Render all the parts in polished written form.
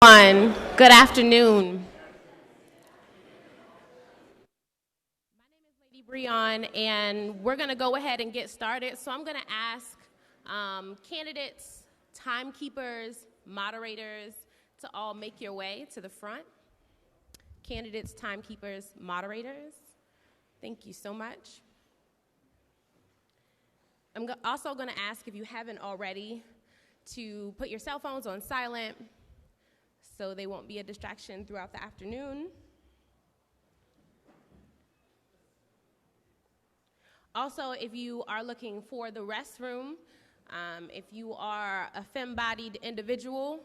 Good afternoon. My name is Lady Brion, and we're going to go ahead and get started. So I'm going to ask candidates, timekeepers, moderators to all make your way to the front. Candidates, timekeepers, moderators, thank you so much. I'm also going to ask, if you haven't already, to put your cell phones on silent so they won't be a distraction throughout the afternoon. Also, if you are looking for the restroom, if you are a femme-bodied individual,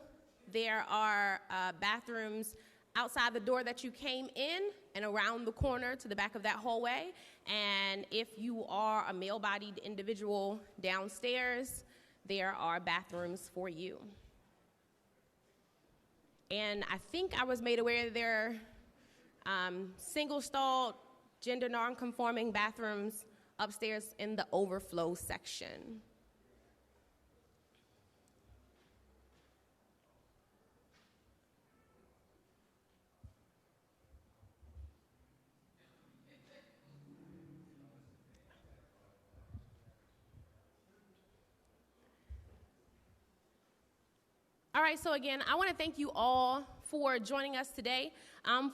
there are bathrooms outside the door that you came in and around the corner to the back of that hallway. And if you are a male-bodied individual downstairs, there are bathrooms for you. And I think I was made aware that there are single-stalled, gender non-conforming bathrooms upstairs in the overflow section. All right, so again, I want to thank you all for joining us today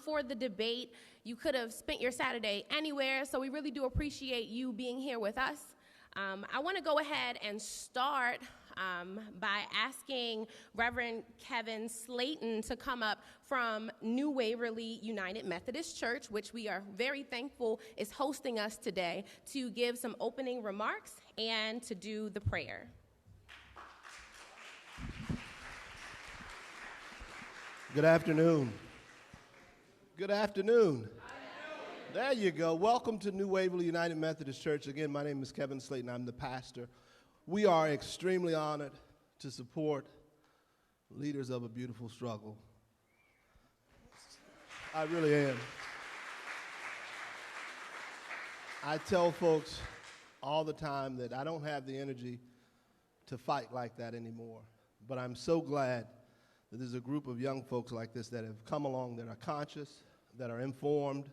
for the debate. You could have spent your Saturday anywhere, so we really do appreciate you being here with us. I want to go ahead and start by asking Reverend Kevin Slayton to come up from New Waverly United Methodist Church, which we are very thankful is hosting us today, to give some opening remarks and to do the prayer. Good afternoon. Good afternoon. There you go. Welcome to New Waverly United Methodist Church. Again, my name is Kevin Slayton. I'm the pastor. We are extremely honored to support leaders of a beautiful struggle. I really am. I tell folks all the time that I don't have the energy to fight like that anymore, but I'm so glad that there's a group of young folks like this that have come along, that are conscious, that are informed,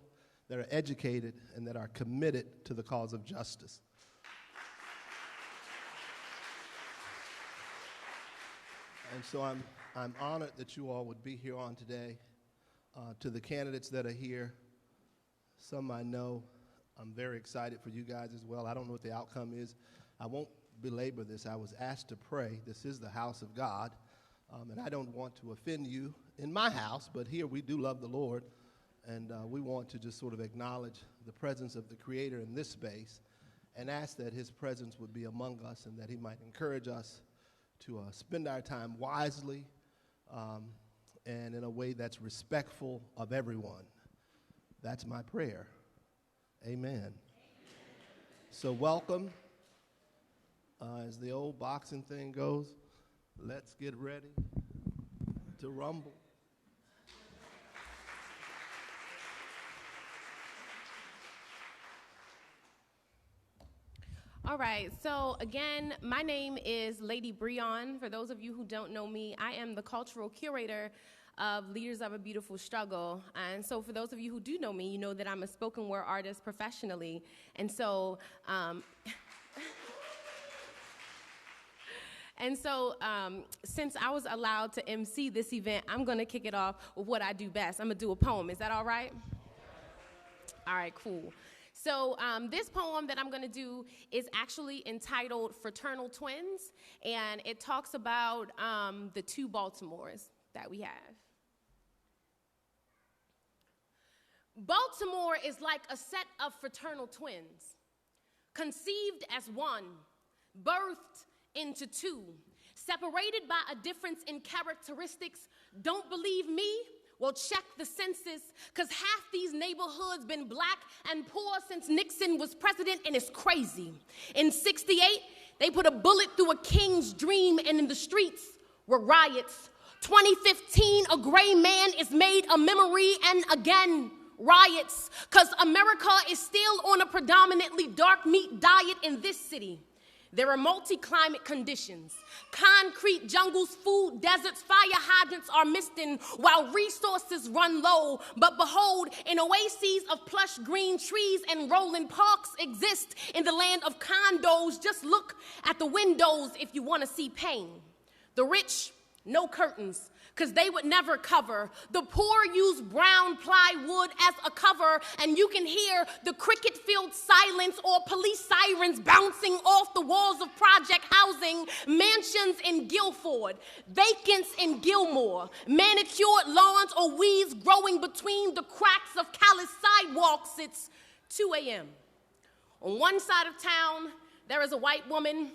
that are educated, and that are committed to the cause of justice. And so I'm honored that you all would be here on today. To the candidates that are here, some I know, I'm very excited for you guys as well. I don't know what the outcome is. I won't belabor this. I was asked to pray. This is the house of God. And I don't want to offend you in my house, but here we do love the Lord, and we want to just sort of acknowledge the presence of the Creator in this space and ask that His presence would be among us and that He might encourage us to spend our time wisely and in a way that's respectful of everyone. That's my prayer. Amen. So welcome. As the old boxing thing goes, let's get ready to rumble. All right, so again, my name is Lady Brion. For those of you who don't know me, I am the cultural curator of Leaders of a Beautiful Struggle. And so for those of you who do know me, you know that I'm a spoken word artist professionally. And so, since I was allowed to MC this event, I'm going to kick it off with what I do best. I'm going to do a poem. Is that all right? All right, cool. So this poem that I'm going to do is actually entitled Fraternal Twins, and it talks about the two Baltimores that we have. Baltimore is like a set of fraternal twins, conceived as one, birthed into two, separated by a difference in characteristics. Don't believe me? Well, check the census, because half these neighborhoods been black and poor since Nixon was president, and it's crazy. In '68, they put a bullet through a king's dream, and in the streets were riots. 2015, a gray man is made a memory, and again, riots, because America is still on a predominantly dark meat diet in this city. There are multi-climate conditions. Concrete jungles, food deserts, fire hydrants are misting while resources run low. But behold, in oases of plush green trees and rolling parks exist in the land of condos. Just look at the windows if you want to see pain. The rich, no curtains, because they would never cover. The poor use brown plywood as a cover, and you can hear the cricket-filled silence or police sirens bouncing off the walls of project housing, mansions in Guilford, vacants in Gilmore, manicured lawns or weeds growing between the cracks of callous sidewalks. It's 2 a.m. On one side of town, there is a white woman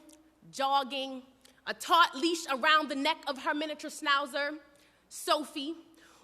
jogging, a taut leash around the neck of her miniature schnauzer, Sophie.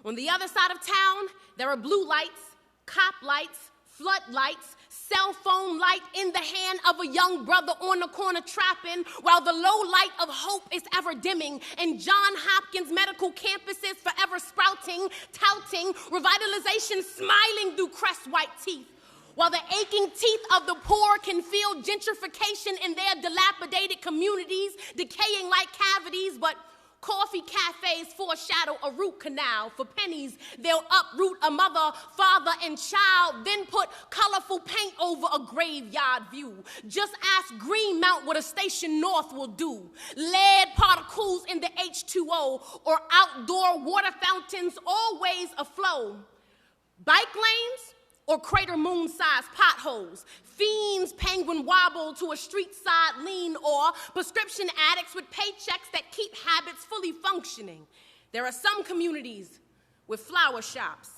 On the other side of town, there are blue lights, cop lights, floodlights, cell phone light in the hand of a young brother on the corner trapping, while the low light of hope is ever dimming, and John Hopkins medical campuses forever sprouting, touting, revitalization smiling through crest white teeth. While the aching teeth of the poor can feel gentrification in their dilapidated communities, decaying like cavities, but coffee cafes foreshadow a root canal. For pennies, they'll uproot a mother, father, and child, then put colorful paint over a graveyard view. Just ask Greenmount what a Station North will do. Lead particles in the H2O or outdoor water fountains always aflow. Bike lanes or crater moon-sized potholes. Fiends penguin wobble to a street-side lean, or prescription addicts with paychecks that keep habits fully functioning. There are some communities with flower shops.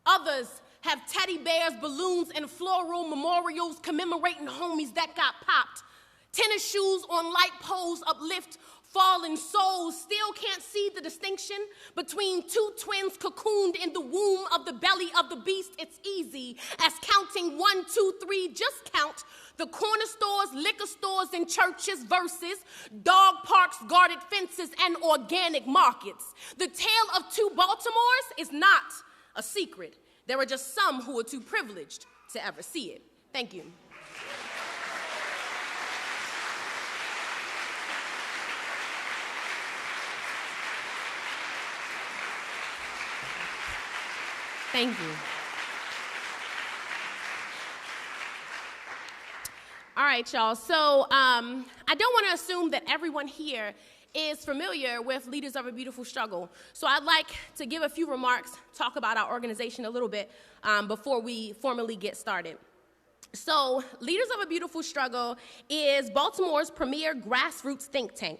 Others have teddy bears, balloons, and floral memorials commemorating homies that got popped. Tennis shoes on light poles uplift fallen souls. Still can't see the distinction between two twins cocooned in the womb of the belly of the beast. It's easy as counting 1, 2, 3. Just count the corner stores, liquor stores, and churches versus dog parks, guarded fences, and organic markets. The tale of two Baltimores is not a secret. There are just some who are too privileged to ever see it. Thank you. Thank you. All right, y'all. So I don't want to assume that everyone here is familiar with Leaders of a Beautiful Struggle. So I'd like to give a few remarks, talk about our organization a little bit before we formally get started. So Leaders of a Beautiful Struggle is Baltimore's premier grassroots think tank.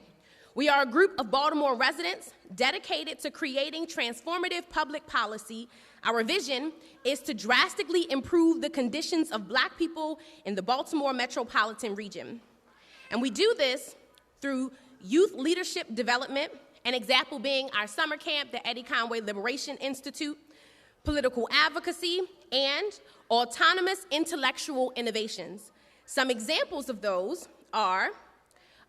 We are a group of Baltimore residents dedicated to creating transformative public policy. Our vision is to drastically improve the conditions of Black people in the Baltimore metropolitan region. And we do this through youth leadership development, an example being our summer camp, the Eddie Conway Liberation Institute, political advocacy, and autonomous intellectual innovations. Some examples of those are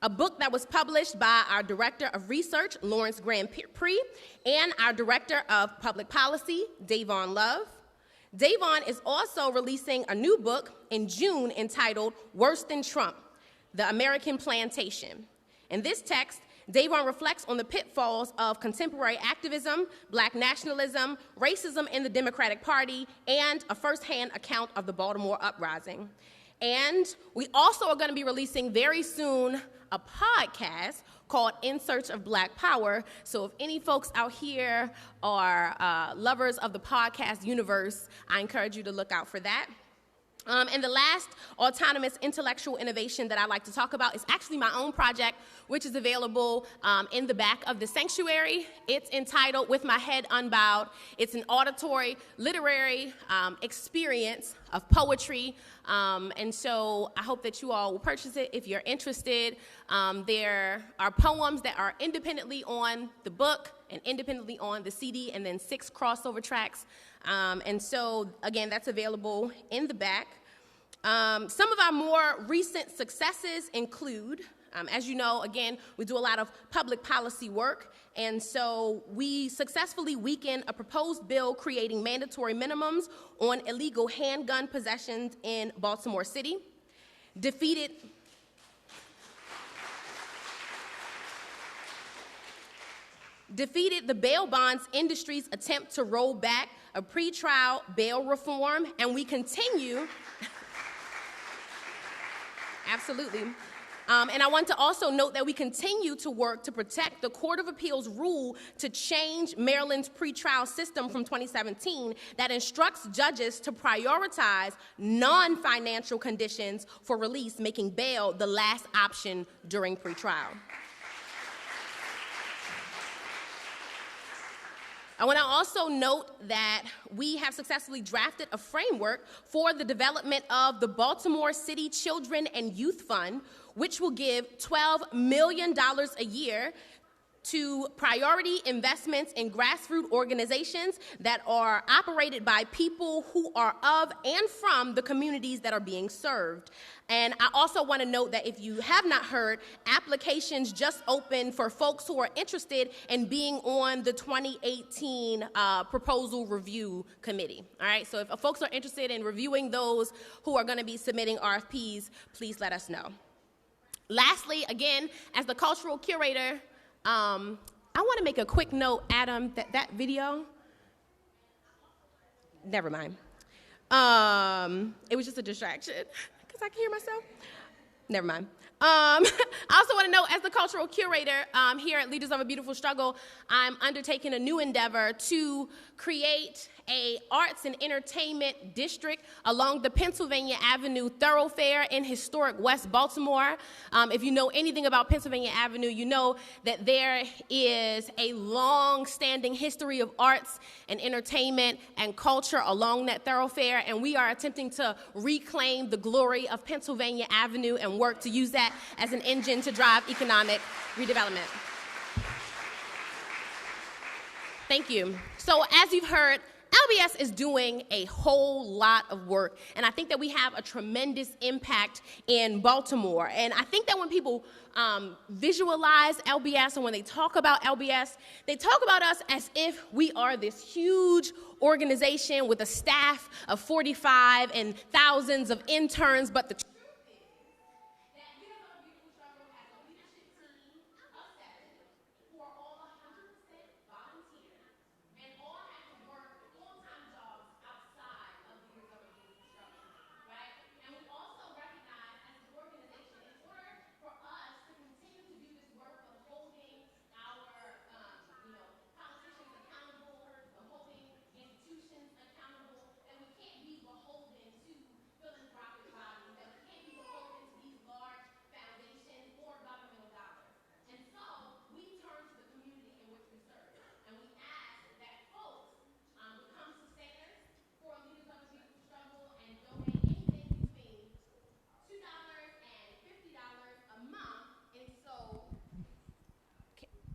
a book that was published by our Director of Research, Lawrence Grand Prix, and our Director of Public Policy, Davon Love. Davon is also releasing a new book in June entitled Worse Than Trump, The American Plantation. In this text, Davon reflects on the pitfalls of contemporary activism, Black nationalism, racism in the Democratic Party, and a firsthand account of the Baltimore uprising. And we also are going to be releasing very soon a podcast called In Search of Black Power. So if any folks out here are lovers of the podcast universe, I encourage you to look out for that. And the last autonomous intellectual innovation that I'd like to talk about is actually my own project, which is available in the back of the sanctuary. It's entitled With My Head Unbowed. It's an auditory, literary experience of poetry. And so I hope that you all will purchase it if you're interested. There are poems that are independently on the book and independently on the CD, and then 6 crossover tracks. And so, again, that's available in the back. Some of our more recent successes include, as you know, again, we do a lot of public policy work. And so we successfully weakened a proposed bill creating mandatory minimums on illegal handgun possessions in Baltimore City, defeated defeated the bail bonds industry's attempt to roll back a pretrial bail reform, and we continue, absolutely. And I want to also note that we continue to work to protect the Court of Appeals rule to change Maryland's pretrial system from 2017 that instructs judges to prioritize non-financial conditions for release, making bail the last option during pretrial. I want to also note that we have successfully drafted a framework for the development of the Baltimore City Children and Youth Fund, which will give $12 million a year to priority investments in grassroots organizations that are operated by people who are of and from the communities that are being served. And I also want to note that if you have not heard, applications just opened for folks who are interested in being on the 2018 proposal review committee. All right, so if folks are interested in reviewing those who are going to be submitting RFPs, please let us know. Lastly, again, as the cultural curator, I want to make a quick note, Adam, that video, never mind. It was just a distraction because I can hear myself. Never mind. I also want to note, as the cultural curator here at Leaders of a Beautiful Struggle, I'm undertaking a new endeavor to create a arts and entertainment district along the Pennsylvania Avenue thoroughfare in historic West Baltimore. If you know anything about Pennsylvania Avenue, you know that there is a long-standing history of arts and entertainment and culture along that thoroughfare, and we are attempting to reclaim the glory of Pennsylvania Avenue and work to use that as an engine to drive economic redevelopment. Thank you. So as you've heard, LBS is doing a whole lot of work, and I think that we have a tremendous impact in Baltimore. And I think that when people visualize LBS and when they talk about LBS, they talk about us as if we are this huge organization with a staff of 45 and thousands of interns, but the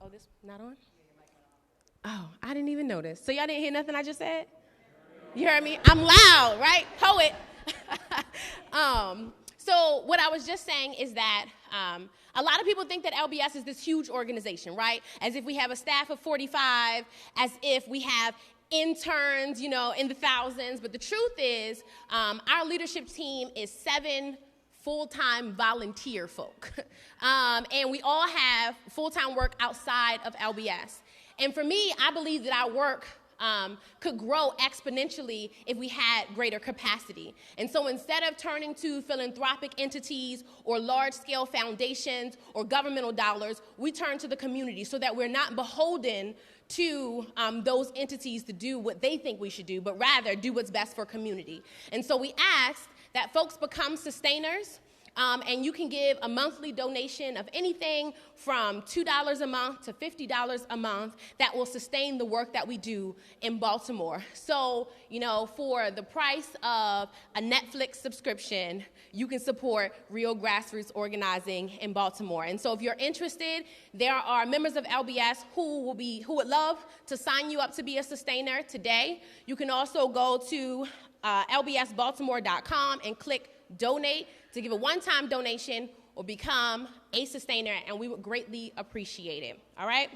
Oh, this not on? Oh, I didn't even notice. So y'all didn't hear nothing I just said? You heard me? I'm loud, right? Poet. So what I was just saying is that a lot of people think that LBS is this huge organization, right? As if we have a staff of 45, as if we have interns, you know, in the thousands. But the truth is, our leadership team is 7 full-time volunteer folk. And we all have full-time work outside of LBS. And for me, I believe that our work could grow exponentially if we had greater capacity. And so instead of turning to philanthropic entities or large-scale foundations or governmental dollars, we turn to the community so that we're not beholden to those entities to do what they think we should do, but rather do what's best for community. And so we ask that folks become sustainers, and you can give a monthly donation of anything from $2 a month to $50 a month that will sustain the work that we do in Baltimore. So, you know, for the price of a Netflix subscription, you can support real grassroots organizing in Baltimore. And so if you're interested, there are members of LBS who would love to sign you up to be a sustainer today. You can also go to lbsbaltimore.com and click donate to give a one-time donation or become a sustainer, and we would greatly appreciate it, all right?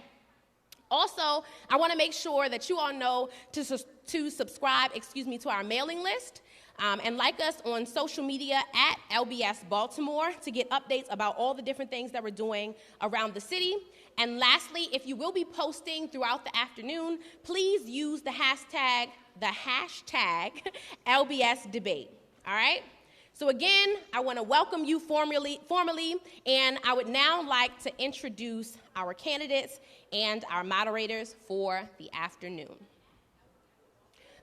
Also, I want to make sure that you all know to subscribe, to our mailing list. And like us on social media at LBS Baltimore to get updates about all the different things that we're doing around the city. And lastly, if you will be posting throughout the afternoon, please use the hashtag LBS debate, all right? So again, I want to welcome you formally, and I would now like to introduce our candidates and our moderators for the afternoon.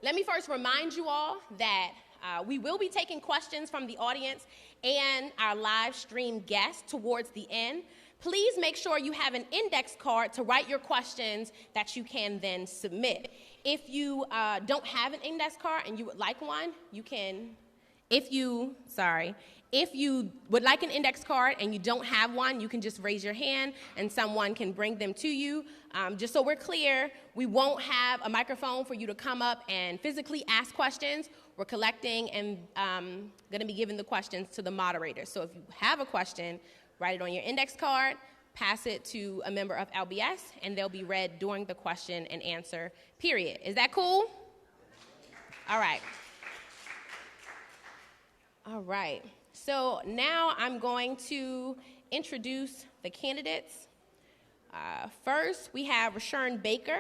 Let me first remind you all that we will be taking questions from the audience and our live stream guests towards the end. Please make sure you have an index card to write your questions that you can then submit. If you don't have an index card and you would like one, you can, if you would like an index card and you don't have one, you can just raise your hand and someone can bring them to you. Just so we're clear, we won't have a microphone for you to come up and physically ask questions. We're collecting and going to be giving the questions to the moderators. So if you have a question, write it on your index card, pass it to a member of LBS, and they'll be read during the question and answer period. Is that cool? All right. All right. So now I'm going to introduce the candidates. First, we have Rushern Baker.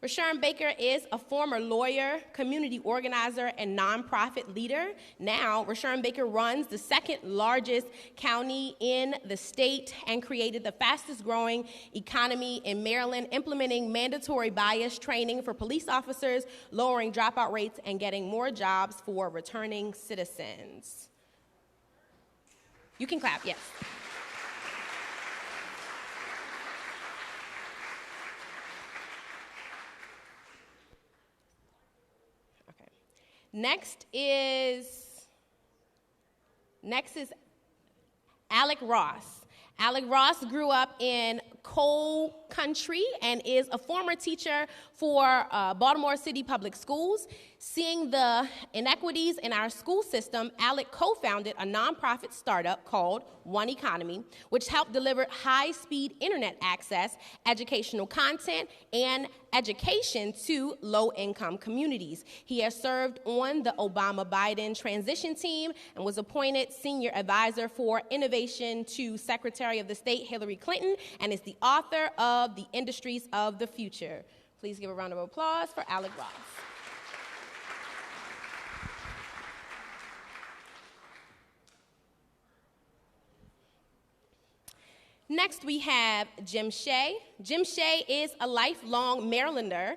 Rushern Baker is a former lawyer, community organizer, and nonprofit leader. Now, Rushern Baker runs the second largest county in the state and created the fastest growing economy in Maryland, implementing mandatory bias training for police officers, lowering dropout rates, and getting more jobs for returning citizens. You can clap, yes. Next is Alec Ross. Alec Ross grew up in coal country and is a former teacher for Baltimore City Public Schools. Seeing the inequities in our school system, Alec co-founded a nonprofit startup called One Economy, which helped deliver high-speed internet access, educational content, and education to low-income communities. He has served on the Obama-Biden transition team and was appointed senior advisor for innovation to Secretary of the State Hillary Clinton and is the author of The Industries of the Future. Please give a round of applause for Alec Ross. Next, we have Jim Shea. Jim Shea is a lifelong Marylander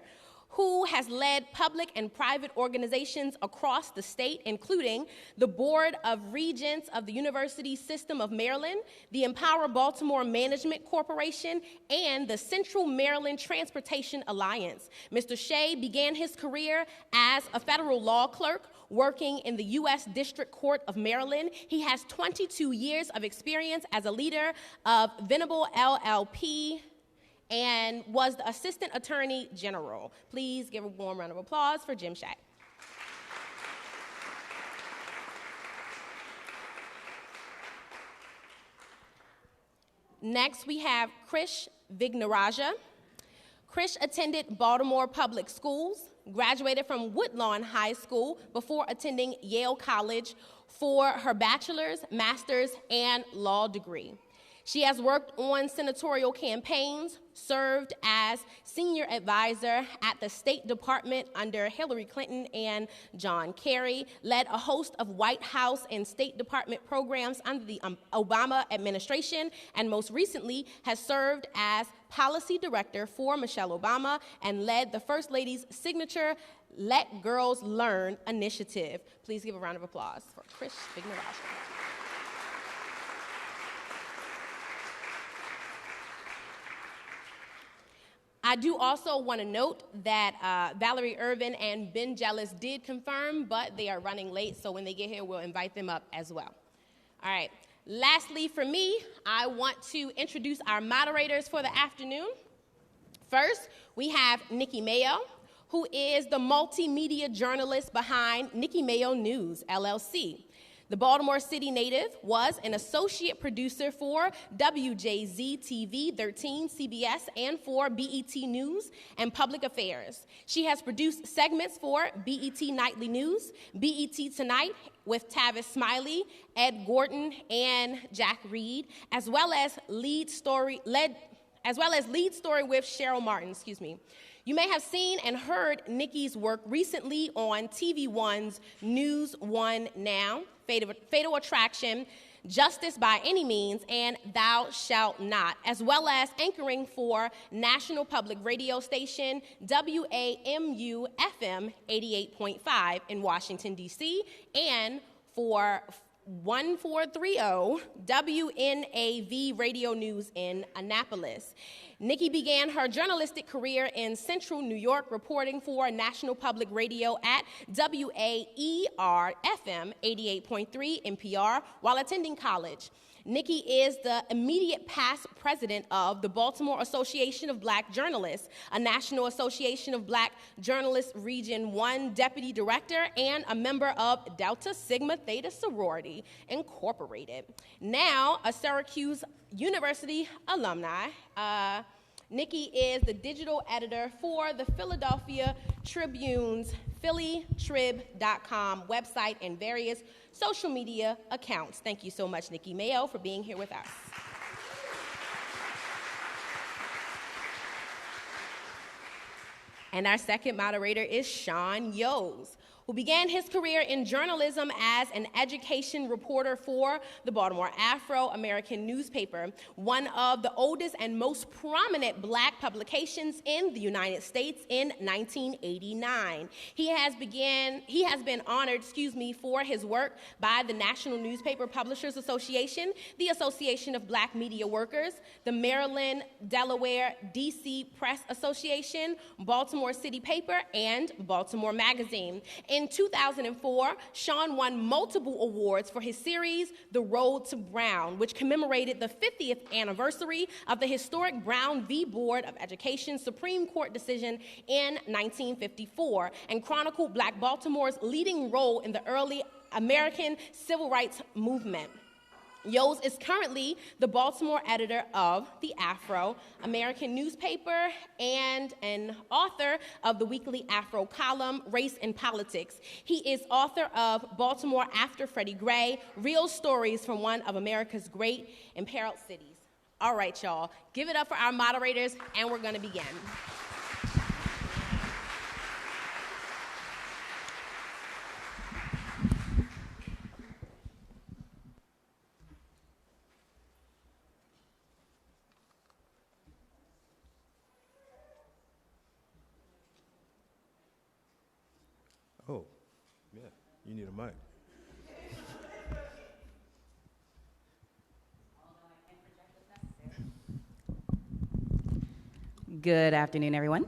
who has led public and private organizations across the state, including the Board of Regents of the University System of Maryland, the Empower Baltimore Management Corporation, and the Central Maryland Transportation Alliance. Mr. Shea began his career as a federal law clerk, working in the U.S. District Court of Maryland. He has 22 years of experience as a leader of Venable LLP and was the Assistant Attorney General. Please give a warm round of applause for Jim Shea. Next, we have Krishanti Vignarajah. Krish attended Baltimore Public Schools, graduated from Woodlawn High School before attending Yale College for her bachelor's, master's, and law degree. She has worked on senatorial campaigns, served as senior advisor at the State Department under Hillary Clinton and John Kerry, led a host of White House and State Department programs under the Obama administration, and most recently has served as policy director for Michelle Obama and led the First Lady's signature Let Girls Learn initiative. Please give a round of applause for Krishanti Vignarajah. I do also want to note that Valerie Irvin and Ben Jealous did confirm, but they are running late, so when they get here, we'll invite them up as well. All right. Lastly, for me, I want to introduce our moderators for the afternoon. First, we have Nikki Mayo, who is the multimedia journalist behind Nikki Mayo News, LLC. The Baltimore City native was an associate producer for WJZ-TV 13, CBS, and for BET News and Public Affairs. She has produced segments for BET Nightly News, BET Tonight with Tavis Smiley, Ed Gordon, and Jack Reed, as well as lead story with Cheryl Martin, You may have seen and heard Nikki's work recently on TV One's News One Now, Fatal Attraction, Justice by Any Means, and Thou Shalt Not, as well as anchoring for National Public Radio Station WAMU-FM 88.5 in Washington, D.C., and for 1430 WNAV Radio News in Annapolis. Nikki began her journalistic career in Central New York, reporting for National Public Radio at WAER-FM 88.3 NPR while attending college. Nikki is the immediate past president of the Baltimore Association of Black Journalists, a National Association of Black Journalists Region 1 deputy director, and a member of Delta Sigma Theta Sorority Incorporated. Now a Syracuse University alumni, Nikki is the digital editor for the Philadelphia Tribune's phillytrib.com website and various social media accounts. Thank you so much, Nikki Mayo, for being here with us. And our second moderator is Sean Yos, who began his career in journalism as an education reporter for the Baltimore Afro-American newspaper, one of the oldest and most prominent Black publications in the United States in 1989. He has been honored, for his work by the National Newspaper Publishers Association, the Association of Black Media Workers, the Maryland, Delaware, D.C. Press Association, Baltimore City Paper, and Baltimore Magazine. In 2004, Sean won multiple awards for his series, The Road to Brown, which commemorated the 50th anniversary of the historic Brown v. Board of Education Supreme Court decision in 1954, and chronicled Black Baltimore's leading role in the early American civil rights movement. Yos is currently the Baltimore editor of the Afro-American newspaper and an author of the weekly Afro column, Race and Politics. He is author of Baltimore After Freddie Gray, Real Stories from One of America's Great Imperiled Cities. All right, y'all, give it up for our moderators, and we're going to begin. Oh, yeah, you need a mic. Good afternoon, everyone.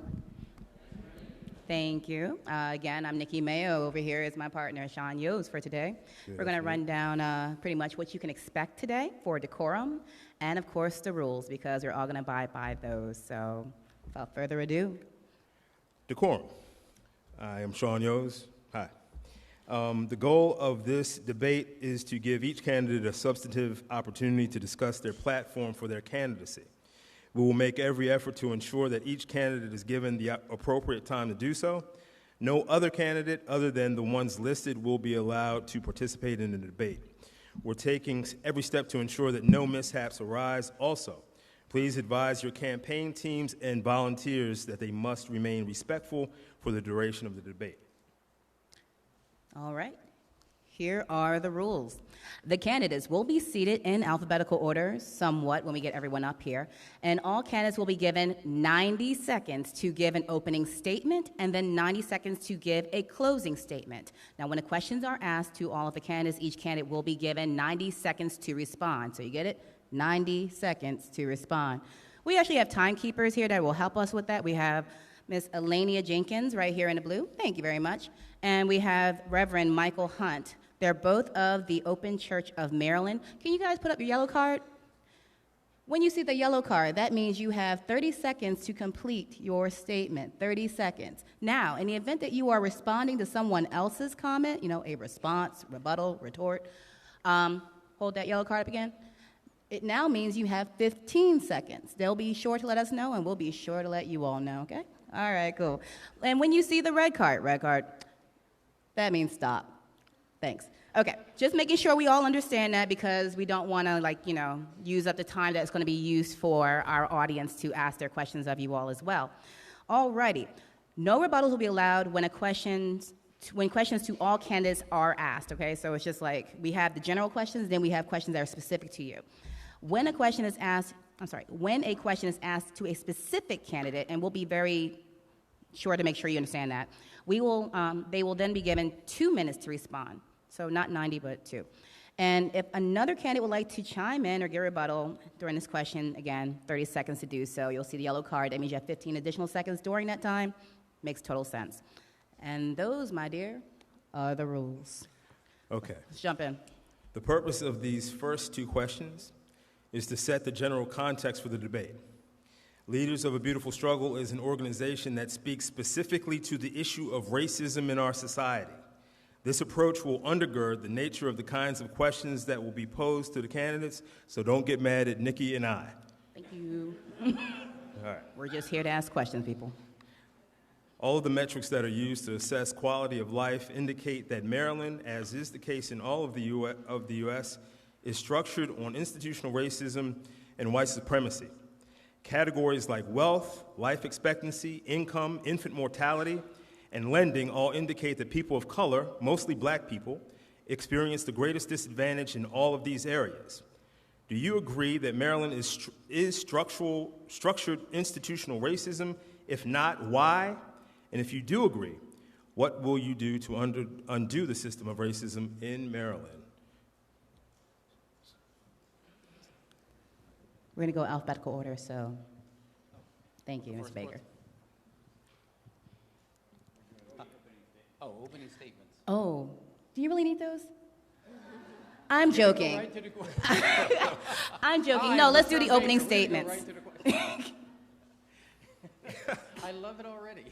Thank you. Again, I'm Nikki Mayo. Over here is my partner, Sean Yos, for today. We're going to run down pretty much what you can expect today for decorum and, of course, the rules, because we're all going to abide by those. So without further ado. Decorum. I am Sean Yos. Hi. The goal of this debate is to give each candidate a substantive opportunity to discuss their platform for their candidacy. We will make every effort to ensure that each candidate is given the appropriate time to do so. No other candidate other than the ones listed will be allowed to participate in the debate. We're taking every step to ensure that no mishaps arise. Also, please advise your campaign teams and volunteers that they must remain respectful for the duration of the debate. All right. Here are the rules. The candidates will be seated in alphabetical order, somewhat, when we get everyone up here, and all candidates will be given 90 seconds to give an opening statement and then 90 seconds to give a closing statement. Now, when the questions are asked to all of the candidates, each candidate will be given 90 seconds to respond. So you get it? 90 seconds to respond. We actually have timekeepers here that will help us with that. We have Ms. Elania Jenkins right here in the blue. Thank you very much. And we have Reverend Michael Hunt. They're both of the Open Church of Maryland. Can you guys put up your yellow card? When you see the yellow card, that means you have 30 seconds to complete your statement, 30 seconds. Now, in the event that you are responding to someone else's comment, a response, rebuttal, retort, Hold that yellow card up again. It now means you have 15 seconds. They'll be sure to let us know, and we'll be sure to let you all know, okay? All right, cool. And when you see the red card, that means stop. Thanks. Okay, just making sure we all understand that because we don't want to, use up the time that's going to be used for our audience to ask their questions of you all as well. All righty. No rebuttals will be allowed when questions to all candidates are asked, okay? So it's just like we have the general questions, then we have questions that are specific to you. When a question is asked to a specific candidate, and we'll be very sure to make sure you understand that, they will then be given 2 minutes to respond. So not 90, but 2. And if another candidate would like to chime in or give a rebuttal during this question, again, 30 seconds to do so. You'll see the yellow card. That means you have 15 additional seconds during that time. Makes total sense. And those, my dear, are the rules. Okay. Let's jump in. The purpose of these first 2 questions is to set the general context for the debate. Leaders of a Beautiful Struggle is an organization that speaks specifically to the issue of racism in our society. This approach will undergird the nature of the kinds of questions that will be posed to the candidates, so don't get mad at Nikki and I. Thank you. All right. We're just here to ask questions, people. All of the metrics that are used to assess quality of life indicate that Maryland, as is the case in all of the U.S., is structured on institutional racism and white supremacy. Categories like wealth, life expectancy, income, infant mortality, and lending all indicate that people of color, mostly black people, experience the greatest disadvantage in all of these areas. Do you agree that Maryland is structured institutional racism? If not, why? And if you do agree, what will you do to undo the system of racism in Maryland? We're going to go alphabetical order, so thank you, Ms. Baker. Opening statements. Oh, do you really need those? I'm joking. I'm joking. No, let's do the opening statements. I love it already.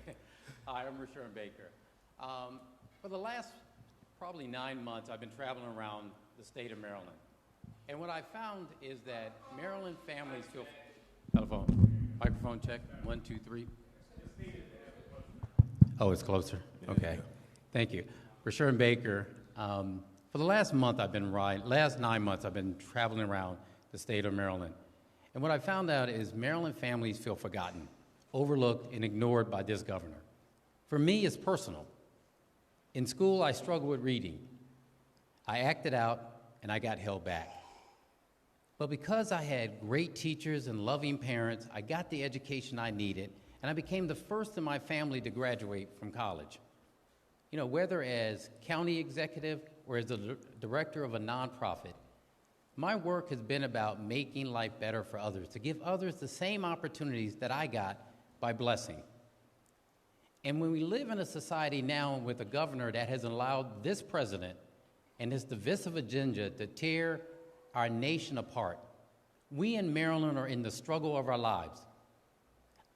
Hi, I'm Rushern Baker. For the last probably 9 months, I've been traveling around the state of Maryland. And what I found is that Maryland families feel... Telephone. Microphone check. 1, 2, 3. Oh, it's closer. Okay. Thank you. Rushern Baker. For the last 9 months, I've been traveling around the state of Maryland. And what I found out is Maryland families feel forgotten, overlooked, and ignored by this governor. For me, it's personal. In school, I struggled with reading. I acted out, and I got held back. But because I had great teachers and loving parents, I got the education I needed, and I became the first in my family to graduate from college. You know, whether as county executive or as the director of a nonprofit, my work has been about making life better for others, to give others the same opportunities that I got by blessing. And when we live in a society now with a governor that has allowed this president and his divisive agenda to tear our nation apart, we in Maryland are in the struggle of our lives.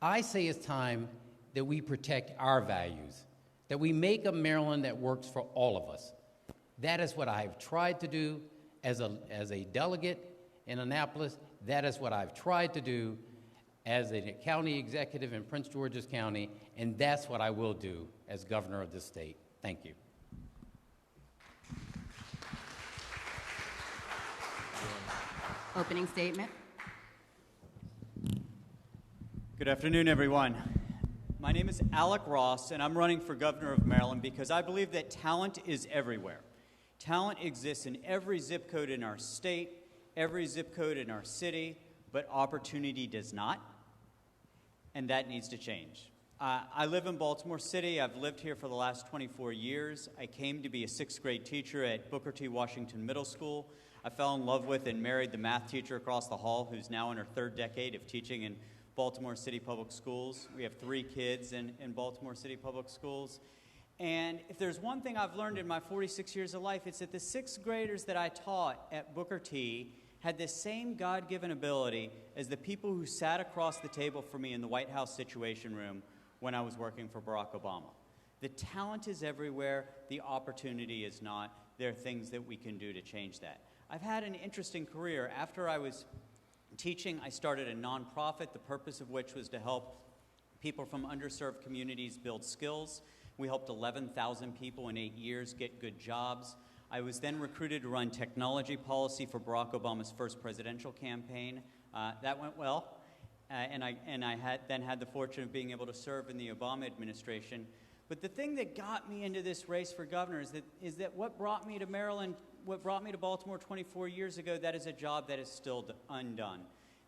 I say it's time that we protect our values, that we make a Maryland that works for all of us. That is what I have tried to do as a delegate in Annapolis. That is what I've tried to do as a county executive in Prince George's County, and that's what I will do as governor of this state. Thank you. Opening statement. Good afternoon, everyone. My name is Alec Ross, and I'm running for governor of Maryland because I believe that talent is everywhere. Talent exists in every zip code in our state, every zip code in our city, but opportunity does not, and that needs to change. I live in Baltimore City. I've lived here for the last 24 years. I came to be a 6th grade teacher at Booker T. Washington Middle School. I fell in love with and married the math teacher across the hall who's now in her 3rd decade of teaching in Baltimore City Public Schools. We have 3 kids in Baltimore City Public Schools. And if there's one thing I've learned in my 46 years of life, it's that the 6th graders that I taught at Booker T had the same God-given ability as the people who sat across the table from me in the White House Situation Room when I was working for Barack Obama. The talent is everywhere, the opportunity is not. there are things that we can do to change that. I've had an interesting career. After I was teaching, I started a nonprofit, the purpose of which was to help people from underserved communities build skills. We helped 11,000 people in 8 years get good jobs. I was then recruited to run technology policy for Barack Obama's first presidential campaign. That went well, and I had the fortune of being able to serve in the Obama administration. But the thing that got me into this race for governor is that what brought me to Maryland, what brought me to Baltimore 24 years ago, that is a job that is still undone.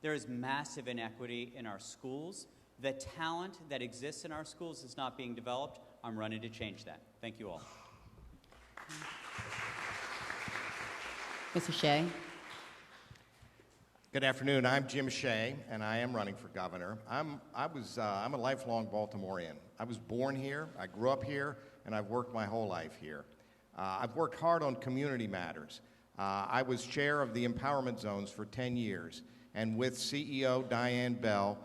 There is massive inequity in our schools. The talent that exists in our schools is not being developed. I'm running to change that. Thank you all. Mr. Shea. Good afternoon. I'm Jim Shea, and I am running for governor. I'm a lifelong Baltimorean. I was born here, I grew up here, and I've worked my whole life here. I've worked hard on community matters. I was chair of the empowerment zones for 10 years, and with CEO Diane Bell,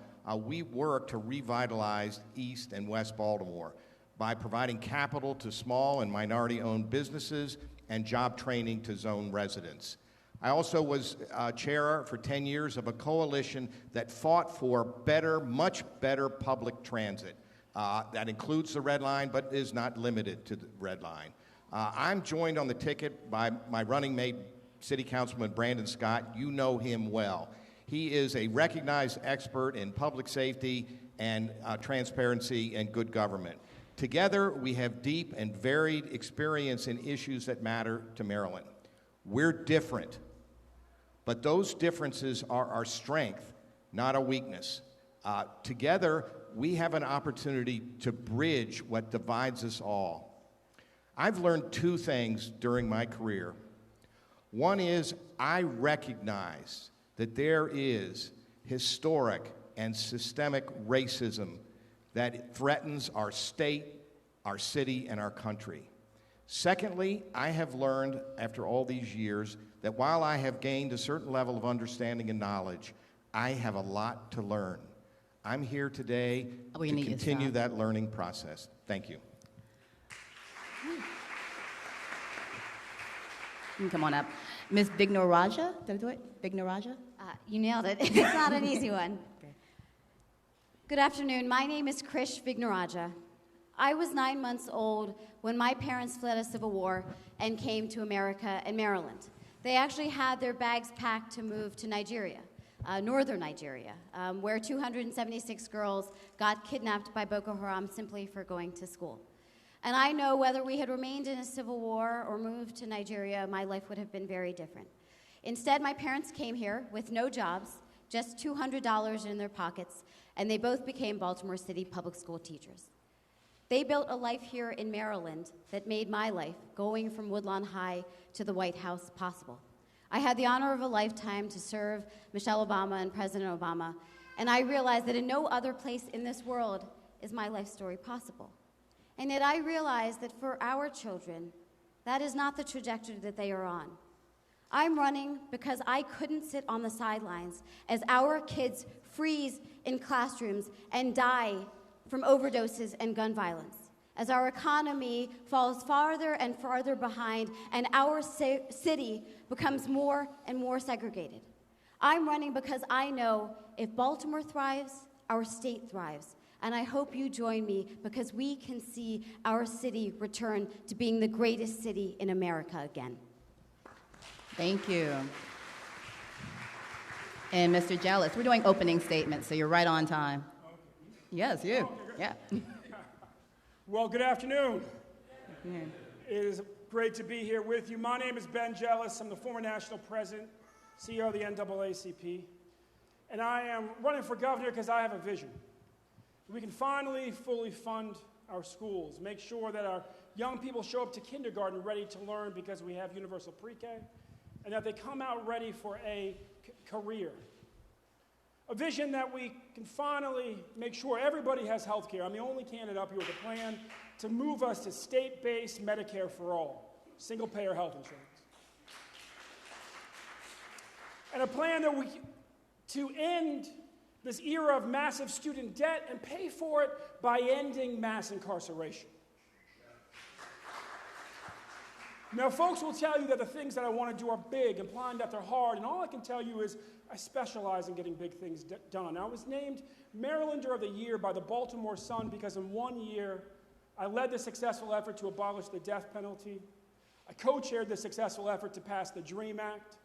we worked to revitalize East and West Baltimore by providing capital to small and minority-owned businesses and job training to zone residents. I also was chair for 10 years of a coalition that fought for better, much better public transit. That includes the Red Line, but is not limited to the Red Line. I'm joined on the ticket by my running mate, City Councilman Brandon Scott. You know him well. He is a recognized expert in public safety and transparency and good government. Together, we have deep and varied experience in issues that matter to Maryland. We're different, but those differences are our strength, not a weakness. Together, we have an opportunity to bridge what divides us all. I've learned two things during my career. One is I recognize that there is historic and systemic racism that threatens our state, our city, and our country. Secondly, I have learned after all these years that while I have gained a certain level of understanding and knowledge, I have a lot to learn. I'm here today to continue that learning process. Thank you. You can come on up. Ms. Vignarajah, did I do it? Vignarajah? You nailed it. It's not an easy one. Okay. Good afternoon. My name is Krish Vignarajah. I was 9 months old when my parents fled a civil war and came to America and Maryland. They actually had their bags packed to move to Nigeria, northern Nigeria, where 276 girls got kidnapped by Boko Haram simply for going to school. And I know whether we had remained in a civil war or moved to Nigeria, my life would have been very different. Instead, my parents came here with no jobs, just $200 in their pockets, and they both became Baltimore City public school teachers. They built a life here in Maryland that made my life, going from Woodlawn High to the White House, possible. I had the honor of a lifetime to serve Michelle Obama and President Obama, and I realized that in no other place in this world is my life story possible. And yet I realized that for our children, that is not the trajectory that they are on. I'm running because I couldn't sit on the sidelines as our kids freeze in classrooms and die from overdoses and gun violence, as our economy falls farther and farther behind and our city becomes more and more segregated. I'm running because I know if Baltimore thrives, our state thrives. And I hope you join me because we can see our city return to being the greatest city in America again. Thank you. And Mr. Jealous, we're doing opening statements, so you're right on time. Okay. Yes, you. Okay, Yeah. Well, good afternoon. Yeah. It is great to be here with you. My name is Ben Jealous. I'm the former national president, CEO of the NAACP. And I am running for governor because I have a vision. We can finally fully fund our schools, make sure that our young people show up to kindergarten ready to learn because we have universal pre-K, and that they come out ready for a career. A vision that we can finally make sure everybody has health care. I'm the only candidate up here with a plan to move us to state-based Medicare for all, single-payer health insurance. And a plan that to end this era of massive student debt and pay for it by ending mass incarceration. Now, folks will tell you that the things that I want to do are big, implying that they're hard, and all I can tell you is I specialize in getting big things done. I was named Marylander of the Year by the Baltimore Sun because in 1 year, I led the successful effort to abolish the death penalty. I co-chaired the successful effort to pass the DREAM Act.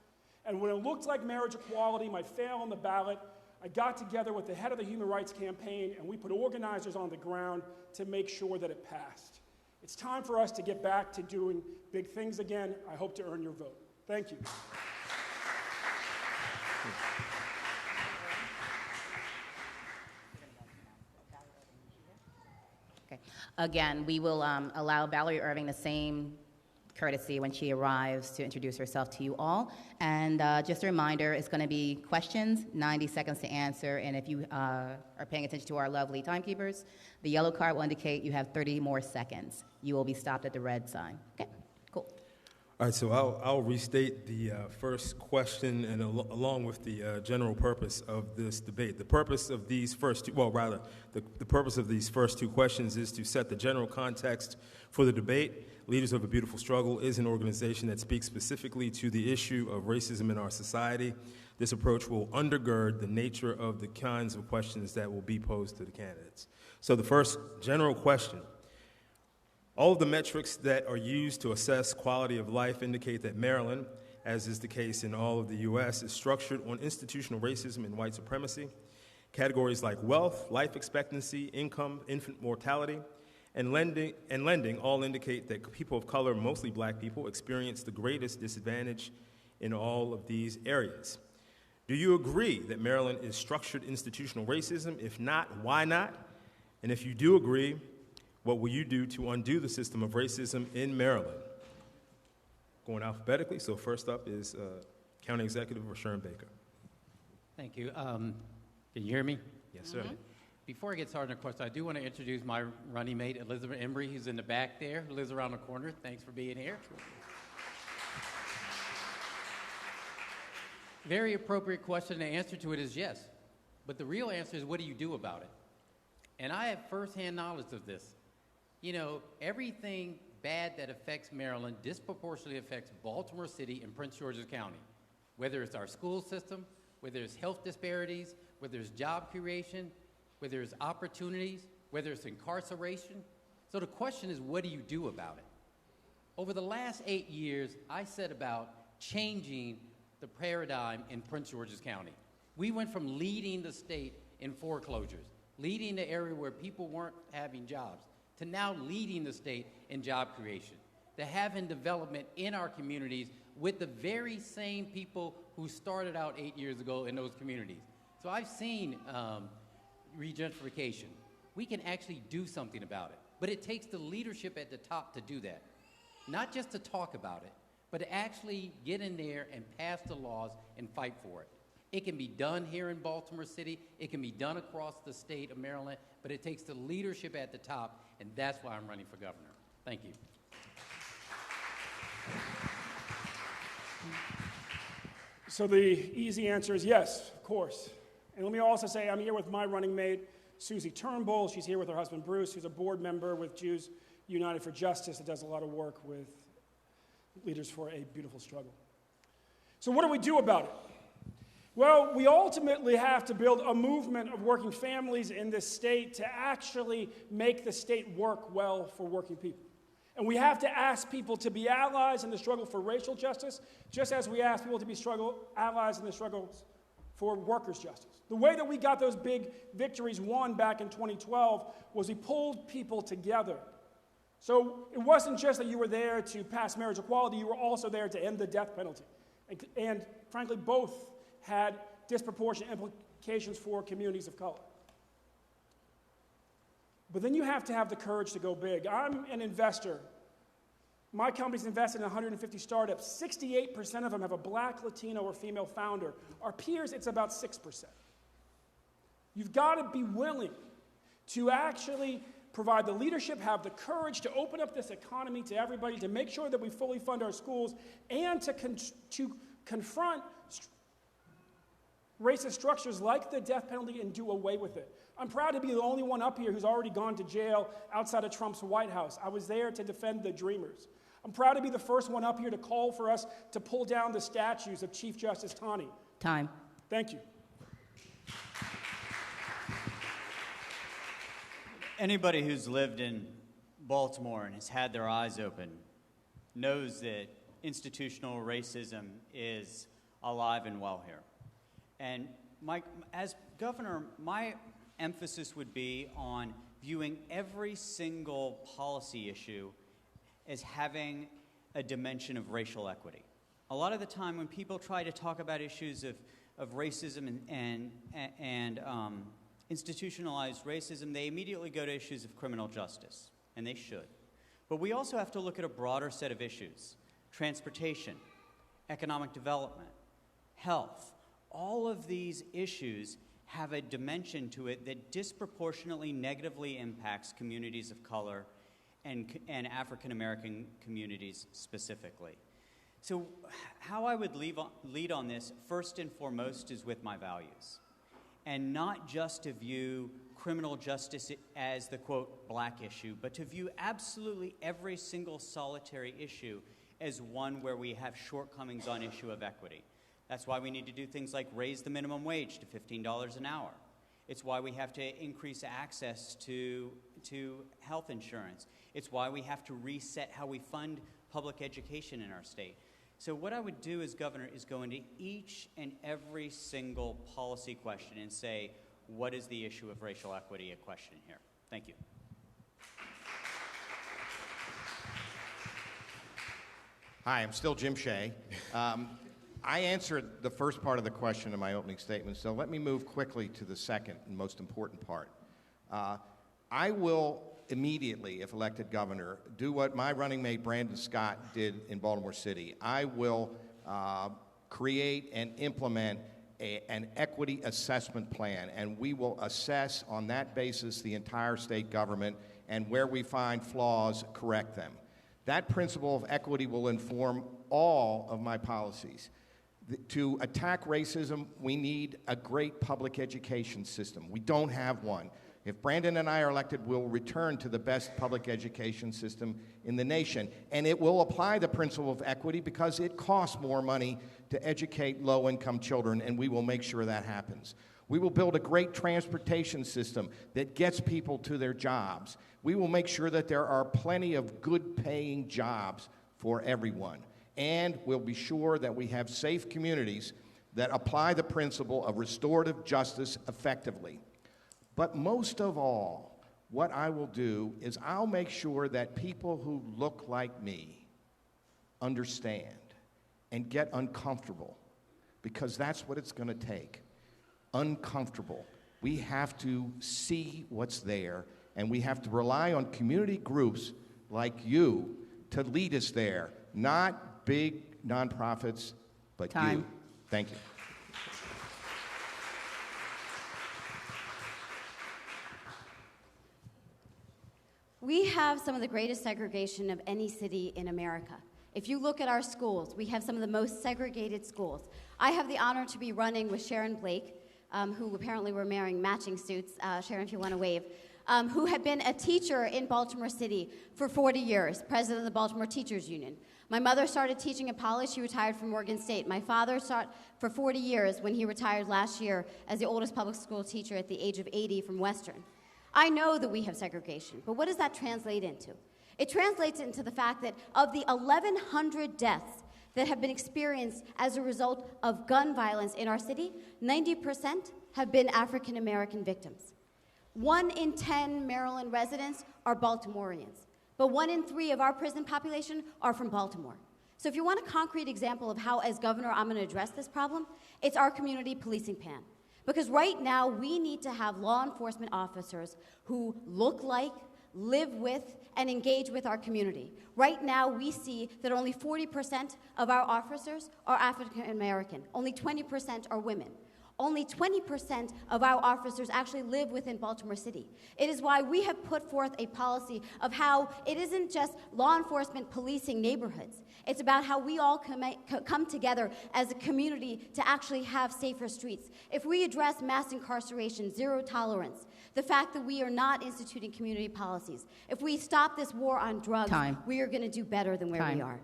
And when it looked like marriage equality might fail on the ballot, I got together with the head of the Human Rights Campaign, and we put organizers on the ground to make sure that it passed. It's time for us to get back to doing big things again. I hope to earn your vote. Thank you. Okay. Again, we will allow Valerie Irving the same courtesy when she arrives to introduce herself to you all. And just a reminder, it's going to be questions, 90 seconds to answer. And if you are paying attention to our lovely timekeepers, the yellow card will indicate you have 30 more seconds. You will be stopped at the red sign. Okay, cool. All right, so I'll restate the first question and along with the general purpose of this debate. The purpose of these first two, the purpose of these first two questions is to set the general context for the debate. Leaders of a Beautiful Struggle is an organization that speaks specifically to the issue of racism in our society. This approach will undergird the nature of the kinds of questions that will be posed to the candidates. So the first general question: all of the metrics that are used to assess quality of life indicate that Maryland, as is the case in all of the U.S., is structured on institutional racism and white supremacy. Categories like wealth, life expectancy, income, infant mortality, and lending all indicate that people of color, mostly black people, experience the greatest disadvantage in all of these areas. Do you agree that Maryland is structured institutional racism? If not, why not? And if you do agree, what will you do to undo the system of racism in Maryland? Going alphabetically, so first up is County Executive Rushern Baker. Thank you. Can you hear me? Yes, sir. Mm-hmm. Before I get started, of course, I do want to introduce my running mate, Elizabeth Embry, who's in the back there, who lives around the corner. Thanks for being here. Very appropriate question. The answer to it is yes. But the real answer is, what do you do about it? And I have firsthand knowledge of this. You know, everything bad that affects Maryland disproportionately affects Baltimore City and Prince George's County, whether it's our school system, whether it's health disparities, whether it's job creation, whether it's opportunities, whether it's incarceration. So the question is, what do you do about it? Over the last 8 years, I set about changing the paradigm in Prince George's County. We went from leading the state in foreclosures, leading the area where people weren't having jobs, to now leading the state in job creation, to having development in our communities with the very same people who started out 8 years ago in those communities. So I've seen regentrification. We can actually do something about it, but it takes the leadership at the top to do that. Not just to talk about it, but to actually get in there and pass the laws and fight for it. It can be done here in Baltimore City, it can be done across the state of Maryland, but it takes the leadership at the top, and that's why I'm running for governor. Thank you. So the easy answer is yes, of course. And let me also say I'm here with my running mate, Susie Turnbull. She's here with her husband, Bruce, who's a board member with Jews United for Justice that does a lot of work with Leaders for a Beautiful Struggle. So what do we do about it? Well, we ultimately have to build a movement of working families in this state to actually make the state work well for working people. And we have to ask people to be allies in the struggle for racial justice, just as we ask people to be allies in the struggles for workers' justice. The way that we got those big victories won back in 2012 was we pulled people together. So it wasn't just that you were there to pass marriage equality, you were also there to end the death penalty. And frankly, both had disproportionate implications for communities of color. But then you have to have the courage to go big. I'm an investor. My company's invested in 150 startups. 68% of them have a black, Latino, or female founder. Our peers, it's about 6%. You've got to be willing to actually provide the leadership, have the courage to open up this economy to everybody, to make sure that we fully fund our schools, and to confront racist structures like the death penalty and do away with it. I'm proud to be the only one up here who's already gone to jail outside of Trump's White House. I was there to defend the Dreamers. I'm proud to be the first one up here to call for us to pull down the statues of Chief Justice Taney. Time. Thank you. Anybody who's lived in Baltimore and has had their eyes open knows that institutional racism is alive and well here. And as governor, my emphasis would be on viewing every single policy issue as having a dimension of racial equity. A lot of the time when people try to talk about issues of racism and institutionalized racism, they immediately go to issues of criminal justice, and they should. But we also have to look at a broader set of issues: transportation, economic development, health. All of these issues have a dimension to it that disproportionately negatively impacts communities of color and African American communities specifically. So how I would lead on this, first and foremost, is with my values. And not just to view criminal justice as the, quote, black issue, but to view absolutely every single solitary issue as one where we have shortcomings on issue of equity. That's why we need to do things like raise the minimum wage to $15 an hour. It's why we have to increase access to health insurance. It's why we have to reset how we fund public education in our state. So what I would do as governor is go into each and every single policy question and say, what is the issue of racial equity at question here? Thank you. Hi, I'm still Jim Shea. I answered the first part of the question in my opening statement, so let me move quickly to the second and most important part. I will immediately, if elected governor, do what my running mate Brandon Scott did in Baltimore City. I will create and implement an equity assessment plan, and we will assess on that basis the entire state government, and where we find flaws, correct them. That principle of equity will inform all of my policies. To attack racism, we need a great public education system. We don't have one. If Brandon and I are elected, we'll return to the best public education system in the nation. And it will apply the principle of equity because it costs more money to educate low-income children, and we will make sure that happens. We will build a great transportation system that gets people to their jobs. We will make sure that there are plenty of good-paying jobs for everyone. And we'll be sure that we have safe communities that apply the principle of restorative justice effectively. But most of all, what I will do is I'll make sure that people who look like me understand and get uncomfortable, because that's what it's going to take. Uncomfortable. We have to see what's there, and we have to rely on community groups like you to lead us there, not big nonprofits, but Time. you. Thank you. We have some of the greatest segregation of any city in America. If you look at our schools, we have some of the most segregated schools. I have the honor to be running with Sharon Blake, who apparently were wearing matching suits. Sharon, if you want to wave. Who had been a teacher in Baltimore City for 40 years, president of the Baltimore Teachers Union. My mother started teaching at Poly. She retired from Morgan State. My father taught for 40 years when he retired last year as the oldest public school teacher at the age of 80 from Western. I know that we have segregation, but what does that translate into? It translates into the fact that of the 1,100 deaths that have been experienced as a result of gun violence in our city, 90% have been African American victims. 1 in 10 Maryland residents are Baltimoreans, but 1 in 3 of our prison population are from Baltimore. So if you want a concrete example of how, as governor, I'm going to address this problem, it's our community policing plan. Because right now, we need to have law enforcement officers who look like, live with, and engage with our community. Right now, we see that only 40% of our officers are African American. Only 20% are women. Only 20% of our officers actually live within Baltimore City. It is why we have put forth a policy of how it isn't just law enforcement policing neighborhoods. It's about how we all come together as a community to actually have safer streets. If we address mass incarceration, zero tolerance, the fact that we are not instituting community policies, if we stop this war on drugs, we are going to do better than where we are.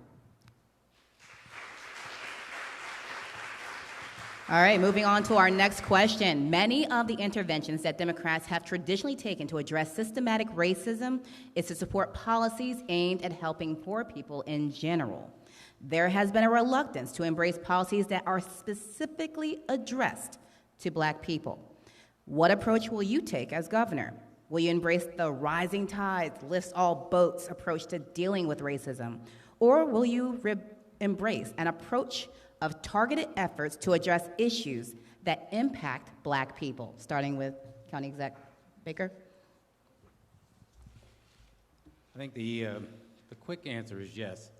All right, moving on to our next question. Many of the interventions that Democrats have traditionally taken to address systematic racism is to support policies aimed at helping poor people in general. There has been a reluctance to embrace policies that are specifically addressed to Black people. What approach will you take as governor? Will you embrace the rising tides, lifts all boats approach to dealing with racism? Or will you embrace an approach of targeted efforts to address issues that impact Black people, starting with County Exec Baker? I think the quick answer is yes,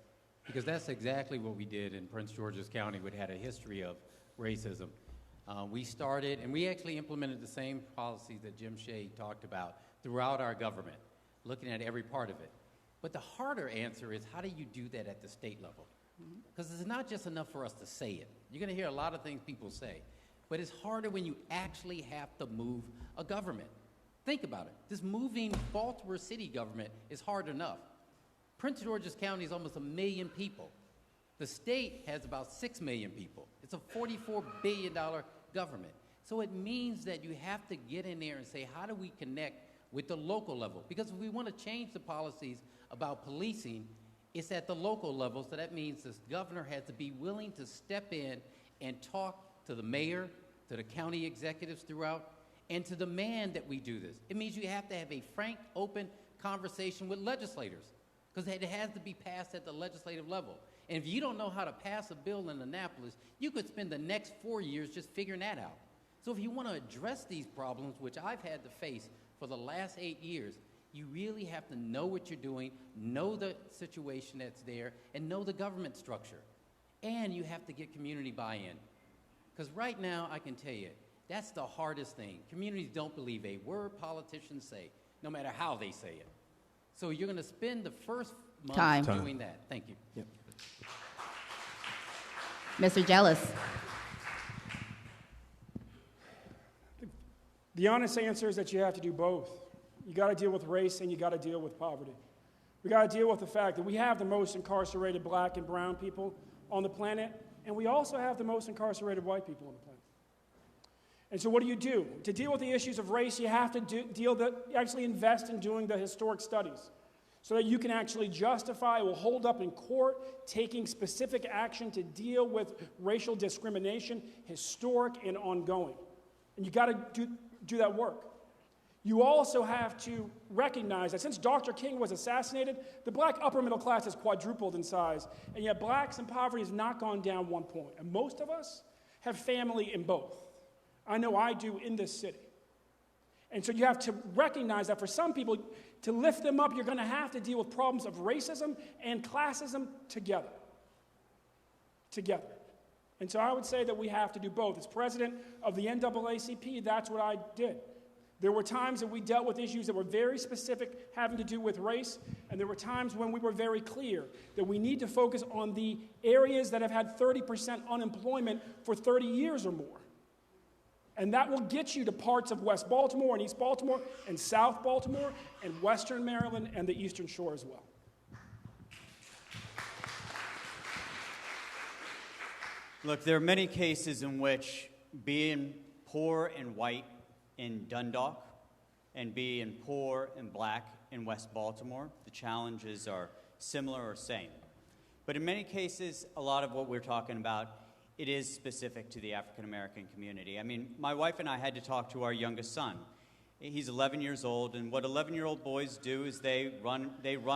because that's exactly what we did in Prince George's County, which had a history of racism. We started, and we actually implemented the same policies that Jim Shea talked about throughout our government, looking at every part of it. But the harder answer is, how do you do that at the state level? Because it's not just enough for us to say it. You're going to hear a lot of things people say, but it's harder when you actually have to move a government. Think about it. This moving Baltimore City government is hard enough. Prince George's County is almost 1 million people. The state has about 6 million people. It's a $44 billion government. So it means that you have to get in there and say, how do we connect with the local level? Because if we want to change the policies about policing, it's at the local level, so that means this governor has to be willing to step in and talk to the mayor, to the county executives throughout, and to demand that we do this. It means you have to have a frank, open conversation with legislators, because it has to be passed at the legislative level. And if you don't know how to pass a bill in Annapolis, you could spend the next 4 years just figuring that out. So if you want to address these problems, which I've had to face for the last 8 years, you really have to know what you're doing, know the situation that's there, and know the government structure. And you have to get community buy-in. Because right now, I can tell you, that's the hardest thing. Communities don't believe a word politicians say, no matter how they say it. So you're going to spend the first month doing that. Thank you. Yep. Mr. Jealous. The honest answer is that you have to do both. You got to deal with race and you got to deal with poverty. We got to deal with the fact that we have the most incarcerated Black and brown people on the planet, and we also have the most incarcerated white people on the planet. And so what do? To deal with the issues of race, you have to actually invest in doing the historic studies so that you can actually justify or hold up in court taking specific action to deal with racial discrimination, historic and ongoing. And you got to do that work. You also have to recognize that since Dr. King was assassinated, the Black upper middle class has quadrupled in size, and yet Blacks in poverty has not gone down 1 point. And most of us have family in both. I know I do in this city. And so you have to recognize that for some people, to lift them up, you're going to have to deal with problems of racism and classism together. And so I would say that we have to do both. As president of the NAACP, that's what I did. There were times that we dealt with issues that were very specific having to do with race, and there were times when we were very clear that we need to focus on the areas that have had 30% unemployment for 30 years or more. And that will get you to parts of West Baltimore and East Baltimore and South Baltimore and Western Maryland and the Eastern Shore as well. Look, there are many cases in which being poor and white in Dundalk and being poor and Black in West Baltimore, the challenges are similar or same. But in many cases, a lot of what we're talking about, it is specific to the African American community. I mean, my wife and I had to talk to our youngest son. He's 11 years old, and what 11-year-old boys do is they run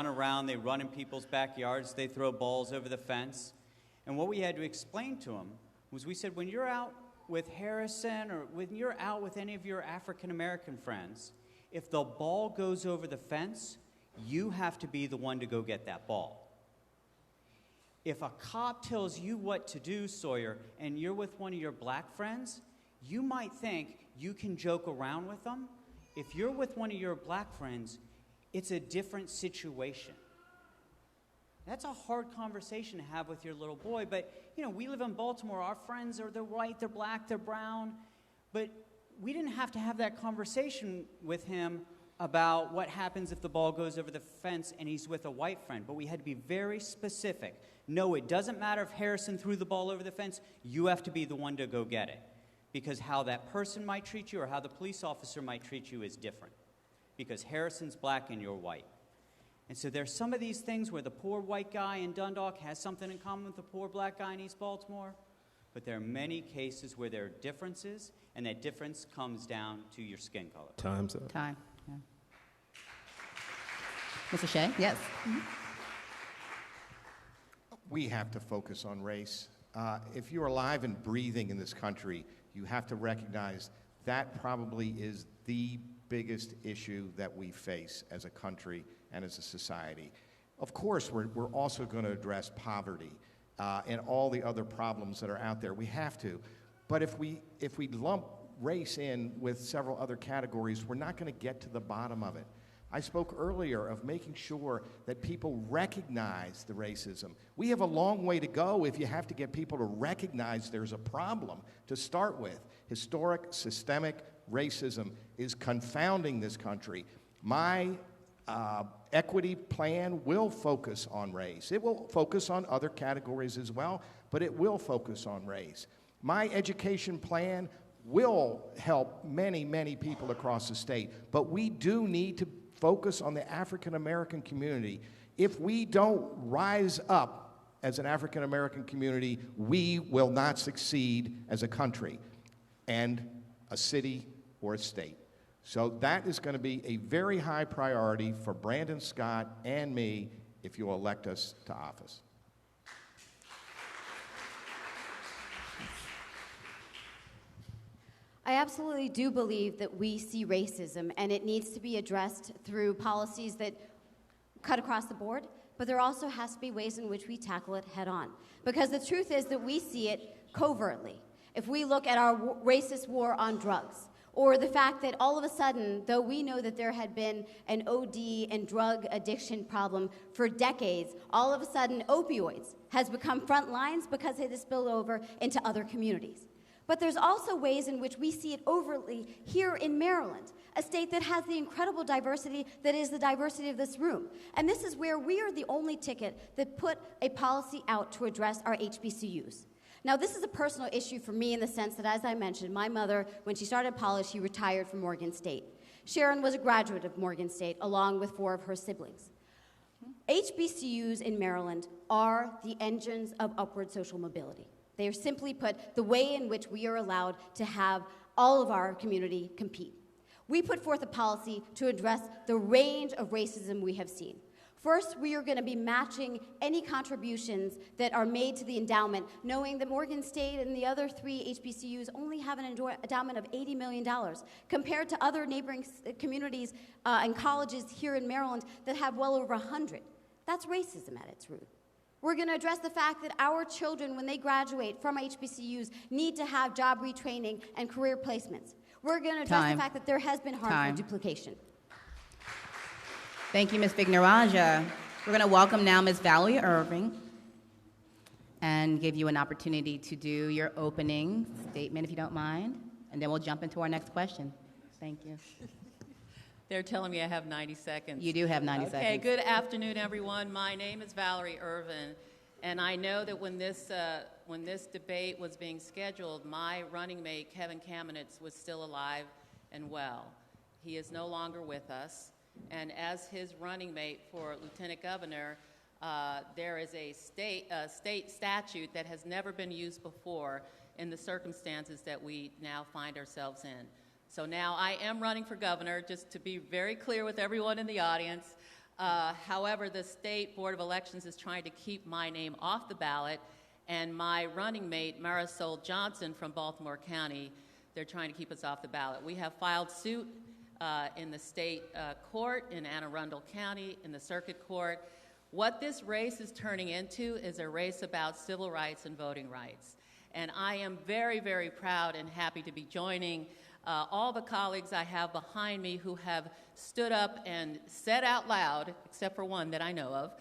around, they run in people's backyards, they throw balls over the fence. And what we had to explain to him was we said, when you're out with Harrison or when you're out with any of your African American friends, if the ball goes over the fence, you have to be the one to go get that ball. If a cop tells you what to do, Sawyer, and you're with one of your Black friends, you might think you can joke around with them. If you're with one of your black friends, it's a different situation. That's a hard conversation to have with your little boy, but we live in Baltimore. Our friends they're white, they're black, they're brown, but we didn't have to have that conversation with him about what happens if the ball goes over the fence and he's with a white friend, but we had to be very specific. No, it doesn't matter if Harrison threw the ball over the fence, you have to be the one to go get it. Because how that person might treat you or how the police officer might treat you is different. Because Harrison's black and you're white. And so there's some of these things where the poor white guy in Dundalk has something in common with the poor black guy in East Baltimore, but there are many cases where there are differences, and that difference comes down to your skin color. Time's up. Time. Yeah. Mr. Shea? Yes. Mm-hmm. We have to focus on race. If you're alive and breathing in this country, you have to recognize that probably is the biggest issue that we face as a country and as a society. Of course, we're also going to address poverty and all the other problems that are out there. We have to. But if we lump race in with several other categories, we're not going to get to the bottom of it. I spoke earlier of making sure that people recognize the racism. We have a long way to go if you have to get people to recognize there's a problem to start with. Historic, systemic racism is confounding this country. My equity plan will focus on race. It will focus on other categories as well, but it will focus on race. My education plan will help many, many people across the state, but we do need to focus on the African American community. If we don't rise up as an African American community, we will not succeed as a country and a city or a state. So that is going to be a very high priority for Brandon Scott and me if you elect us to office. I absolutely do believe that we see racism, and it needs to be addressed through policies that cut across the board, but there also has to be ways in which we tackle it head on. Because the truth is that we see it covertly. If we look at our racist war on drugs, or the fact that all of a sudden, though we know that there had been an OD and drug addiction problem for decades, all of a sudden opioids has become front lines because it has spilled over into other communities. But there's also ways in which we see it overtly here in Maryland, a state that has the incredible diversity that is the diversity of this room. And this is where we are the only ticket that put a policy out to address our HBCUs. Now, this is a personal issue for me in the sense that, as I mentioned, my mother, when she started college, she retired from Morgan State. Sharon was a graduate of Morgan State, along with 4 of her siblings. HBCUs in Maryland are the engines of upward social mobility. They are, simply put, the way in which we are allowed to have all of our community compete. We put forth a policy to address the range of racism we have seen. First, we are going to be matching any contributions that are made to the endowment, knowing that Morgan State and the other 3 HBCUs only have an endowment of $80 million, compared to other neighboring communities and colleges here in Maryland that have well over 100. That's racism at its root. We're going to address the fact that our children, when they graduate from HBCUs, need to have job retraining and career placements. We're going to address the fact that there has been harmful duplication. Thank you, Ms. Vignarajah. We're going to welcome now Ms. Valerie Irving and give you an opportunity to do your opening statement, if you don't mind, and then we'll jump into our next question. Thank you. They're telling me I have 90 seconds. You do have 90 seconds. Okay, good afternoon, everyone. My name is Valerie Irvin, and I know that when this debate was being scheduled, my running mate, Kevin Kamenetz, was still alive and well. He is no longer with us, and as his running mate for Lieutenant Governor, there is a state statute that has never been used before in the circumstances that we now find ourselves in. So now I am running for governor, just to be very clear with everyone in the audience. However, the State Board of Elections is trying to keep my name off the ballot, and my running mate, Marisol Johnson from Baltimore County, they're trying to keep us off the ballot. We have filed suit in the state court in Anne Arundel County, in the circuit court. What this race is turning into is a race about civil rights and voting rights. And I am very, very proud and happy to be joining all the colleagues I have behind me who have stood up and said out loud, except for one that I know of,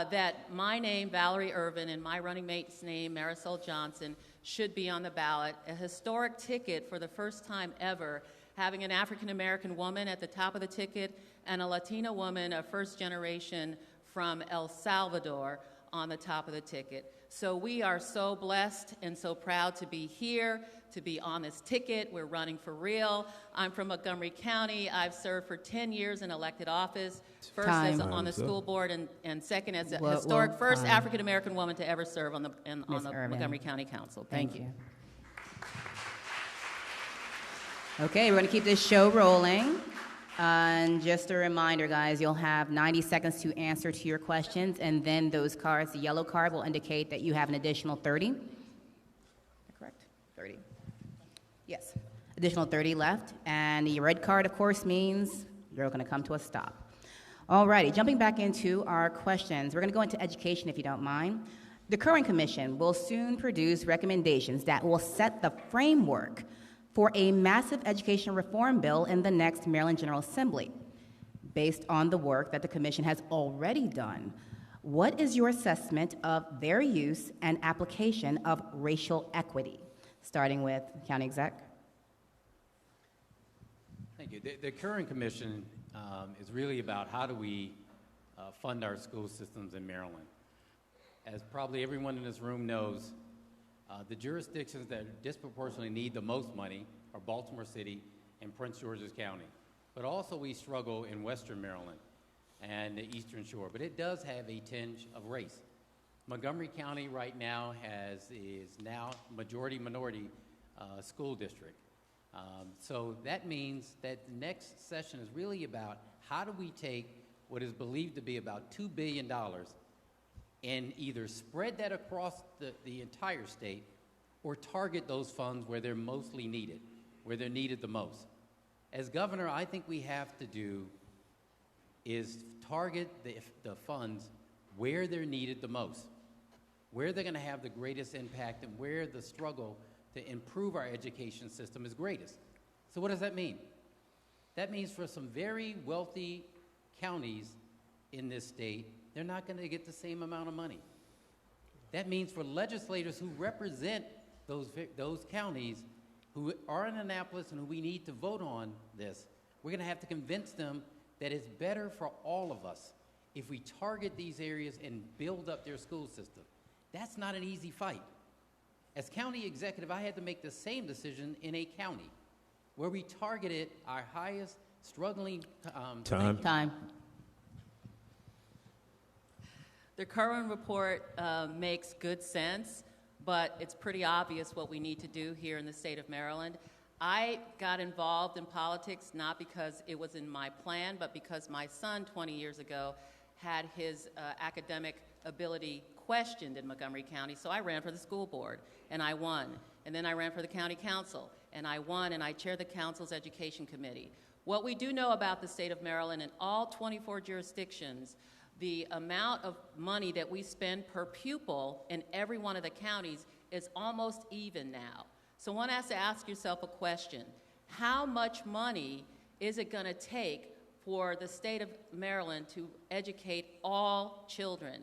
that my name, Valerie Irvin, and my running mate's name, Marisol Johnson, should be on the ballot. A historic ticket for the first time ever, having an African-American woman at the top of the ticket and a Latina woman, a first generation from El Salvador, on the top of the ticket. So we are so blessed and so proud to be here, to be on this ticket. We're running for real. I'm from Montgomery County. I've served for 10 years in elected office, first as on the school board and second as a historic first African-American woman to ever serve on the Montgomery County Council. Thank you. Okay, we're going to keep this show rolling. And just a reminder, guys, you'll have 90 seconds to answer to your questions, and then those cards, the yellow card will indicate that you have an additional 30. Correct? 30. Yes. Additional 30 left. And the red card, of course, means you're going to come to a stop. All righty, jumping back into our questions, we're going to go into education, if you don't mind. The current commission will soon produce recommendations that will set the framework for a massive education reform bill in the next Maryland General Assembly. Based on the work that the commission has already done, what is your assessment of their use and application of racial equity? Starting with County Exec. Thank you. The current commission is really about how do we fund our school systems in Maryland. As probably everyone in this room knows, the jurisdictions that disproportionately need the most money are Baltimore City and Prince George's County. But also we struggle in Western Maryland and the Eastern Shore. But it does have a tinge of race. Montgomery County right now is now majority-minority school district. So that means that the next session is really about how do we take what is believed to be about $2 billion and either spread that across the entire state or target those funds where they're mostly needed, where they're needed the most. As governor, I think we have to do is target the funds where they're needed the most, where they're going to have the greatest impact and where the struggle to improve our education system is greatest. So what does that mean? That means for some very wealthy counties in this state, they're not going to get the same amount of money. That means for legislators who represent those counties who are in Annapolis and who we need to vote on this, we're going to have to convince them that it's better for all of us if we target these areas and build up their school system. That's not an easy fight. As county executive, I had to make the same decision in a county where we targeted our highest struggling Time. The current report makes good sense, but it's pretty obvious what we need to do here in the state of Maryland. I got involved in politics not because it was in my plan, but because my son 20 years ago had his academic ability questioned in Montgomery County, so I ran for the school board, and I won. And then I ran for the county council, and I won, and I chaired the council's education committee. What we do know about the state of Maryland in all 24 jurisdictions, the amount of money that we spend per pupil in every one of the counties is almost even now. So one has to ask yourself a question. How much money is it going to take for the state of Maryland to educate all children?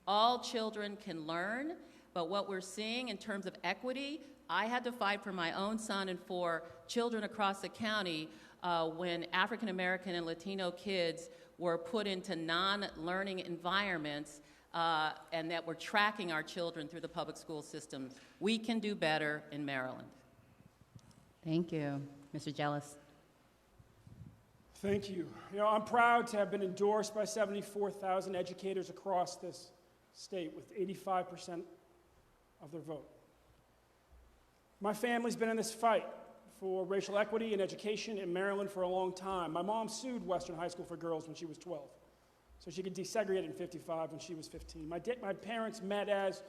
All children can learn, but what we're seeing in terms of equity, I had to fight for my own son and for children across the county when African American and Latino kids were put into non-learning environments and that we're tracking our children through the public school systems. We can do better in Maryland. Thank you. Mr. Jealous. Thank you. You know, I'm proud to have been endorsed by 74,000 educators across this state with 85% of their vote. My family's been in this fight for racial equity and education in Maryland for a long time. My mom sued Western High School for Girls when she was 12, so she could desegregate in 55 when she was 15. My parents met as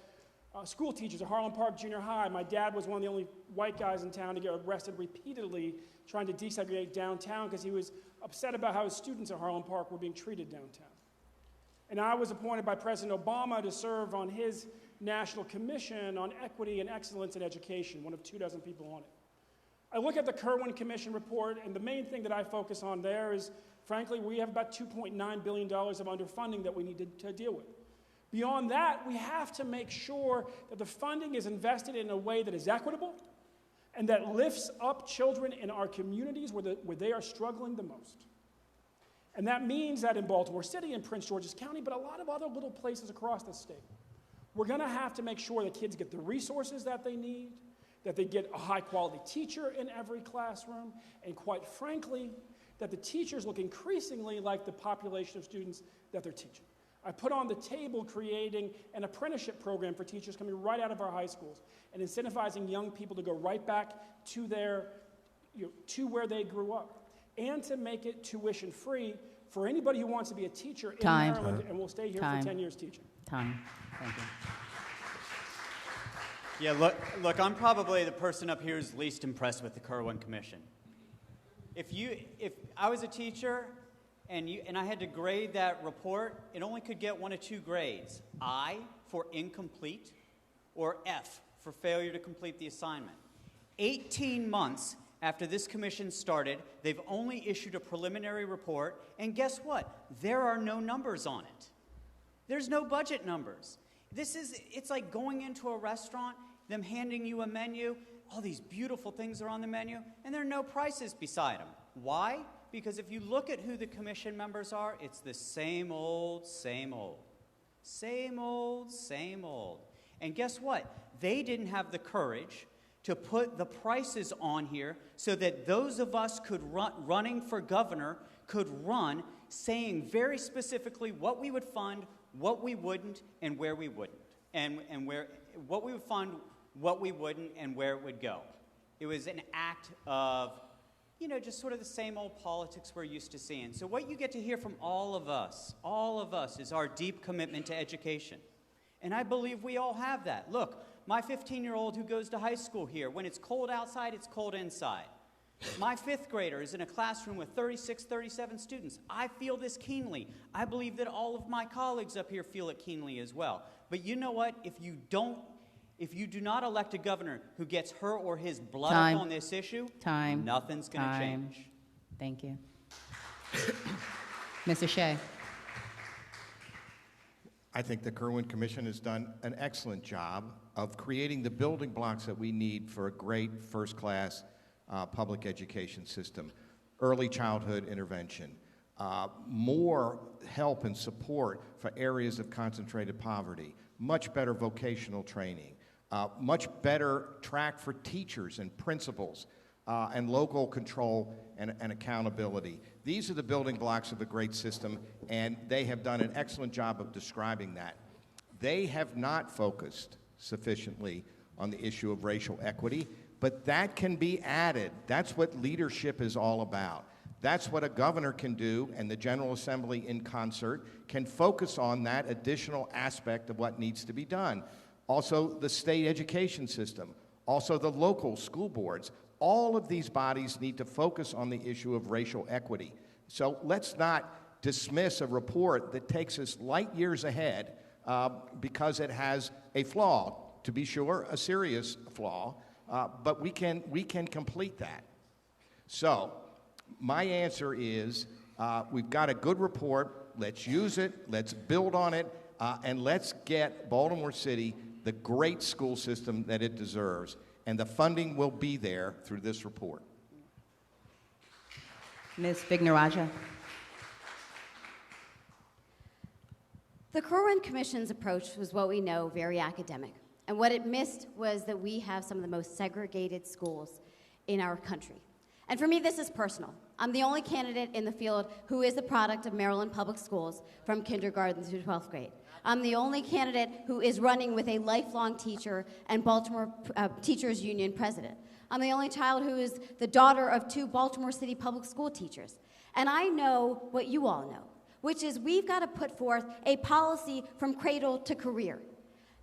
school teachers at Harlem Park Junior High. My dad was one of the only white guys in town to get arrested repeatedly trying to desegregate downtown because he was upset about how his students at Harlem Park were being treated downtown. And I was appointed by President Obama to serve on his National Commission on Equity and Excellence in Education, one of 24 people on it. I look at the Kirwan Commission report, and the main thing that I focus on there is, frankly, we have about $2.9 billion of underfunding that we need to deal with. Beyond that, we have to make sure that the funding is invested in a way that is equitable and that lifts up children in our communities where they are struggling the most. And that means that in Baltimore City and Prince George's County, but a lot of other little places across the state, we're going to have to make sure that kids get the resources that they need, that they get a high-quality teacher in every classroom, and quite frankly, that the teachers look increasingly like the population of students that they're teaching. I put on the table creating an apprenticeship program for teachers coming right out of our high schools and incentivizing young people to go right back to to where they grew up, and to make it tuition-free for anybody who wants to be a teacher in Maryland and will stay here for 10 years teaching. Time. Thank you. Yeah, look, I'm probably the person up here who's least impressed with the Kirwan Commission. If I was a teacher and I had to grade that report, it only could get 1 of 2 grades: I for incomplete, or F for failure to complete the assignment. 18 months after this commission started, they've only issued a preliminary report, and guess what? There are no numbers on it. There's no budget numbers. It's like going into a restaurant, them handing you a menu, all these beautiful things are on the menu, and there are no prices beside them. Why? Because if you look at who the commission members are, it's the same old, same old. Same old, same old. And guess what? They didn't have the courage to put the prices on here so that those of us running for governor could run, saying very specifically what we would fund, what we wouldn't, and where we wouldn't, and what we would fund, what we wouldn't, and where it would go. It was an act of, just sort of the same old politics we're used to seeing. So what you get to hear from all of us, is our deep commitment to education. And I believe we all have that. Look, my 15-year-old who goes to high school here, when it's cold outside, it's cold inside. My 5th grader is in a classroom with 36, 37 students. I feel this keenly. I believe that all of my colleagues up here feel it keenly as well. But you know what? If you do not elect a governor who gets her or his blood up on this issue, nothing's going to change. Thank you. Mr. Shea. I think the Kirwan Commission has done an excellent job of creating the building blocks that we need for a great first-class public education system. Early childhood intervention, more help and support for areas of concentrated poverty, much better vocational training, much better track for teachers and principals, and local control and accountability. These are the building blocks of a great system, and they have done an excellent job of describing that. They have not focused sufficiently on the issue of racial equity, but that can be added. That's what leadership is all about. That's what a governor can do, and the General Assembly in concert can focus on that additional aspect of what needs to be done. Also, the state education system, also the local school boards. All of these bodies need to focus on the issue of racial equity. So let's not dismiss a report that takes us light years ahead because it has a flaw, to be sure, a serious flaw, but we can complete that. So my answer is we've got a good report. Let's use it. Let's build on it. And let's get Baltimore City the great school system that it deserves. And the funding will be there through this report. Ms. Vignarajah. The Kirwan Commission's approach was what we know, very academic. And what it missed was that we have some of the most segregated schools in our country. And for me, this is personal. I'm the only candidate in the field who is the product of Maryland Public Schools from kindergarten through 12th grade. I'm the only candidate who is running with a lifelong teacher and Baltimore Teachers Union president. I'm the only child who is the daughter of 2 Baltimore City public school teachers. And I know what you all know, which is we've got to put forth a policy from cradle to career.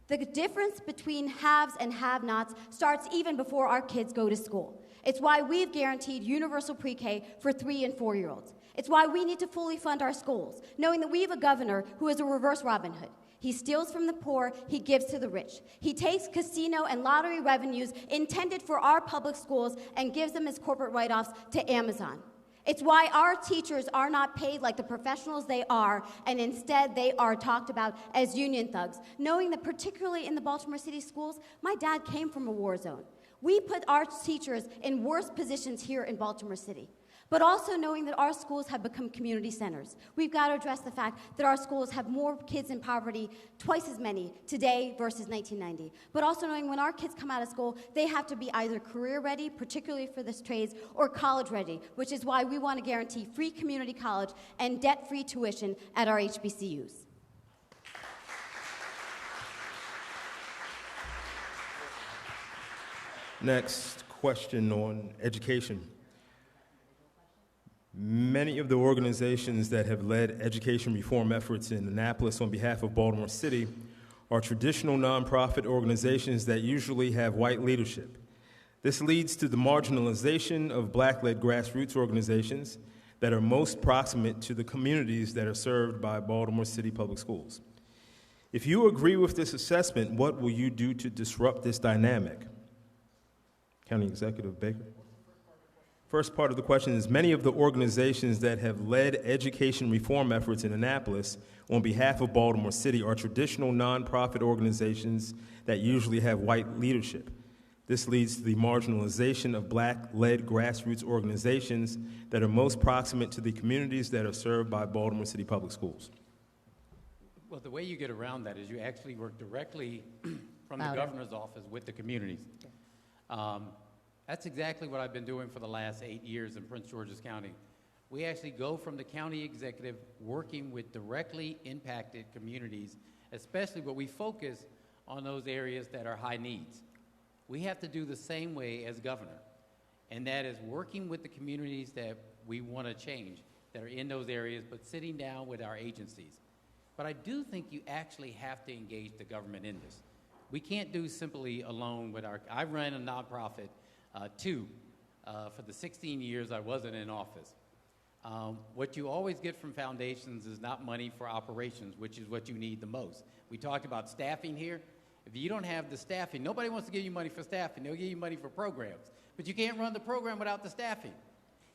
The difference between haves and have-nots starts even before our kids go to school. It's why we've guaranteed universal pre-K for 3- and 4-year-olds. It's why we need to fully fund our schools, knowing that we have a governor who is a reverse Robin Hood. He steals from the poor, he gives to the rich. He takes casino and lottery revenues intended for our public schools and gives them as corporate write-offs to Amazon. It's why our teachers are not paid like the professionals they are, and instead they are talked about as union thugs, knowing that particularly in the Baltimore City schools, my dad came from a war zone. We put our teachers in worse positions here in Baltimore City. But also knowing that our schools have become community centers. We've got to address the fact that our schools have more kids in poverty, twice as many today versus 1990. But also knowing when our kids come out of school, they have to be either career ready, particularly for the trades, or college ready, which is why we want to guarantee free community college and debt-free tuition at our HBCUs. Next question on education. Many of the organizations that have led education reform efforts in Annapolis on behalf of Baltimore City are traditional nonprofit organizations that usually have white leadership. This leads to the marginalization of black-led grassroots organizations that are most proximate to the communities that are served by Baltimore City Public Schools. If you agree with this assessment, what will you do to disrupt this dynamic? County Executive Baker. First part of the question is, many of the organizations that have led education reform efforts in Annapolis on behalf of Baltimore City are traditional nonprofit organizations that usually have white leadership. This leads to the marginalization of black-led grassroots organizations that are most proximate to the communities that are served by Baltimore City Public Schools. Well, the way you get around that is you actually work directly from the governor's office with the communities. That's exactly what I've been doing for the last 8 years in Prince George's County. We actually go from the county executive working with directly impacted communities, especially where we focus on those areas that are high needs. We have to do the same way as governor, and that is working with the communities that we want to change, that are in those areas, but sitting down with our agencies. But I do think you actually have to engage the government in this. We can't do simply alone with our, I ran a nonprofit for the 16 years I wasn't in office. What you always get from foundations is not money for operations, which is what you need the most. We talked about staffing here. If you don't have the staffing, nobody wants to give you money for staffing. They'll give you money for programs. But you can't run the program without the staffing.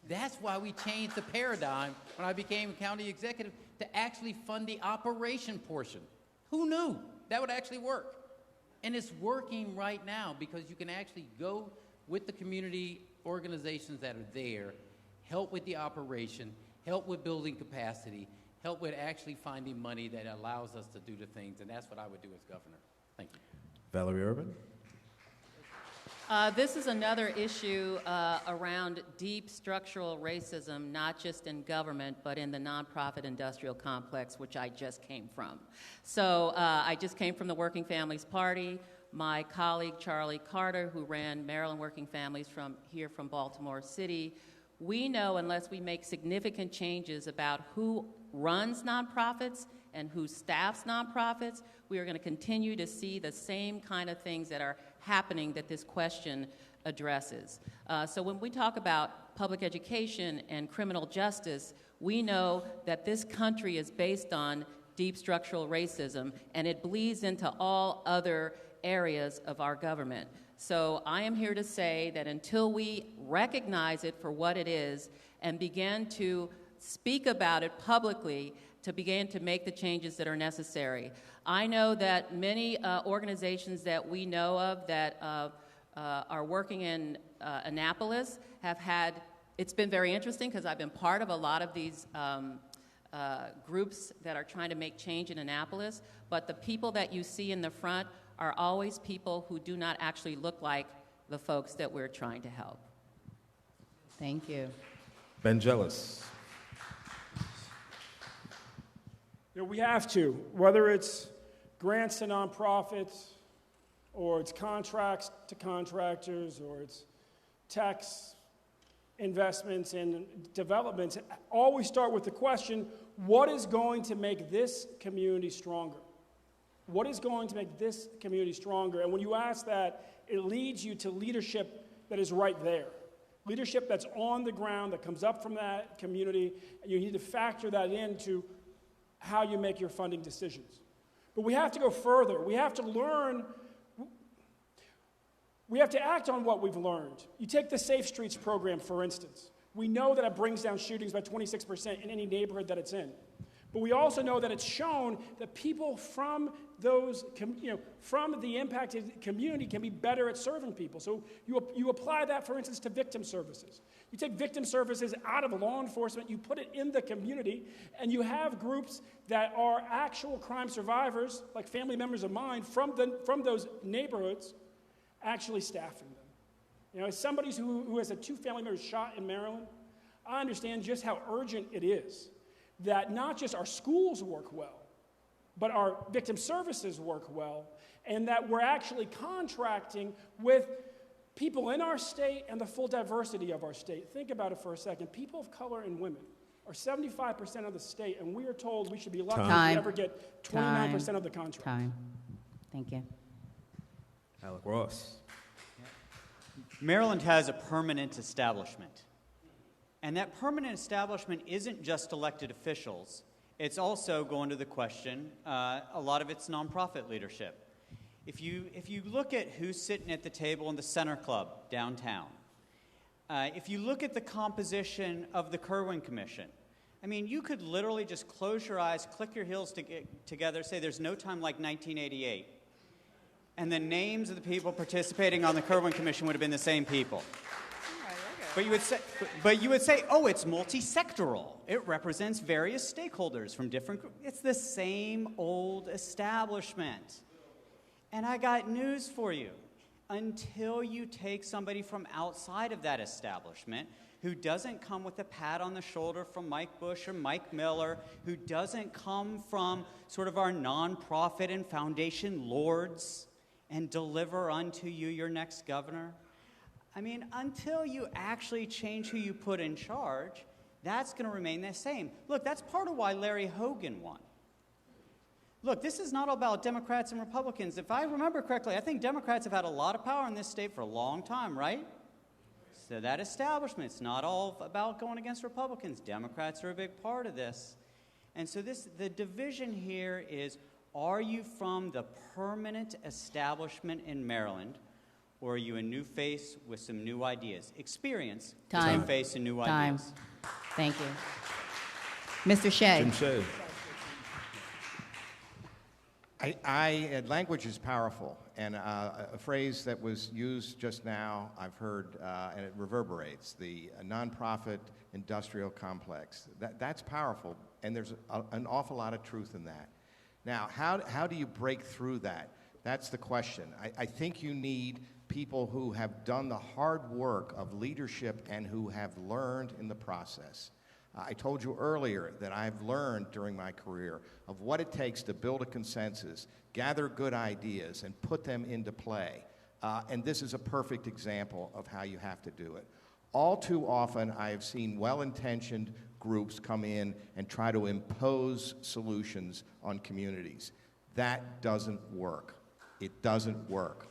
That's why we changed the paradigm when I became county executive to actually fund the operation portion. Who knew that would actually work? And it's working right now because you can actually go with the community organizations that are there, help with the operation, help with building capacity, help with actually finding money that allows us to do the things, and that's what I would do as governor. Thank you. Valerie Urban. This is another issue around deep structural racism, not just in government, but in the nonprofit industrial complex, which I just came from. So I just came from the Working Families Party. My colleague, Charlie Carter, who ran Maryland Working Families from Baltimore City, we know unless we make significant changes about who runs nonprofits and who staffs nonprofits, we are going to continue to see the same kind of things that are happening that this question addresses. So when we talk about public education and criminal justice, we know that this country is based on deep structural racism, and it bleeds into all other areas of our government. So I am here to say that until we recognize it for what it is and begin to speak about it publicly, to begin to make the changes that are necessary. I know that many organizations that we know of that are working in Annapolis have had, it's been very interesting because I've been part of a lot of these groups that are trying to make change in Annapolis, but the people that you see in the front are always people who do not actually look like the folks that we're trying to help. Thank you. Ben Jealous. You know, we have to, whether it's grants to nonprofits, or it's contracts to contractors, or it's tax investments and developments, always start with the question, what is going to make this community stronger? What is going to make this community stronger? And when you ask that, it leads you to leadership that is right there. Leadership that's on the ground, that comes up from that community, and you need to factor that into how you make your funding decisions. But we have to go further. We have to learn, we have to act on what we've learned. You take the Safe Streets program, for instance. We know that it brings down shootings by 26% in any neighborhood that it's in. But we also know that it's shown that people from those, from the impacted community can be better at serving people. So you apply that, for instance, to victim services. You take victim services out of law enforcement, you put it in the community, and you have groups that are actual crime survivors, like family members of mine, from those neighborhoods, actually staffing them. As somebody who has had 2 family members shot in Maryland, I understand just how urgent it is that not just our schools work well, but our victim services work well, and that we're actually contracting with people in our state and the full diversity of our state. Think about it for a second. People of color and women are 75% of the state, and we are told we should be lucky if we ever get 29% of the contract. Time. Thank you. Alec Ross. Maryland has a permanent establishment. And that permanent establishment isn't just elected officials. It's also, going to the question, a lot of it's nonprofit leadership. If you look at who's sitting at the table in the Center Club downtown, if you look at the composition of the Kirwan Commission, I mean, you could literally just close your eyes, click your heels together, say there's no time like 1988. And the names of the people participating on the Kirwan Commission would have been the same people. But you would say, oh, it's multi-sectoral. It represents various stakeholders from different groups. It's the same old establishment. And I got news for you. Until you take somebody from outside of that establishment who doesn't come with a pat on the shoulder from Mike Bush or Mike Miller, who doesn't come from sort of our nonprofit and foundation lords and deliver unto you your next governor, I mean, until you actually change who you put in charge, that's going to remain the same. Look, that's part of why Larry Hogan won. Look, this is not about Democrats and Republicans. If I remember correctly, I think Democrats have had a lot of power in this state for a long time, right? So that establishment, it's not all about going against Republicans. Democrats are a big part of this. And so the division here is, are you from the permanent establishment in Maryland, or are you a new face with some new ideas? Experience, new face and new ideas. Thank you. Mr. Shea. Jim Shea. Language is powerful, and a phrase that was used just now, I've heard, and it reverberates, the nonprofit industrial complex. That's powerful, and there's an awful lot of truth in that. Now, how do you break through that? That's the question. I think you need people who have done the hard work of leadership and who have learned in the process. I told you earlier that I've learned during my career of what it takes to build a consensus, gather good ideas, and put them into play. And this is a perfect example of how you have to do it. All too often, I have seen well-intentioned groups come in and try to impose solutions on communities. That doesn't work. It doesn't work.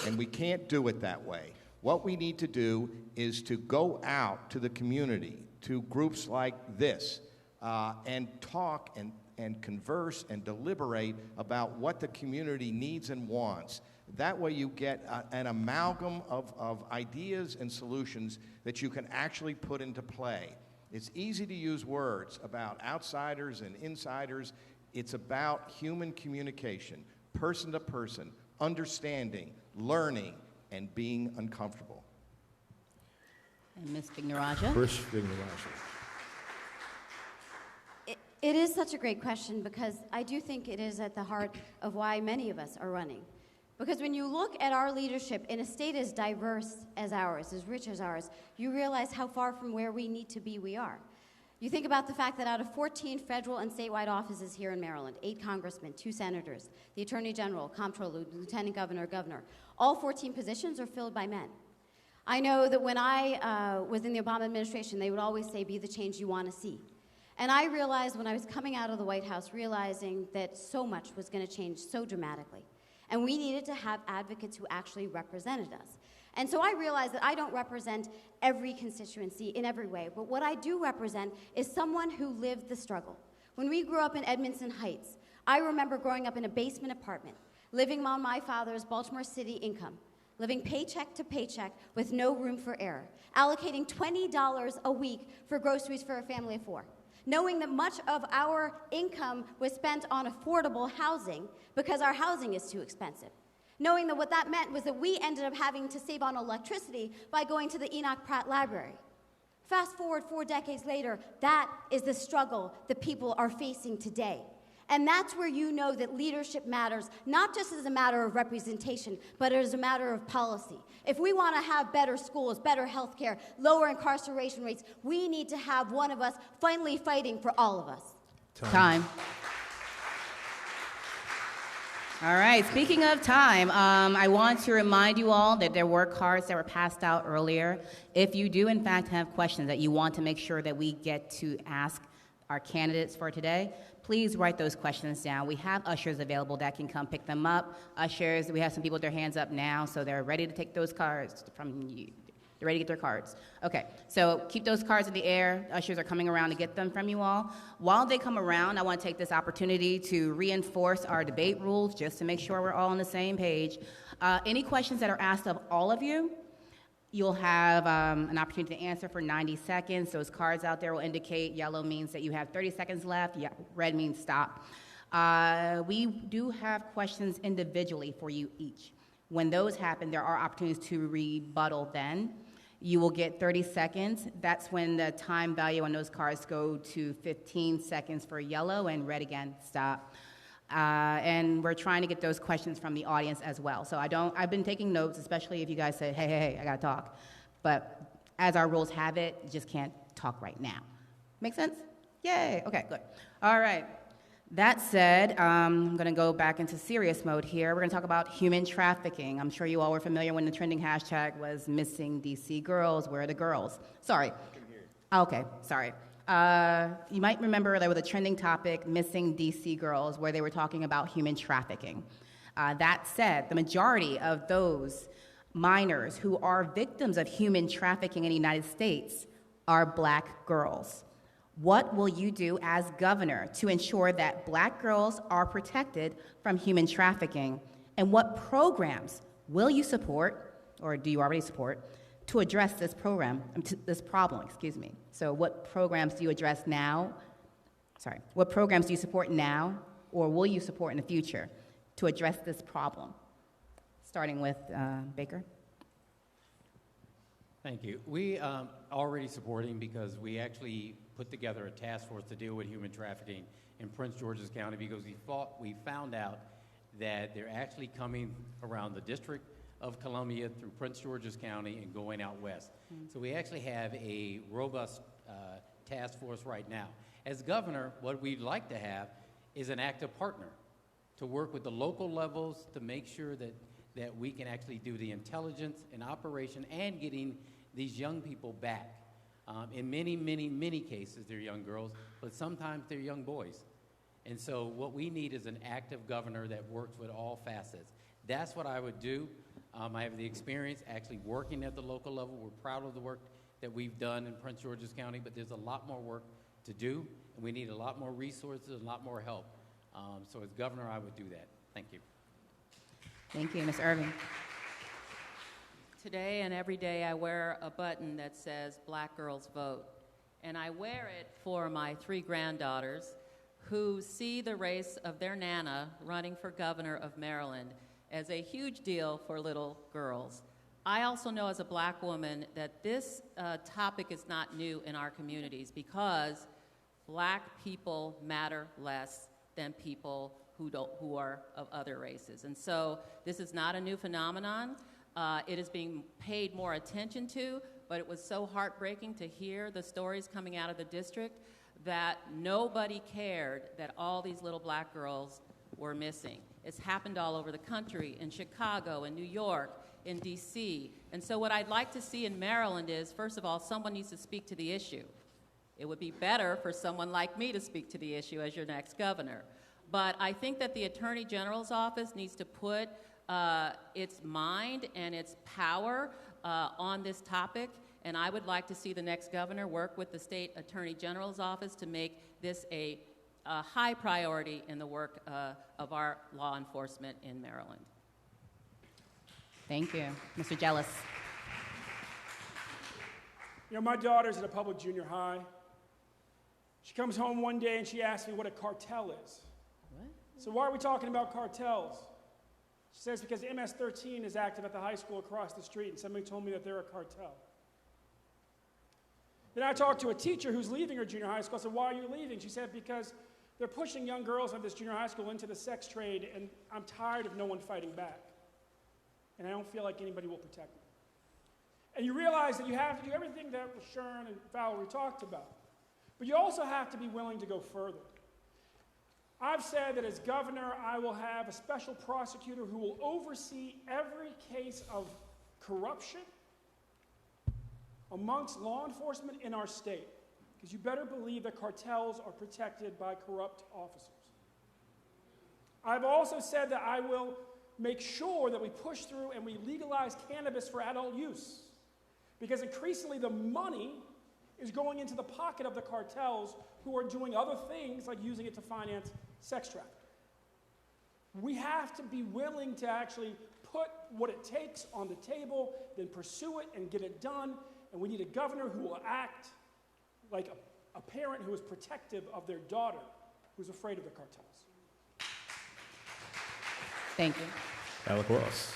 And we can't do it that way. What we need to do is to go out to the community, to groups like this, and talk and converse and deliberate about what the community needs and wants. That way you get an amalgam of ideas and solutions that you can actually put into play. It's easy to use words about outsiders and insiders. It's about human communication, person to person, understanding, learning, and being uncomfortable. And Ms. Vignarajah. Krish Vignarajah. It is such a great question, because I do think it is at the heart of why many of us are running. Because when you look at our leadership in a state as diverse as ours, as rich as ours, you realize how far from where we need to be we are. You think about the fact that out of 14 federal and statewide offices here in Maryland, 8 congressmen, 2 senators, the attorney general, comptroller, lieutenant governor, governor, all 14 positions are filled by men. I know that when I was in the Obama administration, they would always say, be the change you want to see. And I realized when I was coming out of the White House, realizing that so much was going to change so dramatically. And we needed to have advocates who actually represented us. And so I realize that I don't represent every constituency in every way, but what I do represent is someone who lived the struggle. When we grew up in Edmondson Heights, I remember growing up in a basement apartment, living on my father's Baltimore City income, living paycheck to paycheck with no room for error, allocating $20 a week for groceries for a family of 4, knowing that much of our income was spent on affordable housing because our housing is too expensive, knowing that what that meant was that we ended up having to save on electricity by going to the Enoch Pratt Library. Fast forward 4 decades later, that is the struggle that people are facing today. And that's where you know that leadership matters, not just as a matter of representation, but as a matter of policy. If we want to have better schools, better health care, lower incarceration rates, we need to have one of us finally fighting for all of us. Time. All right, speaking of time, I want to remind you all that there were cards that were passed out earlier. If you do, in fact, have questions that you want to make sure that we get to ask our candidates for today, please write those questions down. We have ushers available that can come pick them up. Ushers, we have some people with their hands up now, so they're ready to take those cards from you. They're ready to get their cards. Okay, so keep those cards in the air. Ushers are coming around to get them from you all. While they come around, I want to take this opportunity to reinforce our debate rules just to make sure we're all on the same page. Any questions that are asked of all of you, you'll have an opportunity to answer for 90 seconds. Those cards out there will indicate yellow means that you have 30 seconds left. Yeah, red means stop. We do have questions individually for you each. When those happen, there are opportunities to rebuttal then. You will get 30 seconds. That's when the time value on those cards go to 15 seconds for yellow and red again, stop. And we're trying to get those questions from the audience as well. So I've been taking notes, especially if you guys say, hey, I gotta talk. But as our rules have it, you just can't talk right now. Make sense? Yay, okay, good. All right, that said, I'm gonna go back into serious mode here. We're gonna talk about human trafficking. I'm sure you all were familiar when the trending hashtag was missing DC girls, where are the girls? Sorry. Okay, sorry. You might remember there was a trending topic, missing DC girls, where they were talking about human trafficking. That said, the majority of those minors who are victims of human trafficking in the United States are Black girls. What will you do as governor to ensure that Black girls are protected from human trafficking? And what programs will you support, or do you already support, to address this problem? So what programs do you address now? What programs do you support now, or will you support in the future to address this problem? Starting with Baker. Thank you. We are already supporting because we actually put together a task force to deal with human trafficking in Prince George's County because we found out that they're actually coming around the District of Columbia through Prince George's County and going out west. So we actually have a robust task force right now. As governor, what we'd like to have is an active partner to work with the local levels to make sure that we can actually do the intelligence and operation and getting these young people back. In many, many, many cases, they're young girls, but sometimes they're young boys. And so what we need is an active governor that works with all facets. That's what I would do. I have the experience actually working at the local level. We're proud of the work that we've done in Prince George's County, but there's a lot more work to do, and we need a lot more resources and a lot more help. So as governor, I would do that. Thank you. Thank you, Ms. Irving. Today and every day I wear a button that says Black Girls Vote. And I wear it for my 3 granddaughters who see the race of their Nana running for governor of Maryland as a huge deal for little girls. I also know as a Black woman that this topic is not new in our communities because Black people matter less than people who are of other races. And so this is not a new phenomenon. It is being paid more attention to, but it was so heartbreaking to hear the stories coming out of the district that nobody cared that all these little Black girls were missing. It's happened all over the country, in Chicago, in New York, in DC. And so what I'd like to see in Maryland is, first of all, someone needs to speak to the issue. It would be better for someone like me to speak to the issue as your next governor. But I think that the Attorney General's office needs to put its mind and its power on this topic, and I would like to see the next governor work with the state attorney general's office to make this a high priority in the work of our law enforcement in Maryland. Thank you. Mr. Jealous. You know, my daughter's at a public junior high. She comes home one day and she asks me what a cartel is. What? So why are we talking about cartels? She says because MS-13 is active at the high school across the street, and somebody told me that they're a cartel. Then I talked to a teacher who's leaving her junior high school. I said, why are you leaving? She said, because they're pushing young girls at this junior high school into the sex trade, and I'm tired of no one fighting back. And I don't feel like anybody will protect me. And you realize that you have to do everything that Rushern and Valerie talked about. But you also have to be willing to go further. I've said that as governor, I will have a special prosecutor who will oversee every case of corruption amongst law enforcement in our state. Because you better believe that cartels are protected by corrupt officers. I've also said that I will make sure that we push through and we legalize cannabis for adult use. Because increasingly the money is going into the pocket of the cartels who are doing other things like using it to finance sex trafficking. We have to be willing to actually put what it takes on the table, then pursue it and get it done. And we need a governor who will act like a parent who is protective of their daughter who's afraid of the cartels. Thank you. Alec Ross.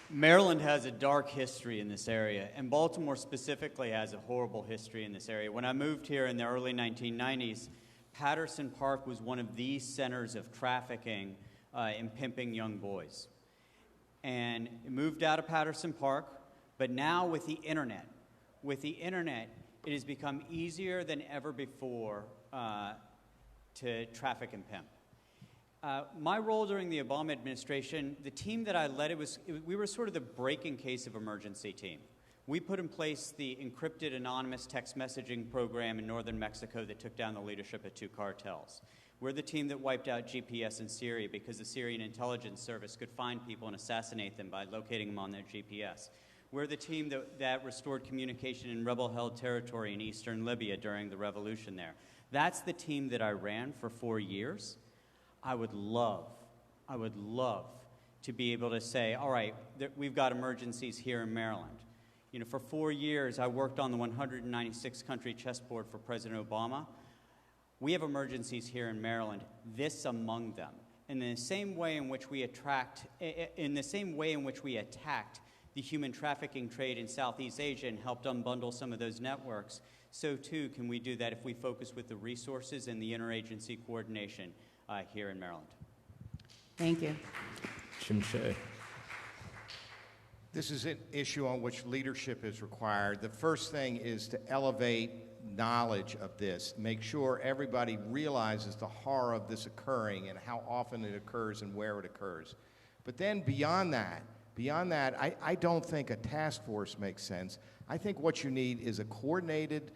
Maryland has a dark history in this area, and Baltimore specifically has a horrible history in this area. When I moved here in the early 1990s, Patterson Park was one of the centers of trafficking and pimping young boys. And it moved out of Patterson Park, but now with the internet, it has become easier than ever before to traffic and pimp. My role during the Obama administration, the team that I led, we were sort of the breaking case of emergency team. We put in place the encrypted anonymous text messaging program in northern Mexico that took down the leadership of 2 cartels. We're the team that wiped out GPS in Syria because the Syrian intelligence service could find people and assassinate them by locating them on their GPS. We're the team that restored communication in rebel-held territory in eastern Libya during the revolution there. That's the team that I ran for 4 years. I would love to be able to say, all right, we've got emergencies here in Maryland. You know, for 4 years, I worked on the 196-country chessboard for President Obama. We have emergencies here in Maryland, this among them. And in the same way in which we attacked the human trafficking trade in Southeast Asia and helped unbundle some of those networks, so too can we do that if we focus with the resources and the interagency coordination here in Maryland. Thank you. Shea. This is an issue on which leadership is required. The first thing is to elevate knowledge of this, make sure everybody realizes the horror of this occurring and how often it occurs and where it occurs. But then beyond that, I don't think a task force makes sense. I think what you need is a coordinated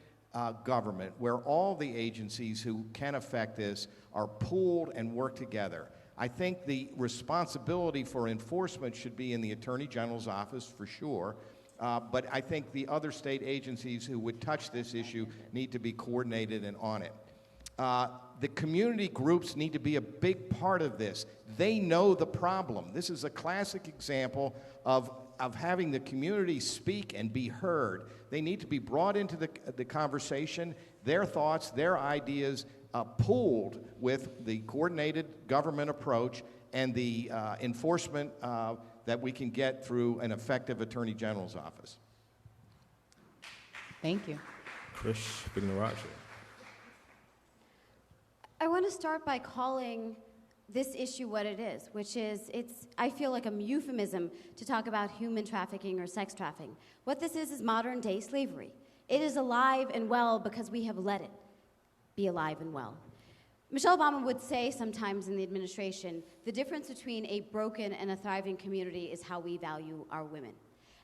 government where all the agencies who can affect this are pooled and work together. I think the responsibility for enforcement should be in the Attorney General's office for sure, but I think the other state agencies who would touch this issue need to be coordinated and on it. The community groups need to be a big part of this. They know the problem. This is a classic example of having the community speak and be heard. They need to be brought into the conversation, their thoughts, their ideas, pooled with the coordinated government approach and the enforcement that we can get through an effective Attorney General's office. Thank you. Krishanti Vignarajah. I want to start by calling this issue what it is, which is, I feel like a euphemism to talk about human trafficking or sex trafficking. What this is modern day slavery. It is alive and well because we have let it be alive and well. Michelle Obama would say sometimes in the administration, the difference between a broken and a thriving community is how we value our women.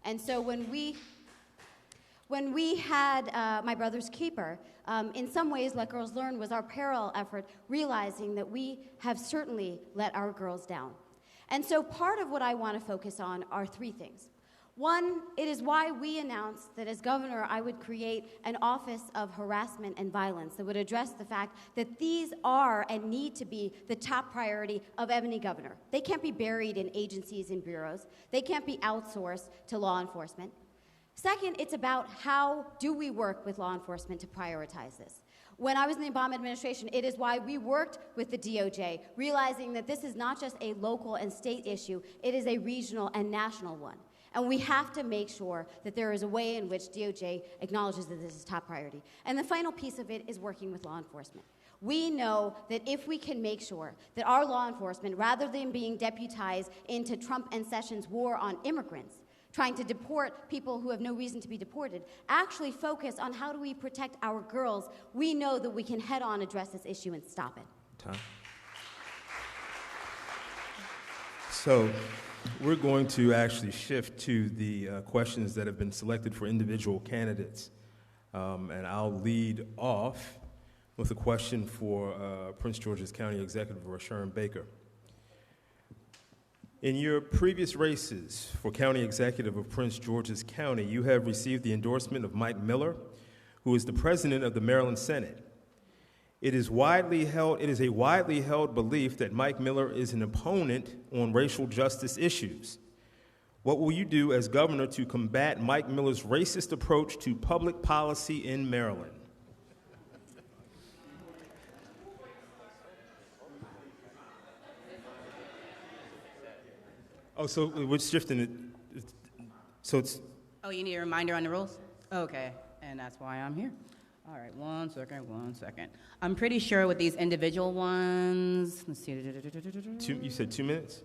And so when we had My Brother's Keeper, in some ways, Let Girls Learn was our parallel effort, realizing that we have certainly let our girls down. And so part of what I want to focus on are 3 things. One, it is why we announced that as governor, I would create an office of harassment and violence that would address the fact that these are and need to be the top priority of any governor. They can't be buried in agencies and bureaus. They can't be outsourced to law enforcement. Second, it's about how do we work with law enforcement to prioritize this. When I was in the Obama administration, it is why we worked with the DOJ, realizing that this is not just a local and state issue, it is a regional and national one. And we have to make sure that there is a way in which DOJ acknowledges that this is top priority. And the final piece of it is working with law enforcement. We know that if we can make sure that our law enforcement, rather than being deputized into Trump and Sessions' war on immigrants, trying to deport people who have no reason to be deported, actually focus on how do we protect our girls, we know that we can head-on address this issue and stop it. Time. So we're going to actually shift to the questions that have been selected for individual candidates. And I'll lead off with a question for Prince George's County Executive Rushern Baker. In your previous races for County Executive of Prince George's County, you have received the endorsement of Mike Miller, who is the president of the Maryland Senate. It is a widely held belief that Mike Miller is an opponent on racial justice issues. What will you do as governor to combat Mike Miller's racist approach to public policy in Maryland? Oh, so we're shifting it. So it's. Oh, you need a reminder on the rules? Okay, and that's why I'm here. All right, one second. I'm pretty sure with these individual ones, let's see. You said 2 minutes?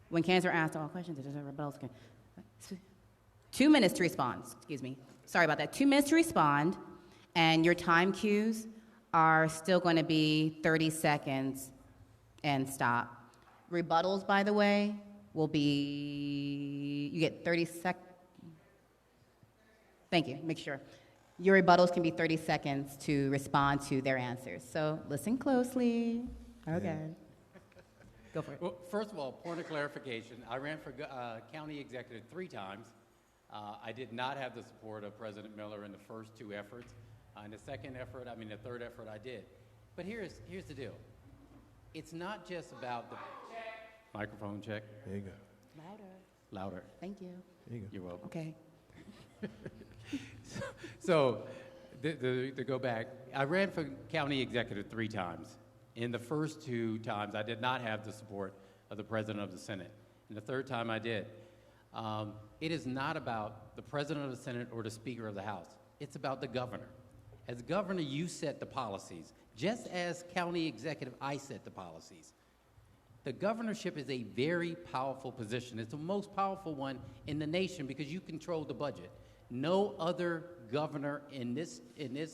When candidates are asked all questions, rebuttals can. 2 minutes to respond, excuse me. Sorry about that. 2 minutes to respond, and your time cues are still going to be 30 seconds and stop. Rebuttals, by the way, will be, you get 30 seconds. Thank you, make sure. Your rebuttals can be 30 seconds to respond to their answers. So listen closely. Okay. Yeah. Go for it. Well, first of all, point of clarification. I ran for county executive 3 times. I did not have the support of President Miller in the first 2 efforts. In the third effort I did. But here's the deal. It's not just about the microphone check. There you go. Louder. Thank you. There you go. You're welcome. Okay. So to go back, I ran for county executive 3 times. In the first 2 times, I did not have the support of the president of the Senate. And the third time I did. It is not about the president of the Senate or the speaker of the House. It's about the governor. As governor, you set the policies. Just as county executive, I set the policies. The governorship is a very powerful position. It's the most powerful one in the nation because you control the budget. No other governor in this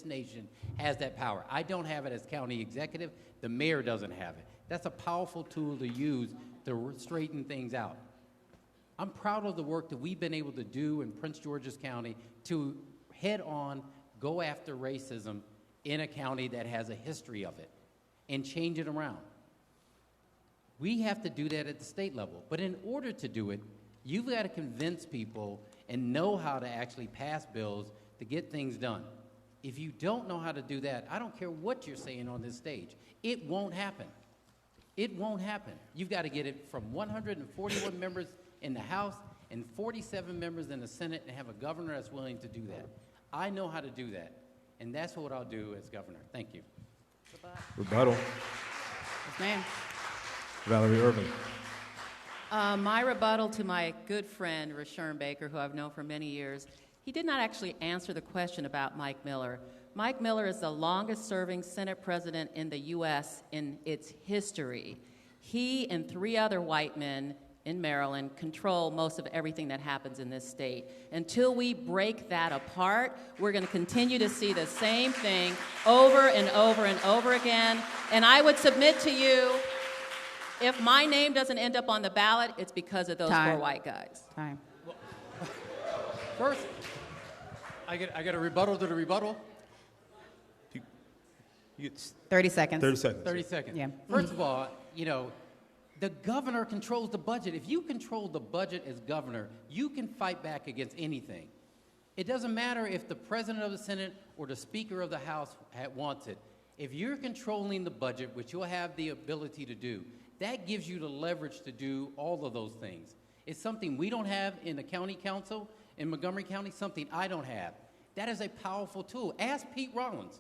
nation has that power. I don't have it as county executive. The mayor doesn't have it. That's a powerful tool to use to straighten things out. I'm proud of the work that we've been able to do in Prince George's County to head on go after racism in a county that has a history of it and change it around. We have to do that at the state level. But in order to do it, you've got to convince people and know how to actually pass bills to get things done. If you don't know how to do that, I don't care what you're saying on this stage. It won't happen. It won't happen. You've got to get it from 141 members in the House and 47 members in the Senate and have a governor that's willing to do that. I know how to do that, and that's what I'll do as governor. Thank you. Rebuttal. Yes, ma'am. Valerie Irvin. My rebuttal to my good friend, Rushern Baker, who I've known for many years, he did not actually answer the question about Mike Miller. Mike Miller is the longest-serving Senate president in the U.S. in its history. He and 3 other white men in Maryland control most of everything that happens in this state. Until we break that apart, we're going to continue to see the same thing over and over and over again. And I would submit to you, if my name doesn't end up on the ballot, it's because of those 4 white guys. Time. Well, first, I get a rebuttal to the rebuttal. You get 30 seconds. 30 seconds. 30 seconds. Yeah. First of all, The governor controls the budget. If you control the budget as governor, you can fight back against anything. It doesn't matter if the president of the Senate or the Speaker of the House wants it. If you're controlling the budget, which you'll have the ability to do, that gives you the leverage to do all of those things. It's something we don't have in the county council, in Montgomery County, something I don't have. That is a powerful tool. Ask Pete Rollins.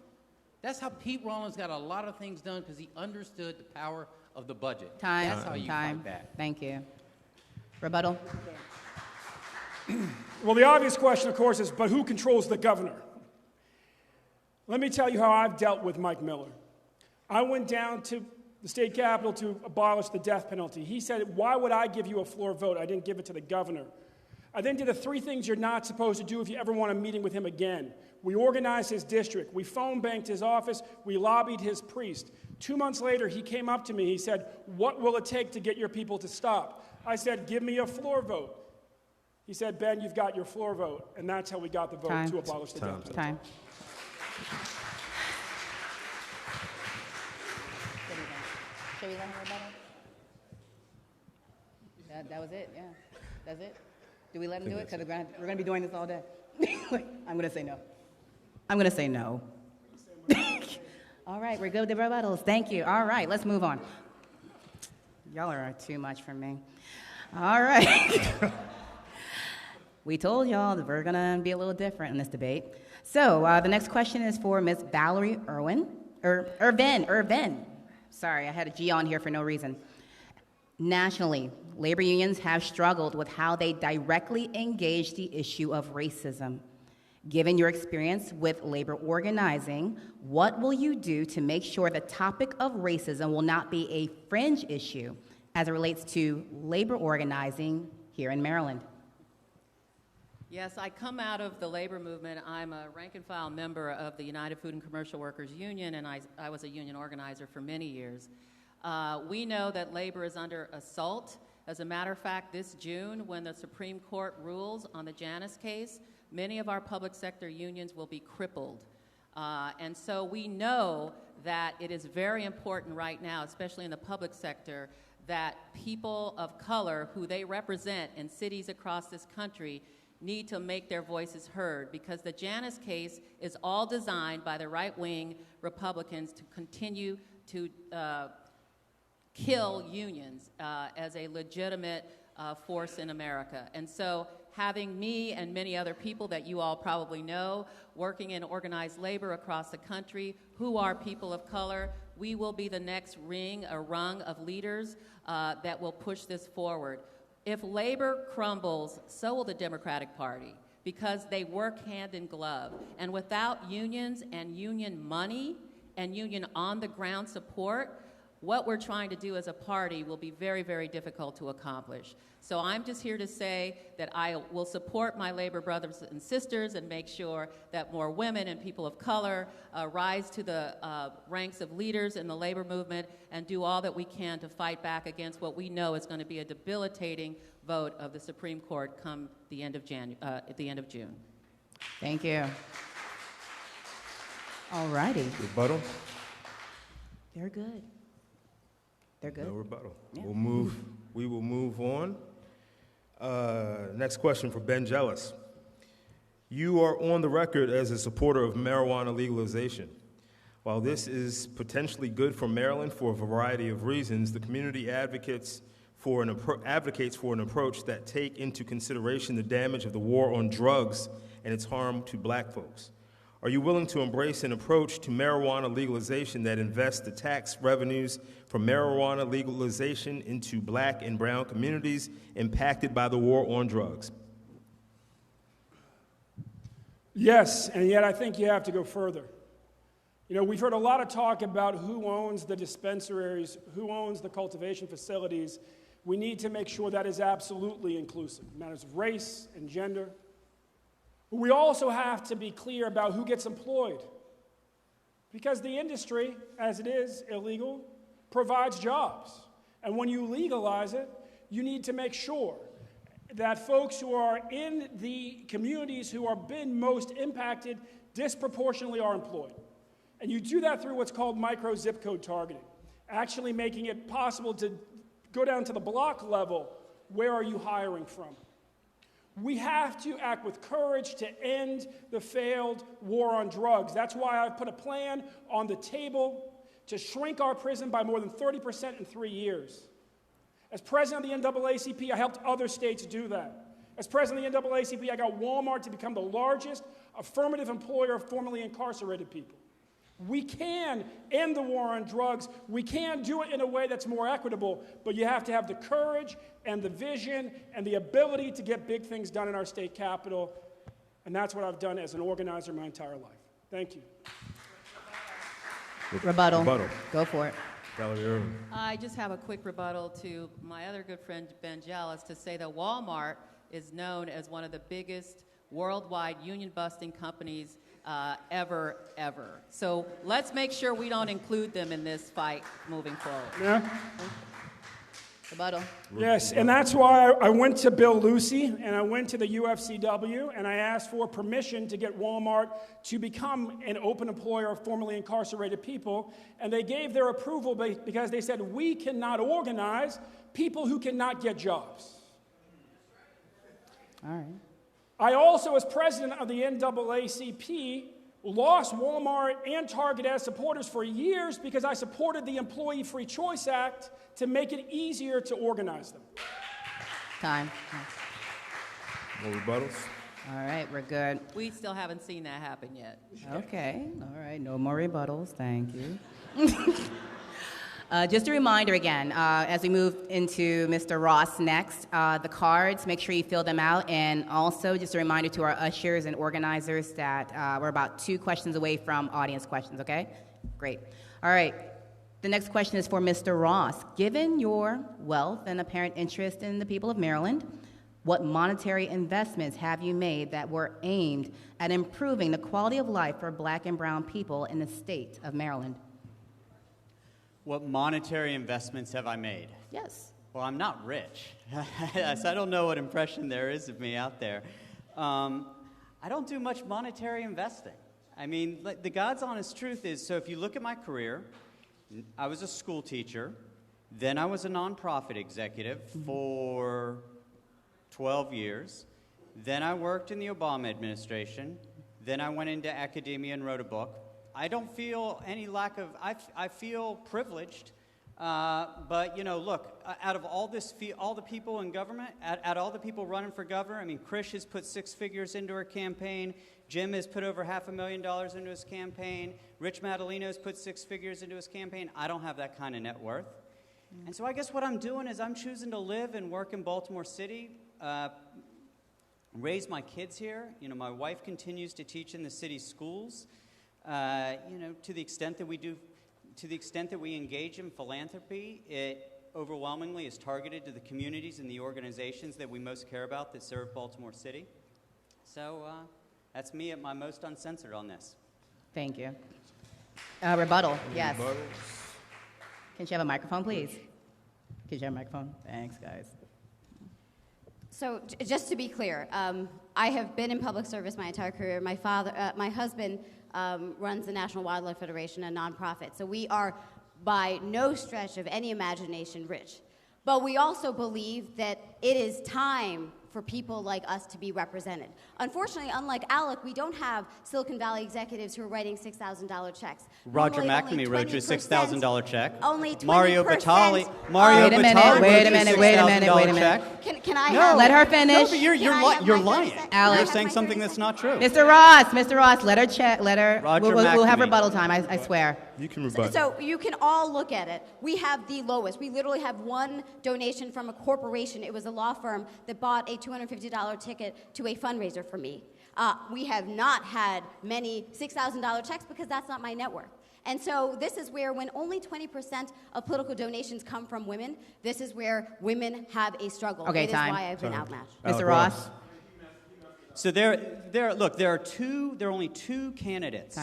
That's how Pete Rollins got a lot of things done, because he understood the power of the budget. That's how you fight back. Thank you. Rebuttal. Well, the obvious question, of course, is, but who controls the governor? Let me tell you how I've dealt with Mike Miller. I went down to the state capitol to abolish the death penalty. He said, why would I give you a floor vote? I didn't give it to the governor. I then did the 3 things you're not supposed to do if you ever want a meeting with him again. We organized his district. We phone banked his office. We lobbied his priest. 2 months later, he came up to me. He said, what will it take to get your people to stop? I said, give me a floor vote. He said, Ben, you've got your floor vote. And that's how we got the vote to abolish the death penalty. Time. Should we let him rebuttal? That was it, yeah. That's it. Do we let him do it? Because we're going to be doing this all day. I'm going to say no. I'm going to say no. All right, we're good with the rebuttals. Thank you. All right, let's move on. Y'all are too much for me. All right. We told y'all that we're going to be a little different in this debate. So the next question is for Ms. Valerie Irvin. Sorry, I had a G on here for no reason. Nationally, labor unions have struggled with how they directly engage the issue of racism. Given your experience with labor organizing, what will you do to make sure the topic of racism will not be a fringe issue as it relates to labor organizing here in Maryland? Yes, I come out of the labor movement. I'm a rank-and-file member of the United Food and Commercial Workers Union, and I was a union organizer for many years. We know that labor is under assault. As a matter of fact, this June, when the Supreme Court rules on the Janus case, many of our public sector unions will be crippled. And so we know that it is very important right now, especially in the public sector, that people of color who they represent in cities across this country need to make their voices heard, because the Janus case is all designed by the right-wing Republicans to continue to kill unions as a legitimate force in America. And so having me and many other people that you all probably know working in organized labor across the country who are people of color, we will be the next rung of leaders that will push this forward. If labor crumbles, so will the Democratic Party, because they work hand in glove. And without unions and union money and union on-the-ground support, what we're trying to do as a party will be very, very difficult to accomplish. So I'm just here to say that I will support my labor brothers and sisters and make sure that more women and people of color rise to the ranks of leaders in the labor movement and do all that we can to fight back against what we know is going to be a debilitating vote of the Supreme Court come the end of at the end of June. Thank you. All righty. Rebuttal? They're good. They're good. No rebuttal. Yeah. We will move on. Next question for Ben Jealous. You are on the record as a supporter of marijuana legalization. While this is potentially good for Maryland for a variety of reasons, the community advocates for an approach that take into consideration the damage of the war on drugs and its harm to black folks. Are you willing to embrace an approach to marijuana legalization that invests the tax revenues from marijuana legalization into black and brown communities impacted by the war on drugs? Yes, and yet I think you have to go further. You know, we've heard a lot of talk about who owns the dispensaries, who owns the cultivation facilities. We need to make sure that is absolutely inclusive. It matters of race and gender. But we also have to be clear about who gets employed. Because the industry, as it is illegal, provides jobs. And when you legalize it, you need to make sure that folks who are in the communities who are been most impacted disproportionately are employed. And you do that through what's called micro zip code targeting, actually making it possible to Go down to the block level. Where are you hiring from? We have to act with courage to end the failed war on drugs. That's why I've put a plan on the table to shrink our prison by more than 30% in 3 years. As president of the NAACP, I helped other states do that. As president of the NAACP, I got Walmart to become the largest affirmative employer of formerly incarcerated people. We can end the war on drugs. We can do it in a way that's more equitable, but you have to have the courage and the vision and the ability to get big things done in our state capital, and that's what I've done as an organizer my entire life. Thank you. Rebuttal. Go for it. Valerie Irvin. I just have a quick rebuttal to my other good friend, Ben Jealous, to say that Walmart is known as one of the biggest worldwide union-busting companies ever. So let's make sure we don't include them in this fight moving forward. Yeah. Rebuttal. Yes, and that's why I went to Bill Lucy and I went to the UFCW and I asked for permission to get Walmart to become an open employer of formerly incarcerated people, and they gave their approval because they said we cannot organize people who cannot get jobs. All right. I also, as president of the NAACP, lost Walmart and Target as supporters for years because I supported the Employee Free Choice Act to make it easier to organize them. Time. More rebuttals? All right, we're good. We still haven't seen that happen yet. Okay, all right, no more rebuttals, thank you. Just a reminder again, as we move into Mr. Ross next, the cards, make sure you fill them out, and also just a reminder to our ushers and organizers that we're about 2 questions away from audience questions, okay? Great. All right, the next question is for Mr. Ross. Given your wealth and apparent interest in the people of Maryland, what monetary investments have you made that were aimed at improving the quality of life for Black and brown people in the state of Maryland? What monetary investments have I made? Yes. Well, I'm not rich. So I don't know what impression there is of me out there. I don't do much monetary investing. I mean, the God's honest truth is, so if you look at my career, I was a school teacher, then I was a nonprofit executive for 12 years, then I worked in the Obama administration, then I went into academia and wrote a book. I don't feel any lack of, I feel privileged, but, you know, look, out of all the people in government, out all the people running for governor, I mean, Krish has put 6 figures into her campaign, Jim has put over $500,000 into his campaign, Rich Madaleno has put 6 figures into his campaign. I don't have that kind of net worth. And so I guess what I'm doing is I'm choosing to live and work in Baltimore City, raise my kids here. You know, my wife continues to teach in the city schools. You know, to the extent that we engage in philanthropy, it overwhelmingly is targeted to the communities and the organizations that we most care about that serve Baltimore City. So that's me at my most uncensored on this. Thank you. Rebuttal, yes. Rebuttals? Can she have a microphone, please? Can she have a microphone? Thanks, guys. So just to be clear, I have been in public service my entire career. My husband runs the National Wildlife Federation, a nonprofit. So we are by no stretch of any imagination rich. But we also believe that it is time for people like us to be represented. Unfortunately, unlike Alec, we don't have Silicon Valley executives who are writing $6,000 checks. Roger Normally, McNamee wrote you a $6,000 check. Only 20%. Mario Batali Wait a minute. Can I No. have... Let her finish. No, but you're lying. Alex. You're saying something that's not true. Mr. Ross, let her, Roger we'll have McNamee. rebuttal time, I swear. You can rebut. So you can all look at it. We have the lowest. We literally have one donation from a corporation. It was a law firm that bought a $250 ticket to a fundraiser for me. We have not had many $6,000 checks because that's not my net worth. And so this is where, when only 20% of political donations come from women, this is where women have a struggle. Okay, it time. is why I've been outmatched. Mr. Ross? So there are only 2 candidates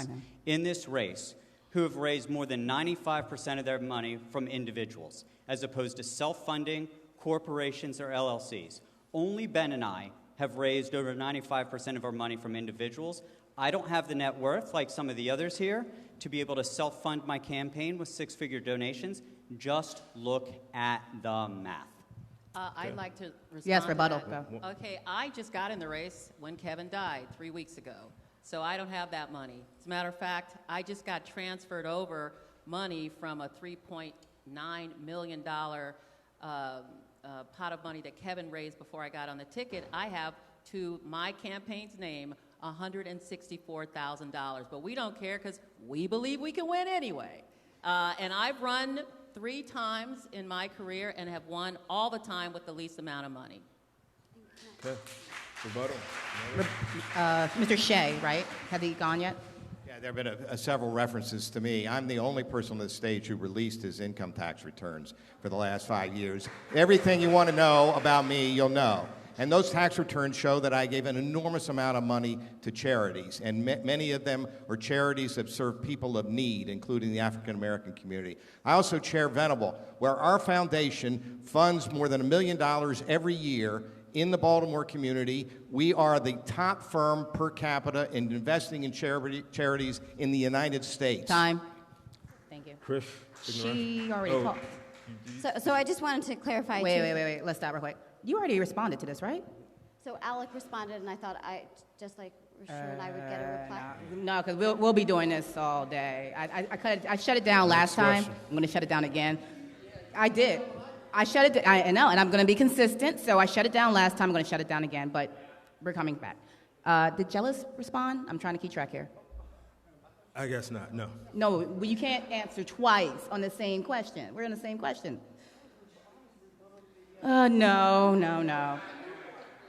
in this race who have raised more than 95% of their money from individuals, as opposed to self-funding corporations or LLCs. Only Ben and I have raised over 95% of our money from individuals. I don't have the net worth, like some of the others here, to be able to self-fund my campaign with 6-figure donations. Just look at the math. I'd like to respond Yes, to rebuttal. that. Go. Okay, I just got in the race when Kevin died 3 weeks ago, so I don't have that money. As a matter of fact, I just got transferred over money from a $3.9 million pot of money that Kevin raised before I got on the ticket. I have, to my campaign's name, $164,000, but we don't care because we believe we can win anyway. And I've run 3 times in my career and have won all the time with the least amount of money. Okay. Rebuttal. Mr. Shea, right? Have he gone yet? Yeah, there have been several references to me. I'm the only person on the stage who released his income tax returns for the last 5 years. Everything you want to know about me, you'll know. And those tax returns show that I gave an enormous amount of money to charities, and many of them are charities that serve people of need, including the African American community. I also chair Venable, where our foundation funds more than $1 million every year in the Baltimore community. We are the top firm per capita in investing in charities in the United States. Time. Thank you. Chris? She already talked. So I just wanted to clarify. Wait. Let's stop real quick. You already responded to this, right? So Alec responded, and I thought just like Rushern and I would get a reply. No, because we'll be doing this all day. I shut it down last time. I'm going to shut it down again. I did. I shut it down. I know, and I'm going to be consistent. So I shut it down last time. I'm going to shut it down again, but we're coming back. Did Jealous respond? I'm trying to keep track here. I guess not, no. No, you can't answer twice on the same question. We're on the same question. No.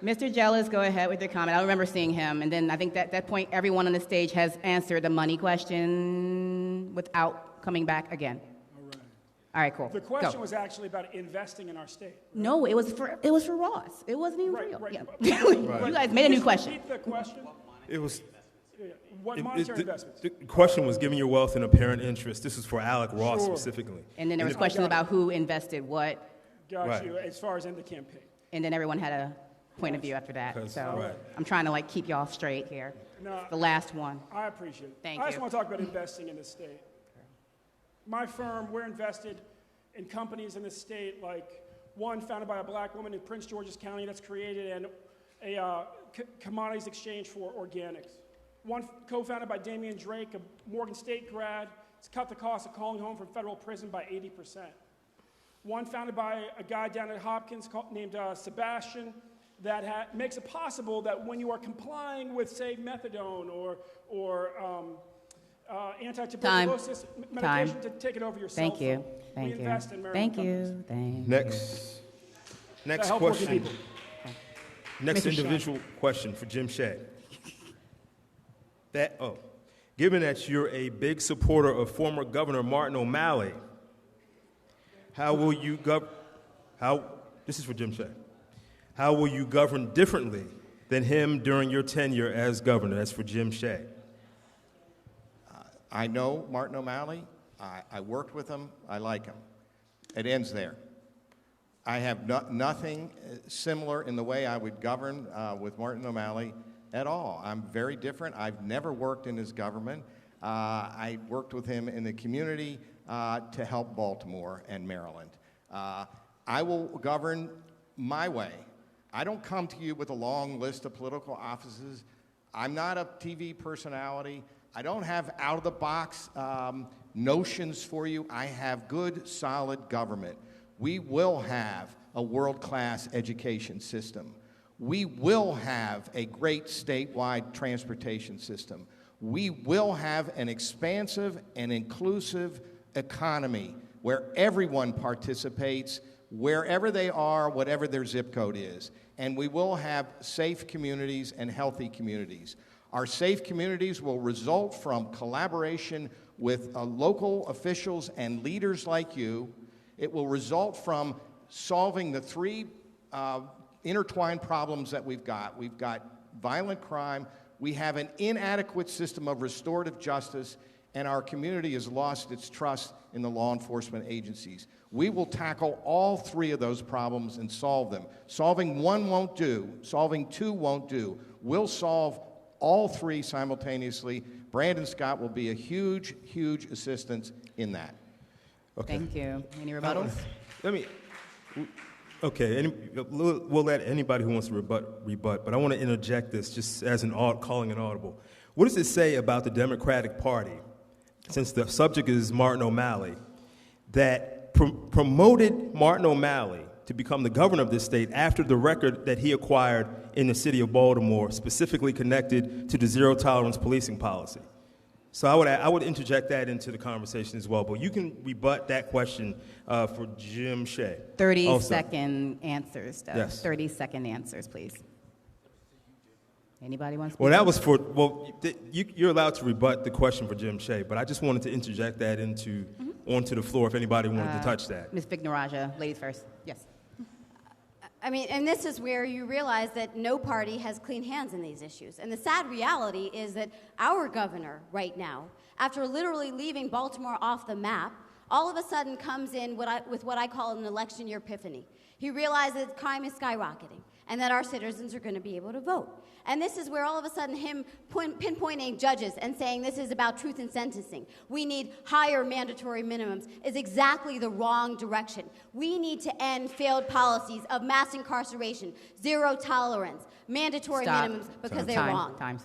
Mr. Jealous, go ahead with your comment. I remember seeing him, and then I think at that point, everyone on the stage has answered the money question without coming back again. All right, cool. The question was actually about investing in our state. Right? No, it was for Ross. It wasn't even real. Right. Yeah. You guys made a new question. Repeat the question. It was... What monetary investments? The question was giving your wealth an apparent interest. This is for Alec Ross specifically. And then there was questions about who invested what. Got you, as far as in the campaign. And then everyone had a point of view after that. So right. I'm trying to keep y'all straight here. No, the last one. I appreciate it. Thank I you. just want to talk about investing in the state. My firm, we're invested in companies in the state, like one founded by a black woman in Prince George's County that's created a commodities exchange for organics. One co-founded by Damian Drake, a Morgan State grad. It's cut the cost of calling home from federal prison by 80%. One founded by a guy down at Hopkins named Sebastian that makes it possible that when you are complying with, say, methadone or anti-tuberculosis medication, to take it over your cell phone. Thank you. Invest in Maryland companies. Next help question. people. Next Mr. individual question for Jim Shea. Given that you're a big supporter of former Governor Martin O'Malley, how will you this is for Jim Shea. How will you govern differently than him during your tenure as governor? That's for Jim Shea. I know Martin O'Malley. I worked with him. I like him. It ends there. I have nothing similar in the way I would govern with Martin O'Malley at all. I'm very different. I've never worked in his government. I worked with him in the community to help Baltimore and Maryland. I will govern my way. I don't come to you with a long list of political offices. I'm not a TV personality. I don't have out-of-the-box notions for you. I have good, solid government. We will have a world-class education system. We will have a great statewide transportation system. We will have an expansive and inclusive economy where everyone participates, wherever they are, whatever their zip code is. And we will have safe communities and healthy communities. Our safe communities will result from collaboration with local officials and leaders like you. It will result from solving the three intertwined problems that we've got. We've got violent crime, we have an inadequate system of restorative justice, and our community has lost its trust in the law enforcement agencies. We will tackle all three of those problems and solve them. Solving one won't do. Solving two won't do. We'll solve all three simultaneously. Brandon Scott will be a huge, huge assistance in that. Okay. Thank you. Any rebuttals? We'll let anybody who wants to rebut, but I want to interject this just as calling an audible. What does it say about the Democratic Party, since the subject is Martin O'Malley, that promoted Martin O'Malley to become the governor of this state after the record that he acquired in the city of Baltimore, specifically connected to the zero-tolerance policing policy? So I would interject that into the conversation as well, but you can rebut that question for Jim Shea. 30-second answers, though. Yes. 30-second answers, please. Anybody want to speak? Well, that was for, you're allowed to rebut the question for Jim Shea, but I just wanted to interject that onto the floor if anybody wanted to touch that. Ms. Vignarajah, ladies first. Yes. I mean, and this is where you realize that no party has clean hands in these issues. And the sad reality is that our governor right now, after literally leaving Baltimore off the map, all of a sudden comes in with what I call an election year epiphany. He realizes crime is skyrocketing and that our citizens are going to be able to vote. And this is where all of a sudden him pinpointing judges and saying this is about truth in sentencing. We need higher mandatory minimums is exactly the wrong direction. We need to end failed policies of mass incarceration, zero tolerance, mandatory minimums because they're wrong. Time.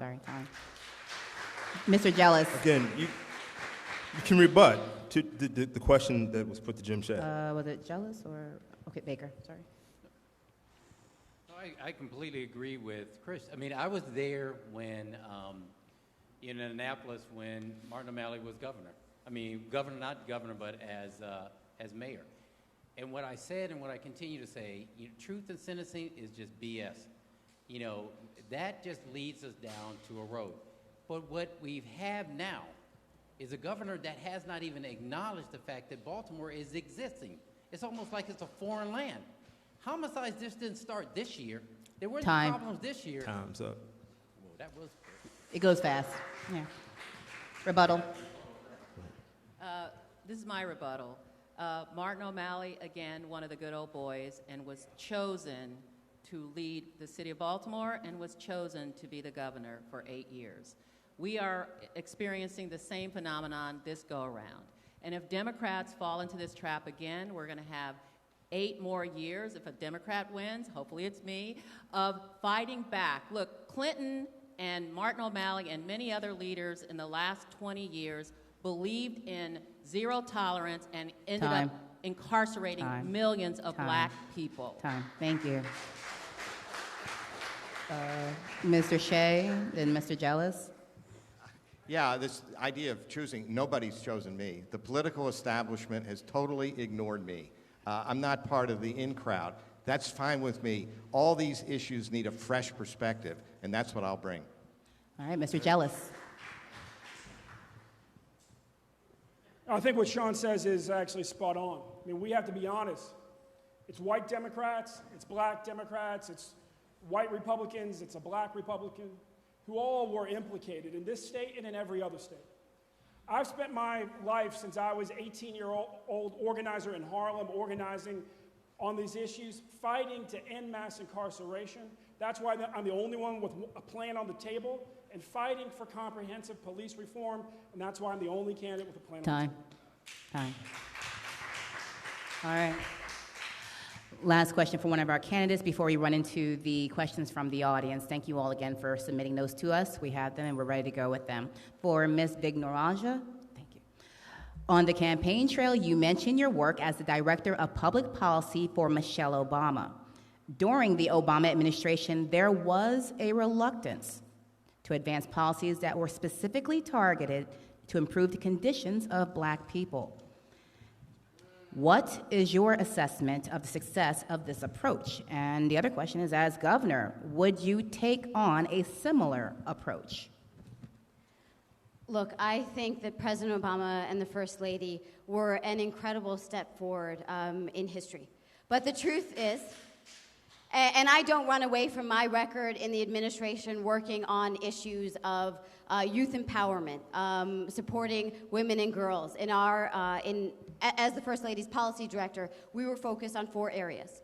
Mr. Jealous. Again, you can rebut to the question that was put to Jim Shea. Was it Jealous or? Okay, Baker, sorry. I completely agree with Chris. I mean, I was there when, in Annapolis, when Martin O'Malley was governor. I mean, not governor, but as mayor. And what I said and what I continue to say, truth in sentencing is just BS. That just leads us down to a road. But what we have now is a governor that has not even acknowledged the fact that Baltimore is existing. It's almost like it's a foreign land. Homicides just didn't start this year. There weren't problems this year. Time's up. Well, that was. It goes fast. Yeah. Rebuttal. This is my rebuttal. Martin O'Malley, again, one of the good old boys, and was chosen to lead the city of Baltimore and was chosen to be the governor for 8 years. We are experiencing the same phenomenon this go-around. And if Democrats fall into this trap again, we're going to have 8 more years, if a Democrat wins, hopefully it's me, of fighting back. Look, Clinton and Martin O'Malley and many other leaders in the last 20 years believed in zero tolerance and ended up incarcerating millions of black people. Thank you. Mr. Shea and Mr. Jealous. Yeah, this idea of choosing, nobody's chosen me. The political establishment has totally ignored me. I'm not part of the in crowd. That's fine with me. All these issues need a fresh perspective, and that's what I'll bring. All right, Mr. Jealous. I think what Sean says is actually spot on. I mean, we have to be honest. It's white Democrats, it's black Democrats, it's white Republicans, it's a black Republican, who all were implicated in this state and in every other state. I've spent my life since I was 18-year-old organizer in Harlem, organizing on these issues, fighting to end mass incarceration. That's why I'm the only one with a plan on the table, and fighting for comprehensive police reform, and that's why I'm the only candidate with a plan on the table. All right. Last question for one of our candidates before we run into the questions from the audience. Thank you all again for submitting those to us. We have them and we're ready to go with them. For Ms. Vignarajah, thank you. On the campaign trail, you mentioned your work as the Director of Public Policy for Michelle Obama. During the Obama administration, there was a reluctance to advance policies that were specifically targeted to improve the conditions of black people. What is your assessment of the success of this approach? And the other question is, as governor, would you take on a similar approach? Look, I think that President Obama and the First Lady were an incredible step forward in history. But the truth is, and I don't run away from my record in the administration working on issues of youth empowerment, supporting women and girls. As the First Lady's policy director, we were focused on 4 areas.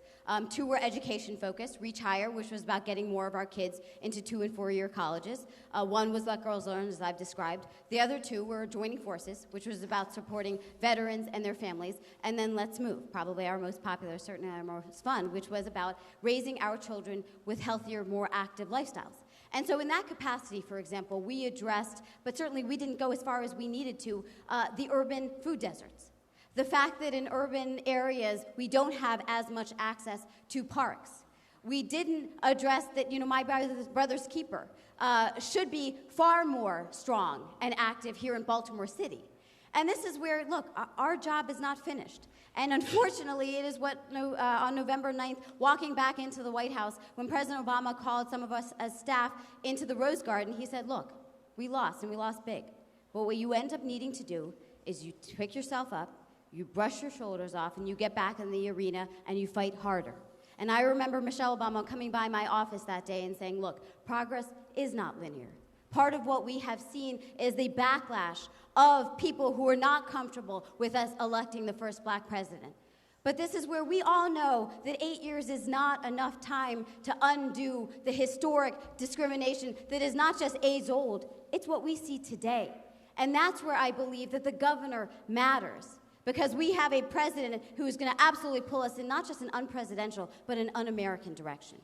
Two were education-focused, Reach Higher, which was about getting more of our kids into 2- and 4-year colleges. One was Let Girls Learn, as I've described. The other two were Joining Forces, which was about supporting veterans and their families. And then Let's Move, probably our most popular, certainly our most fun, which was about raising our children with healthier, more active lifestyles. And so in that capacity, for example, we addressed, but certainly we didn't go as far as we needed to, the urban food deserts. The fact that in urban areas we don't have as much access to parks. We didn't address that, my brother's keeper should be far more strong and active here in Baltimore City. And this is where, look, our job is not finished. And unfortunately, it is what on November 9th, walking back into the White House, when President Obama called some of us as staff into the Rose Garden, he said, look, we lost, and we lost big. But what you end up needing to do is you pick yourself up, you brush your shoulders off, and you get back in the arena, and you fight harder. And I remember Michelle Obama coming by my office that day and saying, look, progress is not linear. Part of what we have seen is the backlash of people who are not comfortable with us electing the first black president. But this is where we all know that 8 years is not enough time to undo the historic discrimination that is not just age old, it's what we see today. And that's where I believe that the governor matters. Because we have a president who is going to absolutely pull us in not just an unpresidential, but an un-American direction.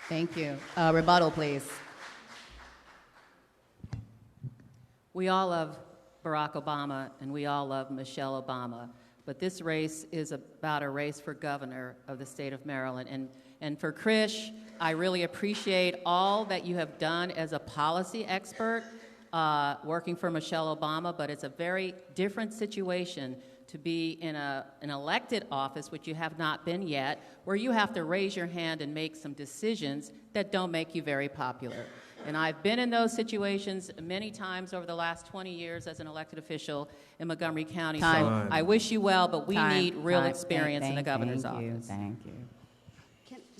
Thank you. Rebuttal, please. We all love Barack Obama, and we all love Michelle Obama. But this race is about a race for governor of the state of Maryland. And for Krish, I really appreciate all that you have done as a policy expert working for Michelle Obama, but it's a very different situation to be in an elected office, which you have not been yet, where you have to raise your hand and make some decisions that don't make you very popular. And I've been in those situations many times over the last 20 years as an elected official in Montgomery County. Time. So I wish you well, but we need real Time. experience in the governor's office. Thank you.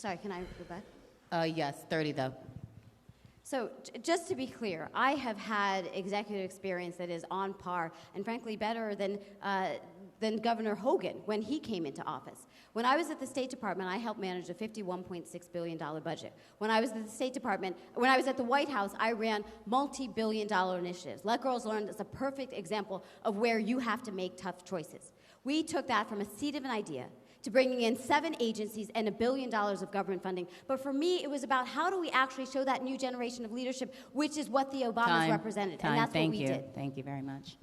Can I go back? Yes, 30 though. So just to be clear, I have had executive experience that is on par and frankly better than Governor Hogan when he came into office. When I was at the State Department, I helped manage a $51.6 billion budget. When I was at the State Department, when I was at the White House, I ran multi-billion-dollar initiatives. Let Girls Learn is a perfect example of where you have to make tough choices. We took that from a seed of an idea to bringing in 7 agencies and $1 billion of government funding. But for me, it was about how do we actually show that new generation of leadership, which is what the Obamas represented. And that's what we did. Thank you very much.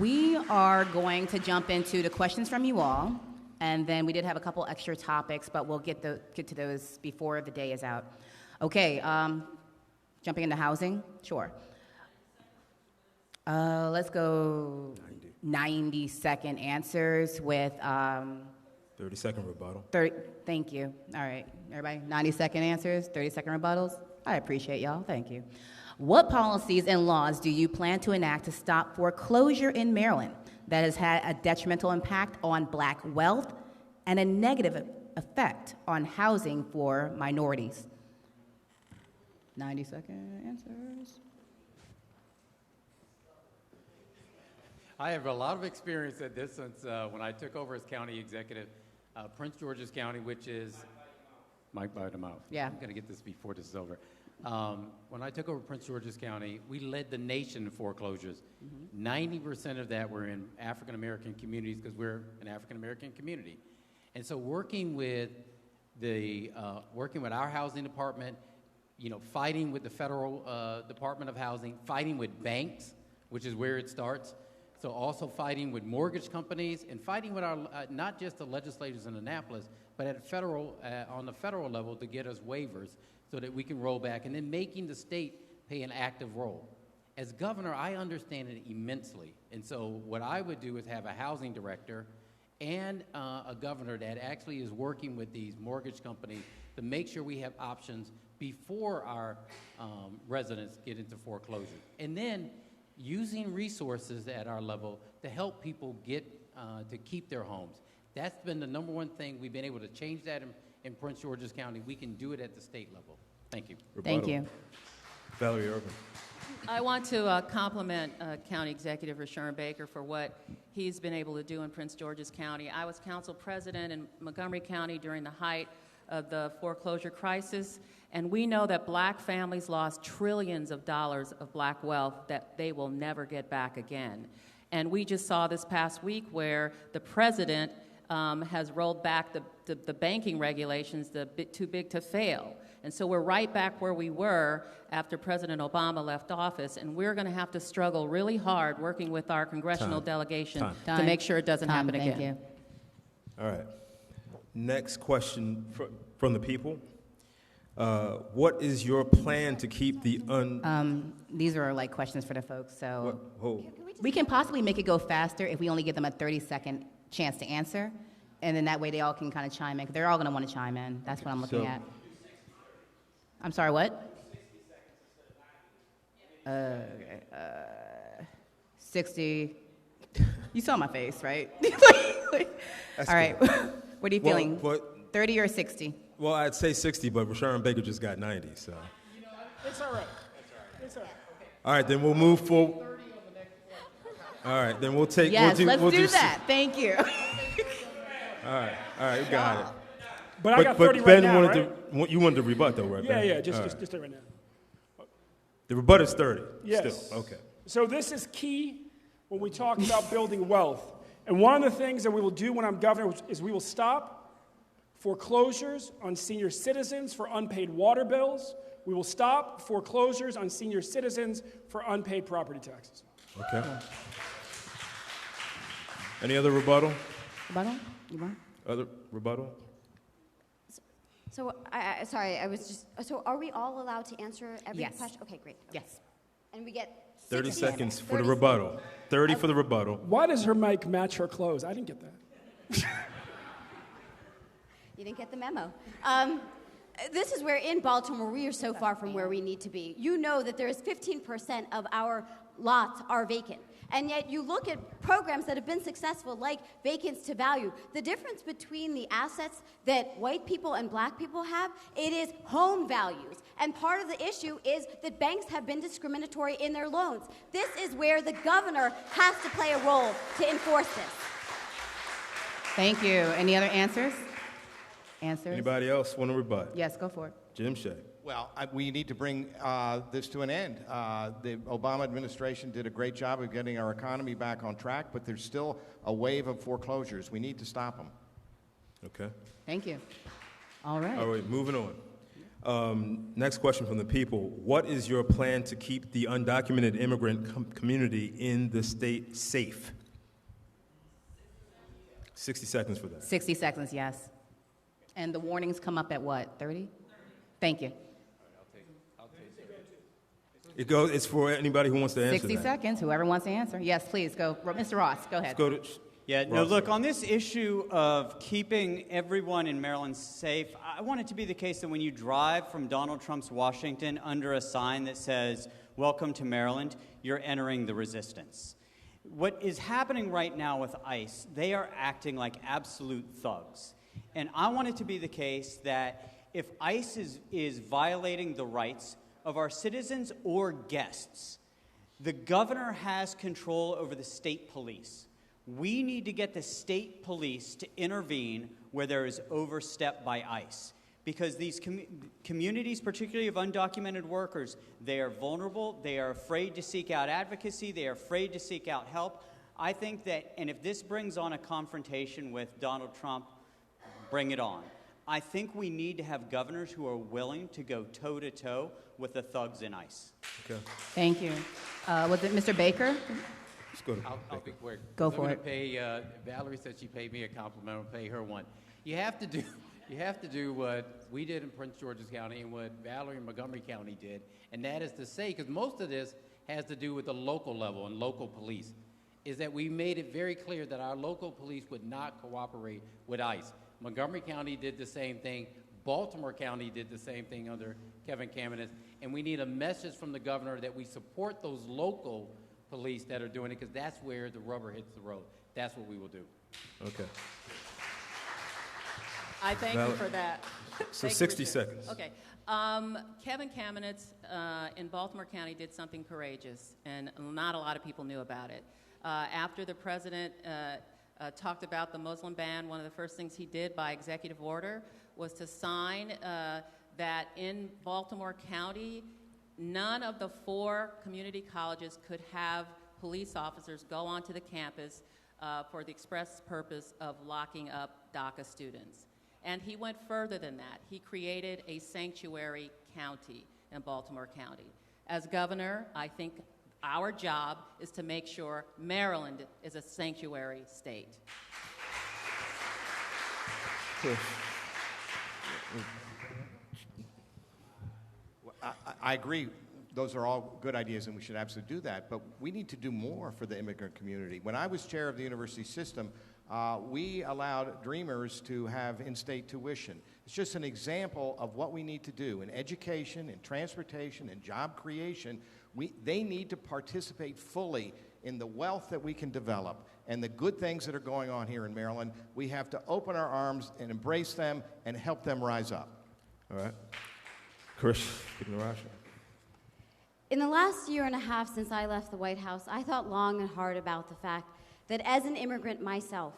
We are going to jump into the questions from you all, and then we did have a couple extra topics, but we'll get to those before the day is out. Okay, jumping into housing? Sure. Let's go 90-second answers with 30-second rebuttal. Thank you. All right, everybody, 90-second answers, 30-second rebuttals. I appreciate y'all. Thank you. What policies and laws do you plan to enact to stop foreclosure in Maryland that has had a detrimental impact on black wealth and a negative effect on housing for minorities? 90-second answers. I have a lot of experience at this since when I took over as county executive. Prince George's County, which is Mike by the mouth. Yeah. I'm going to get this before this is over. When I took over Prince George's County, we led the nation in foreclosures. 90% of that were in African-American communities because we're an African-American community. And so working with our housing department, fighting with the federal Department of Housing, fighting with banks, which is where it starts. So also fighting with mortgage companies and fighting with our, not just the legislators in Annapolis, but on the federal level to get us waivers so that we can roll back, and then making the state play an active role. As governor, I understand it immensely. And so what I would do is have a housing director and a governor that actually is working with these mortgage companies to make sure we have options before our residents get into foreclosure. And then using resources at our level to help people get to keep their homes. That's been the number one thing. We've been able to change that in Prince George's County. We can do it at the state level. Thank you. Thank you. Valerie Irvin. I want to compliment County Executive Rushern Baker for what he's been able to do in Prince George's County. I was council president in Montgomery County during the height of the foreclosure crisis, and we know that black families lost trillions of dollars of black wealth that they will never get back again. And we just saw this past week where the president has rolled back the banking regulations, too big to fail. And so we're right back where we were after President Obama left office, and we're going to have to struggle really hard working with our congressional delegation to make sure it doesn't happen again. Thank you. All right. Next question from the people. What is your plan to keep the These are like questions for the folks, so Whoa. we can possibly make it go faster if we only give them a 30-second chance to answer, and then that way they all can kind of chime in, because they're all going to want to chime in. That's what I'm looking at. I'm sorry, what? 60. You saw my face, right? All right. What are you feeling? 30 or 60? Well, I'd say 60, but Rushern Baker just got 90, so. It's all right. It's all right. All right, then we'll move forward. All right, then we'll take. Yes, let's do that. Thank you. All right, we got it. But I got 30 Ben right now, wanted you wanted to rebut, though, right, Ben? Yeah, just 30 right now. The rebut is 30. Yes. Still, okay. So this is key when we talk about building wealth. And one of the things that we will do when I'm governor is we will stop foreclosures on senior citizens for unpaid water bills. We will stop foreclosures on senior citizens for unpaid property taxes. Okay. Any other rebuttal? Rebuttal? You want? Other rebuttal? So, so are we all allowed to answer every question? Okay, great. Okay. Yes. And we get 30 seconds for the rebuttal. 30 for the rebuttal. Why does her mic match her clothes? I didn't get that. You didn't get the memo. This is where in Baltimore we are so far from where we need to be. You know that there is 15% of our lots are vacant. And yet you look at programs that have been successful, like Vacants to Value. The difference between the assets that white people and black people have, it is home values. And part of the issue is that banks have been discriminatory in their loans. This is where the governor has to play a role to enforce this. Thank you. Any other answers? Anybody else want to rebut? Yes, go for it. Jim Shea. Well, we need to bring this to an end. The Obama administration did a great job of getting our economy back on track, but there's still a wave of foreclosures. We need to stop them. Okay. Thank you. All right. All right, moving on. Next question from the people. What is your plan to keep the undocumented immigrant community in the state safe? 60 seconds for that. 60 seconds, yes. And the warnings come up at what, 30? Thank you. It's for anybody who wants to answer 60 that. seconds, whoever wants to answer. Yes, please, go. Mr. Ross, go ahead. Let's go to Yeah, no, Ross. look, on this issue of keeping everyone in Maryland safe, I want it to be the case that when you drive from Donald Trump's Washington under a sign that says, "Welcome to Maryland," you're entering the resistance. What is happening right now with ICE, they are acting like absolute thugs. And I want it to be the case that if ICE is violating the rights of our citizens or guests, the governor has control over the state police. We need to get the state police to intervene where there is overstep by ICE. Because these communities, particularly of undocumented workers, they are vulnerable, they are afraid to seek out advocacy, they are afraid to seek out help. I think that, and if this brings on a confrontation with Donald Trump, bring it on. I think we need to have governors who are willing to go toe-to-toe with the thugs in ICE. Okay. Thank you. Was it Mr. Baker? Let's go to I'll be quick. Go for it. Valerie said she paid me a compliment. I'll pay her one. You have to do what we did in Prince George's County and what Valerie in Montgomery County did, and that is to say, because most of this has to do with the local level and local police, is that we made it very clear that our local police would not cooperate with ICE. Montgomery County did the same thing. Baltimore County did the same thing under Kevin Kamenetz. And we need a message from the governor that we support those local police that are doing it, because that's where the rubber hits the road. That's what we will do. Okay. I thank you for that. So Thank you, 60 Richard. seconds. Okay. Kevin Kamenetz in Baltimore County did something courageous, and not a lot of people knew about it. After the president talked about the Muslim ban, one of the first things he did by executive order was to sign that in Baltimore County, none of the 4 community colleges could have police officers go onto the campus for the express purpose of locking up DACA students. And he went further than that. He created a sanctuary county in Baltimore County. As governor, I think our job is to make sure Maryland is a sanctuary state. I agree. Those are all good ideas, and we should absolutely do that. But we need to do more for the immigrant community. When I was chair of the university system, we allowed Dreamers to have in-state tuition. It's just an example of what we need to do in education, in transportation, in job creation. They need to participate fully in the wealth that we can develop and the good things that are going on here in Maryland. We have to open our arms and embrace them and help them rise up. All right. Krishanti O'Mara. In the last year and a half since I left the White House, I thought long and hard about the fact that as an immigrant myself,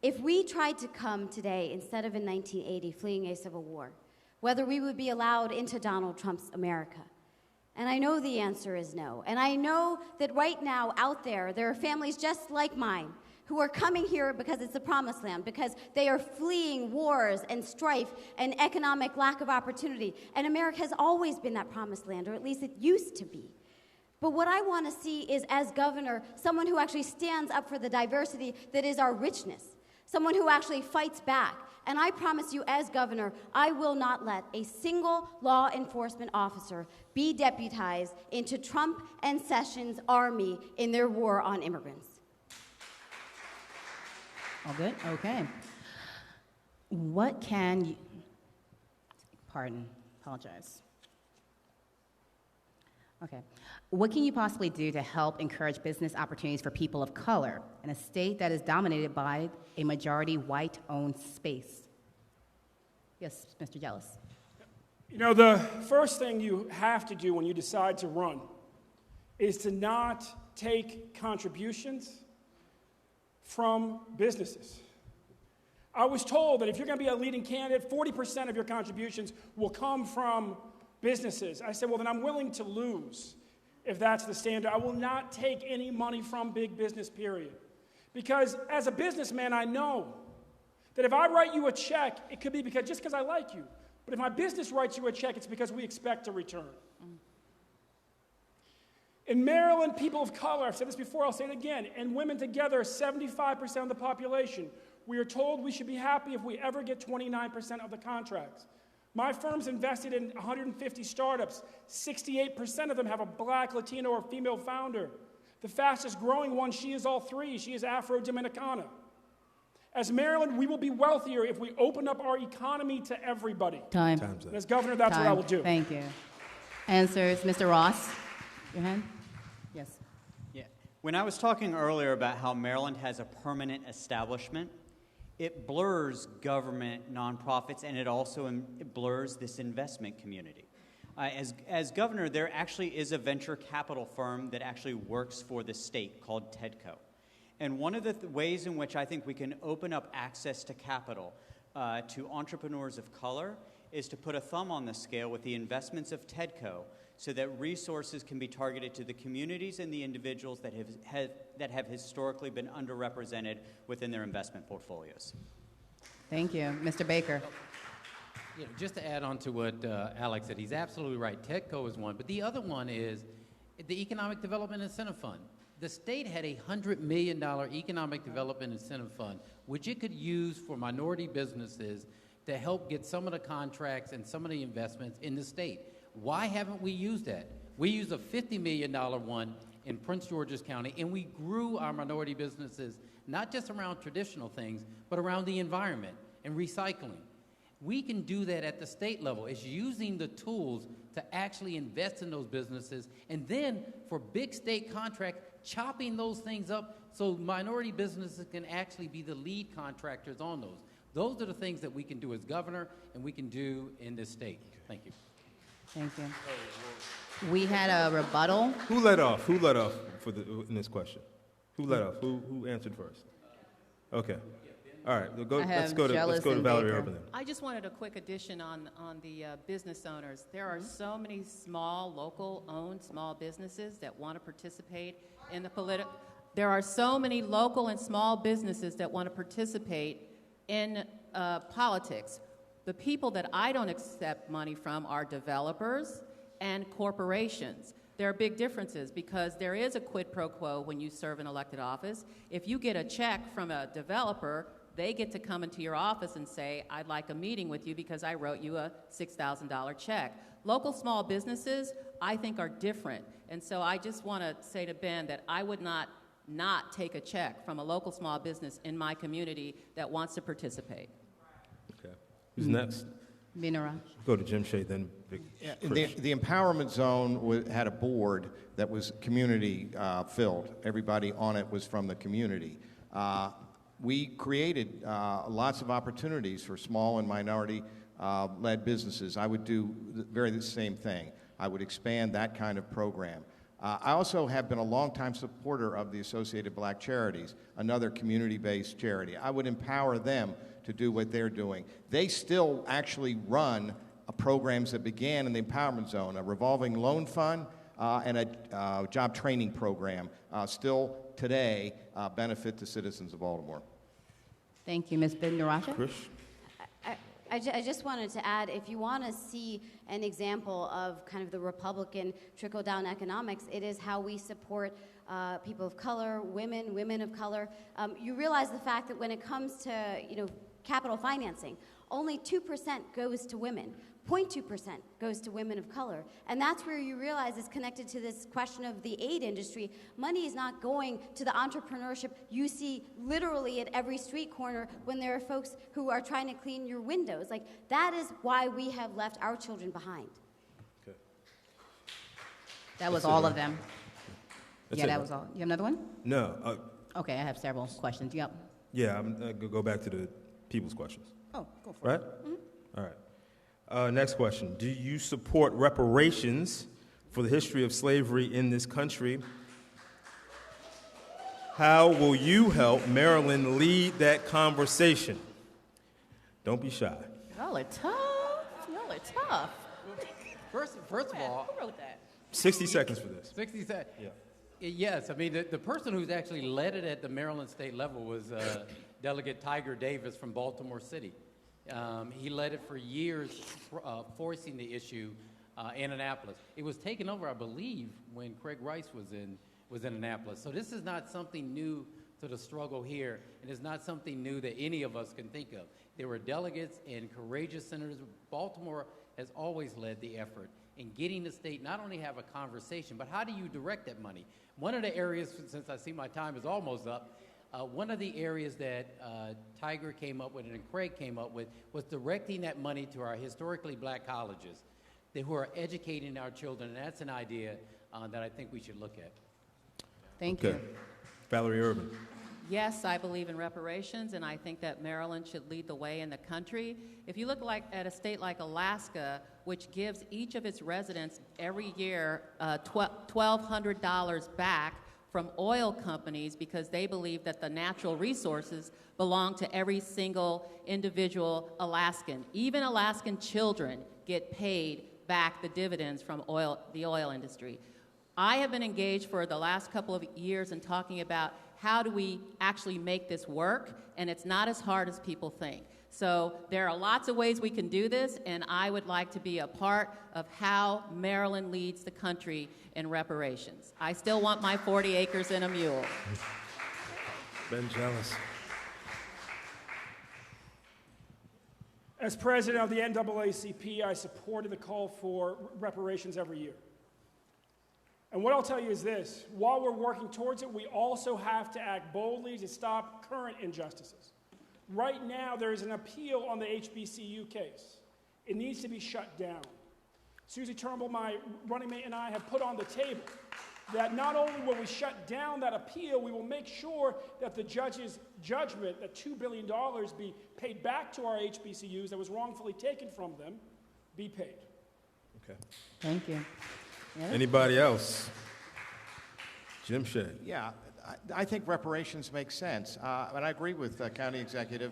if we tried to come today instead of in 1980 fleeing a civil war, whether we would be allowed into Donald Trump's America. And I know the answer is no. And I know that right now out there are families just like mine who are coming here because it's the promised land, because they are fleeing wars and strife and economic lack of opportunity. And America has always been that promised land, or at least it used to be. But what I want to see is, as governor, someone who actually stands up for the diversity that is our richness, someone who actually fights back. And I promise you, as governor, I will not let a single law enforcement officer be deputized into Trump and Sessions' army in their war on immigrants. All good? Okay. What can you, apologize. Okay. What can you possibly do to help encourage business opportunities for people of color in a state that is dominated by a majority white-owned space? Yes, Mr. Jealous. You know, the first thing you have to do when you decide to run is to not take contributions from businesses. I was told that if you're going to be a leading candidate, 40% of your contributions will come from businesses. I said, well, then I'm willing to lose if that's the standard. I will not take any money from big business, period. Because as a businessman, I know that if I write you a check, it could be just because I like you. But if my business writes you a check, it's because we expect a return. In Maryland, people of color, I've said this before, I'll say it again, and women together are 75% of the population. We are told we should be happy if we ever get 29% of the contracts. My firm's invested in 150 startups. 68% of them have a black, Latino, or female founder. The fastest growing one, she is all 3. She is Afro-Dominicana. As Maryland, we will be wealthier if we open up our economy to everybody. Time. And as governor, that's what I will do. Thank you. Answers, Mr. Ross. Your hand? Yes. Yeah. When I was talking earlier about how Maryland has a permanent establishment, it blurs government, nonprofits, and it also blurs this investment community. As governor, there actually is a venture capital firm that actually works for the state called TEDCO. And one of the ways in which I think we can open up access to capital to entrepreneurs of color is to put a thumb on the scale with the investments of TEDCO so that resources can be targeted to the communities and the individuals that have historically been underrepresented within their investment portfolios. Thank you. Mr. Baker. You know, just to add on to what Alex said, he's absolutely right. TEDCO is one, but the other one is the Economic Development Incentive Fund. The state had a $100 million Economic Development Incentive Fund, which it could use for minority businesses to help get some of the contracts and some of the investments in the state. Why haven't we used that? We used a $50 million one in Prince George's County, and we grew our minority businesses, not just around traditional things, but around the environment and recycling. We can do that at the state level. It's using the tools to actually invest in those businesses, and then for big state contracts, chopping those things up so minority businesses can actually be the lead contractors on those. Those are the things that we can do as governor and we can do in this state. Thank you. Thank you. We had a rebuttal. Who led off? Who led off in this question? Who led off? Who answered first? Okay. All right. Let's go to Valerie Urban then. I just wanted a quick addition on the business owners. There are so many small, local-owned small businesses that want to participate in the political. There are so many local and small businesses that want to participate in politics. The people that I don't accept money from are developers and corporations. There are big differences because there is a quid pro quo when you serve an elected office. If you get a check from a developer, they get to come into your office and say, I'd like a meeting with you because I wrote you a $6,000 check. Local small businesses, I think, are different. And so I just want to say to Ben that I would not take a check from a local small business in my community that wants to participate. Okay. Who's next? Vignarajah. Go to Jim Shea, then The empowerment zone had a board that was community filled. Everybody on it was from the community. We created lots of opportunities for small and minority led businesses. I would do the same thing. I would expand that kind of program. I also have been a longtime supporter of the Associated Black Charities, another community-based charity. I would empower them to do what they're doing. They still actually run programs that began in the empowerment zone, a revolving loan fund and a job training program, still today benefit the citizens of Baltimore. Thank you, Ms. Vignarajah. Chris? I just wanted to add, if you want to see an example of kind of the Republican trickle-down economics, it is how we support people of color, women of color. You realize the fact that when it comes to, capital financing, only 2% goes to women. 0.2% goes to women of color. And that's where you realize it's connected to this question of the aid industry. Money is not going to the entrepreneurship you see literally at every street corner when there are folks who are trying to clean your windows. Like, that is why we have left our children behind. Okay. That was all of them. That's Yeah, it, that right? was all. You have another one? No. Okay, I have several questions. Yep. Yeah, I'm going to go back to the people's questions. Oh, go for Right? it. Mm-hmm. All right. Next question. Do you support reparations for the history of slavery in this country? How will you help Maryland lead that conversation? Don't be shy. Y'all are tough. Y'all are tough. First of all, Who wrote that? 60 seconds for this. 60 seconds. Yeah. Yes, I mean, the person who's actually led it at the Maryland state level was Delegate Tiger Davis from Baltimore City. He led it for years, forcing the issue in Annapolis. It was taken over, I believe, when Craig Rice was in Annapolis. So this is not something new to the struggle here, and it's not something new that any of us can think of. There were delegates and courageous senators. Baltimore has always led the effort in getting the state not only have a conversation, but how do you direct that money? One of the areas, since I see my time is almost up, one of the areas that Tiger came up with and Craig came up with was directing that money to our historically black colleges who are educating our children, and that's an idea that I think we should look at. Thank Okay. you. Valerie Urban. Yes, I believe in reparations, and I think that Maryland should lead the way in the country. If you look at a state like Alaska, which gives each of its residents every year $1,200 back from oil companies because they believe that the natural resources belong to every single individual Alaskan. Even Alaskan children get paid back the dividends from the oil industry. I have been engaged for the last couple of years in talking about how do we actually make this work, and it's not as hard as people think. So there are lots of ways we can do this, and I would like to be a part of how Maryland leads the country in reparations. I still want my 40 acres and a mule. Ben Jealous. As president of the NAACP, I supported the call for reparations every year. And what I'll tell you is this: while we're working towards it, we also have to act boldly to stop current injustices. Right now, there is an appeal on the HBCU case. It needs to be shut down. Susie Turnbull, my running mate, and I have put on the table that not only will we shut down that appeal, we will make sure that the judge's judgment, that $2 billion be paid back to our HBCUs that was wrongfully taken from them be paid. Okay. Thank you. Anybody else? Jim Shea. Yeah, I think reparations make sense. And I agree with County Executive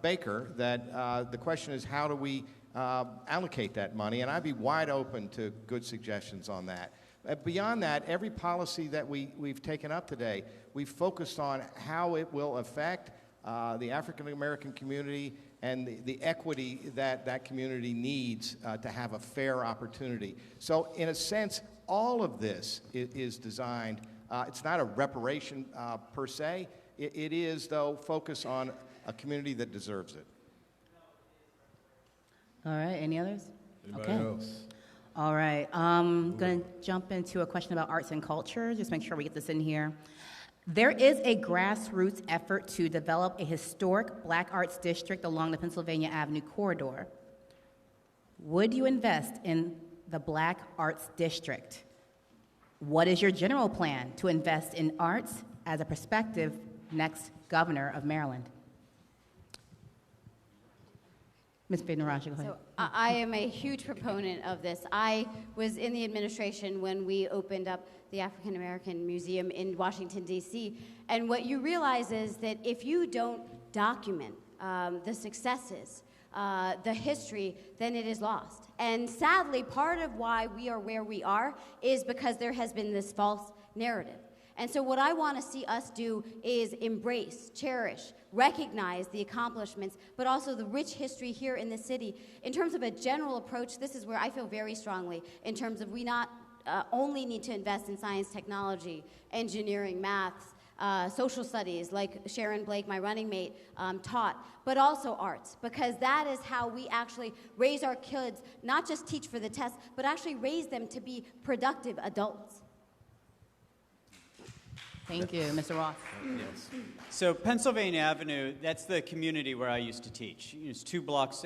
Baker that the question is how do we allocate that money? And I'd be wide open to good suggestions on that. Beyond that, every policy that we've taken up today, we've focused on how it will affect the African American community and the equity that that community needs to have a fair opportunity. So in a sense, all of this is designed, it's not a reparation per se, it is, though, focus on a community that deserves it. All right, any others? Anybody else? All right, I'm going to jump into a question about arts and culture, just make sure we get this in here. There is a grassroots effort to develop a historic Black arts district along the Pennsylvania Avenue corridor. Would you invest in the Black Arts District? What is your general plan to invest in arts as a prospective next governor of Maryland? Ms. Vignarajah, go ahead. So I am a huge proponent of this. I was in the administration when we opened up the African American Museum in Washington, D.C. And what you realize is that if you don't document the successes, the history, then it is lost. And sadly, part of why we are where we are is because there has been this false narrative. And so what I want to see us do is embrace, cherish, recognize the accomplishments, but also the rich history here in the city. In terms of a general approach, this is where I feel very strongly in terms of we not only need to invest in science, technology, engineering, maths, social studies, like Sharon Blake, my running mate, taught, but also arts, because that is how we actually raise our kids, not just teach for the test, but actually raise them to be productive adults. Thank you, Mr. Ross. Yes. So Pennsylvania Avenue, that's the community where I used to teach. It's 3 blocks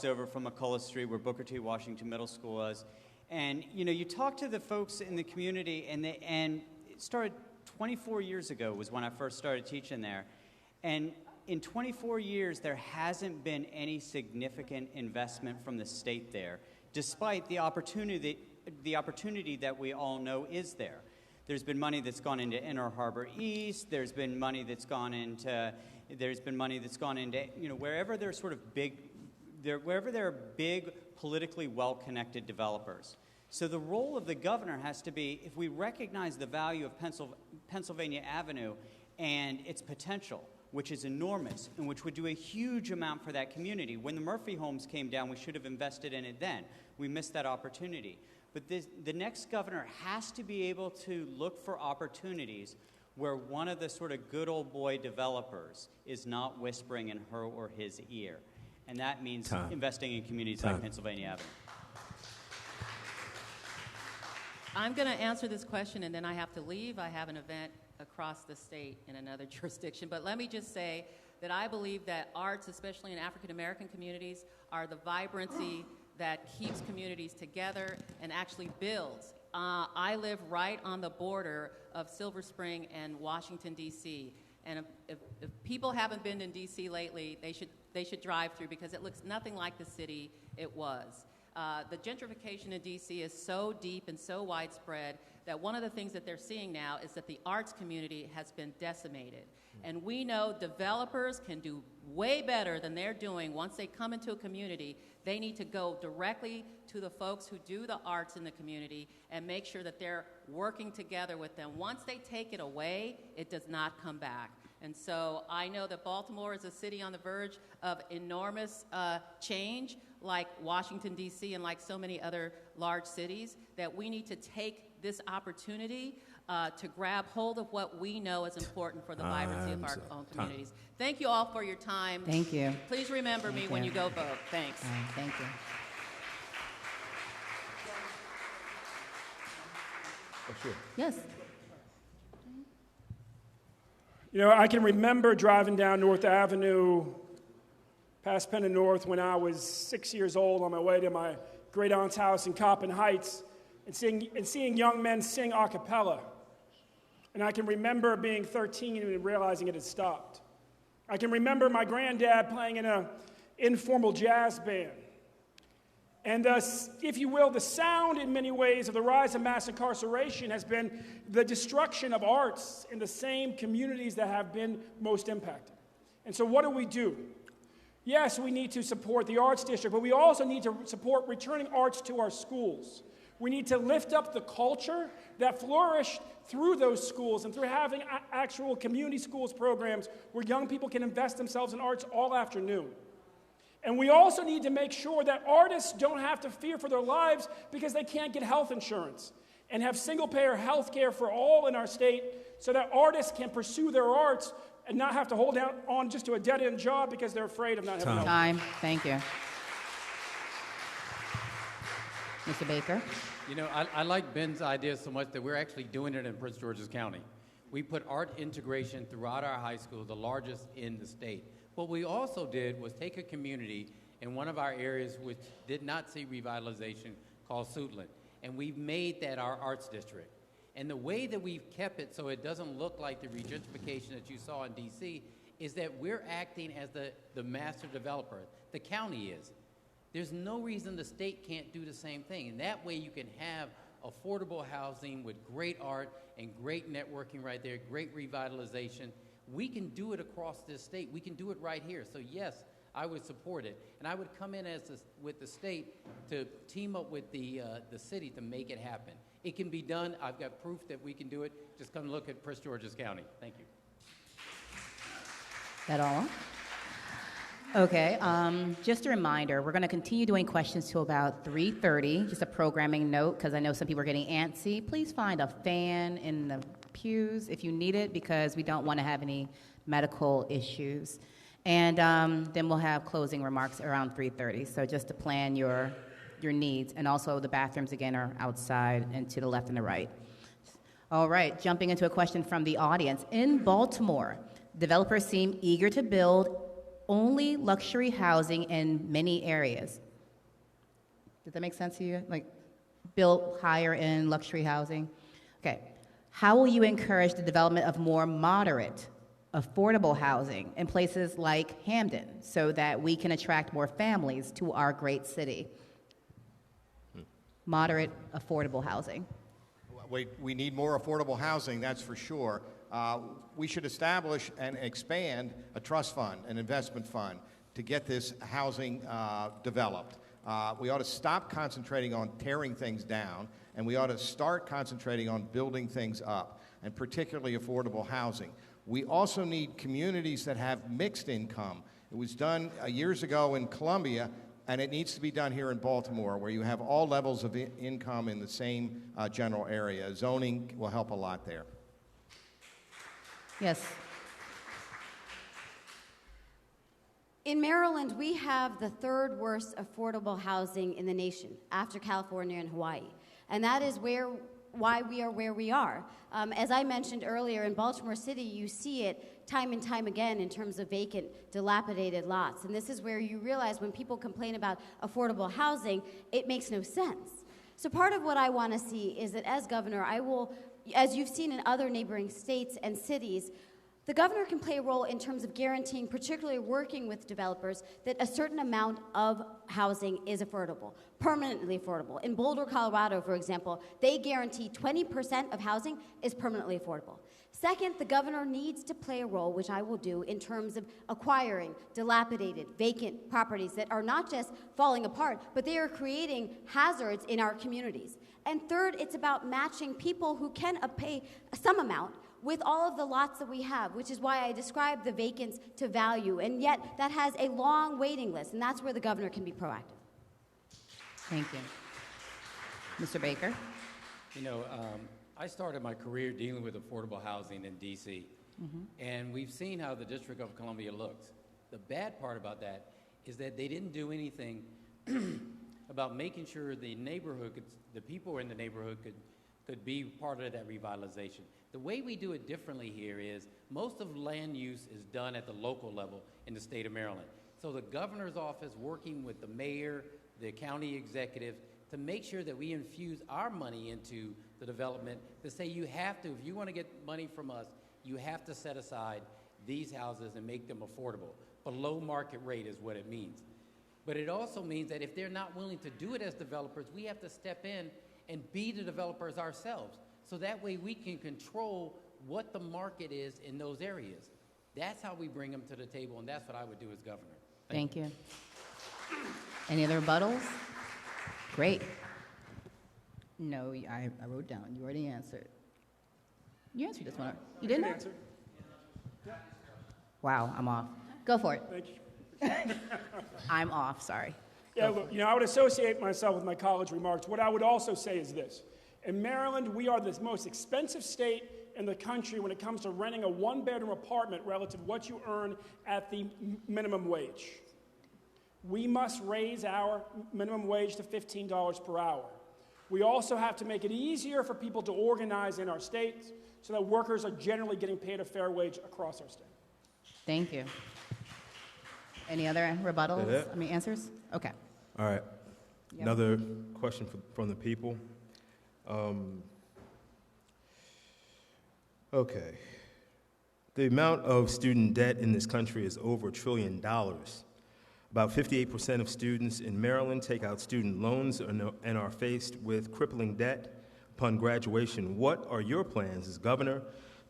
over from McCullough Street, where Booker T. Washington Middle School was. And you talk to the folks in the community, and it started 24 years ago was when I first started teaching there. And in 24 years, there hasn't been any significant investment from the state there, despite the opportunity that we all know is there. There's been money that's gone into Inner Harbor East. There's been money that's gone into wherever there's sort of wherever there are big, politically well-connected developers. So the role of the governor has to be, if we recognize the value of Pennsylvania Avenue and its potential, which is enormous and which would do a huge amount for that community. When the Murphy homes came down, we should have invested in it then. We missed that opportunity. But the next governor has to be able to look for opportunities where one of the sort of good old boy developers is not whispering in her or his ear. And that means investing in communities like Pennsylvania Avenue. I'm going to answer this question, and then I have to leave. I have an event across the state in another jurisdiction. But let me just say that I believe that arts, especially in African American communities, are the vibrancy that keeps communities together and actually builds. I live right on the border of Silver Spring and Washington, D.C., and if people haven't been in D.C. lately, they should drive through, because it looks nothing like the city it was. The gentrification in D.C. is so deep and so widespread that one of the things that they're seeing now is that the arts community has been decimated. And we know developers can do way better than they're doing. Once they come into a community, they need to go directly to the folks who do the arts in the community and make sure that they're working together with them. Once they take it away, it does not come back. And so I know that Baltimore is a city on the verge of enormous change, like Washington, D.C., and like so many other large cities, that we need to take this opportunity to grab hold of what we know is important for the vibrancy of our own communities. Thank you all for your time. Thank you. Please remember me when you go vote. Thanks. Thank you. Oh, sure. Yes. I can remember driving down North Avenue past Penn and North when I was 6 years old on my way to my great aunt's house in Coppin Heights and seeing young men sing a cappella. And I can remember being 13 and realizing it had stopped. I can remember my granddad playing in an informal jazz band. And if you will, the sound in many ways of the rise of mass incarceration has been the destruction of arts in the same communities that have been most impacted. And so what do? Yes, we need to support the arts district, but we also need to support returning arts to our schools. We need to lift up the culture that flourished through those schools and through having actual community schools programs where young people can invest themselves in arts all afternoon. And we also need to make sure that artists don't have to fear for their lives because they can't get health insurance, and have single-payer health care for all in our state so that artists can pursue their arts and not have to hold on just to a dead-end job because they're afraid of not having health. Time. Thank you. Mr. Baker? You know, I like Ben's idea so much that we're actually doing it in Prince George's County. We put art integration throughout our high school, the largest in the state. What we also did was take a community in one of our areas which did not see revitalization called Suitland, and we've made that our arts district. And the way that we've kept it so it doesn't look like the gentrification that you saw in D.C. is that we're acting as the master developer. The county is. There's no reason the state can't do the same thing. And that way you can have affordable housing with great art and great networking right there, great revitalization. We can do it across this state. We can do it right here. So yes, I would support it. And I would come in with the state to team up with the city to make it happen. It can be done. I've got proof that we can do it. Just come look at Prince George's County. Thank you. That all? Okay, just a reminder, we're going to continue doing questions till about 3:30. Just a programming note, because I know some people are getting antsy. Please find a fan in the pews if you need it, because we don't want to have any medical issues. And then we'll have closing remarks around 3:30. So just to plan your needs. And also the bathrooms, again, are outside and to the left and the right. All right, jumping into a question from the audience. In Baltimore, developers seem eager to build only luxury housing in many areas. Does that make sense to you? Like, build higher end luxury housing? Okay. How will you encourage the development of more moderate, affordable housing in places like Hamden so that we can attract more families to our great city? Moderate, affordable housing. We need more affordable housing, that's for sure. We should establish and expand a trust fund, an investment fund, to get this housing developed. We ought to stop concentrating on tearing things down, and we ought to start concentrating on building things up, and particularly affordable housing. We also need communities that have mixed income. It was done years ago in Columbia, and it needs to be done here in Baltimore, where you have all levels of income in the same general area. Zoning will help a lot there. Yes. In Maryland, we have the third worst affordable housing in the nation, after California and Hawaii. And that is why we are where we are. As I mentioned earlier, in Baltimore City, you see it time and time again in terms of vacant, dilapidated lots. And this is where you realize when people complain about affordable housing, it makes no sense. So part of what I want to see is that as governor, I will, as you've seen in other neighboring states and cities, the governor can play a role in terms of guaranteeing, particularly working with developers, that a certain amount of housing is affordable, permanently affordable. In Boulder, Colorado, for example, they guarantee 20% of housing is permanently affordable. Second, the governor needs to play a role, which I will do, in terms of acquiring dilapidated, vacant properties that are not just falling apart, but they are creating hazards in our communities. And third, it's about matching people who can pay some amount with all of the lots that we have, which is why I described the vacants to value, and yet that has a long waiting list, and that's where the governor can be proactive. Thank you. Mr. Baker? You know, I started my career dealing with affordable housing in D.C., and we've seen how the District of Columbia looks. The bad part about that is that they didn't do anything about making sure the neighborhood, the people in the neighborhood could be part of that revitalization. The way we do it differently here is most of land use is done at the local level in the state of Maryland. So the governor's office, working with the mayor, the county executive, to make sure that we infuse our money into the development, to say you have to, if you want to get money from us, you have to set aside these houses and make them affordable. Below market rate is what it means. But it also means that if they're not willing to do it as developers, we have to step in and be the developers ourselves. So that way we can control what the market is in those areas. That's how we bring them to the table, and that's what I would do as governor. Thank you. Any other rebuttals? Great. No, I wrote down. You already answered. You answered this one. You didn't answer? Wow, I'm off. Go for it. Thank you. I'm off, sorry. Yeah, look, I would associate myself with my college remarks. What I would also say is this. In Maryland, we are the most expensive state in the country when it comes to renting a one-bedroom apartment relative to what you earn at the minimum wage. We must raise our minimum wage to $15 per hour. We also have to make it easier for people to organize in our state so that workers are generally getting paid a fair wage across our state. Thank you. Any other rebuttals? Answers? Okay. All right. Yep. Another question from the people. Okay. The amount of student debt in this country is over $1 trillion. About 58% of students in Maryland take out student loans and are faced with crippling debt upon graduation. What are your plans as governor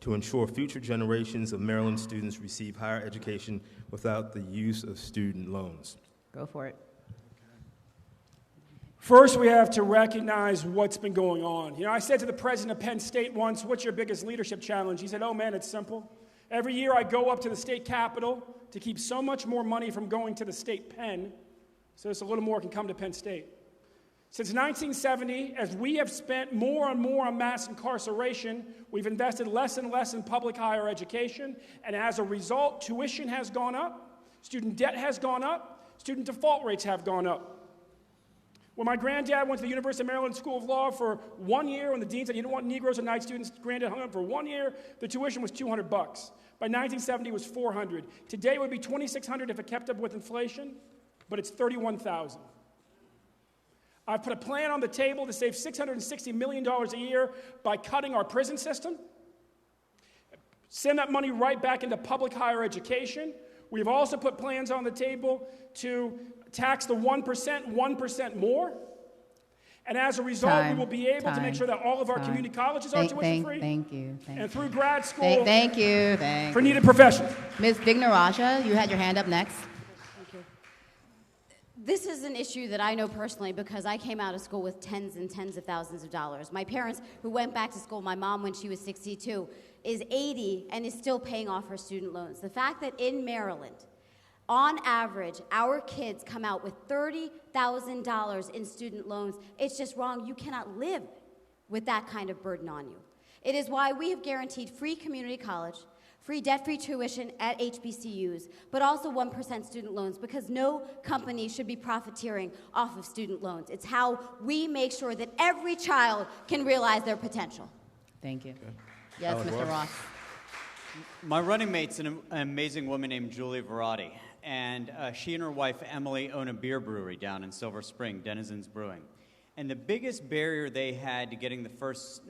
to ensure future generations of Maryland students receive higher education without the use of student loans? Go for it. First, we have to recognize what's been going on. I said to the president of Penn State once, "What's your biggest leadership challenge?" He said, "Oh man, it's simple. Every year I go up to the state capitol to keep so much more money from going to the state pen, so a little more can come to Penn State." Since 1970, as we have spent more and more on mass incarceration, we've invested less and less in public higher education, and as a result, tuition has gone up, student debt has gone up, student default rates have gone up. When my granddad went to the University of Maryland School of Law for 1 year, when the dean said he didn't want Negroes and night students, granddad hung up for 1 year, the tuition was $200. By 1970, it was $400. Today, it would be $2,600 if it kept up with inflation, but it's $31,000. I've put a plan on the table to save $660 million a year by cutting our prison system, send that money right back into public higher education. We've also put plans on the table to tax the 1% more. And as a result, we will be able to make sure that all of our community colleges are tuition-free. Thank you. And through grad school Thank you. for needed professions. Ms. Vignarajah, you had your hand up next. This is an issue that I know personally because I came out of school with tens and tens of thousands of dollars. My parents, who went back to school, my mom when she was 62, is 80 and is still paying off her student loans. The fact that in Maryland, on average, our kids come out with $30,000 in student loans, it's just wrong. You cannot live with that kind of burden on you. It is why we have guaranteed free community college, free debt-free tuition at HBCUs, but also 1% student loans, because no company should be profiteering off of student loans. It's how we make sure that every child can realize their potential. Thank you. Okay. Yes, Alec Mr. Ross. My running mate's an amazing woman named Julie Verotti, and she and her wife, Emily, own a beer brewery down in Silver Spring, Denizens Brewing. And the biggest barrier they had to getting the first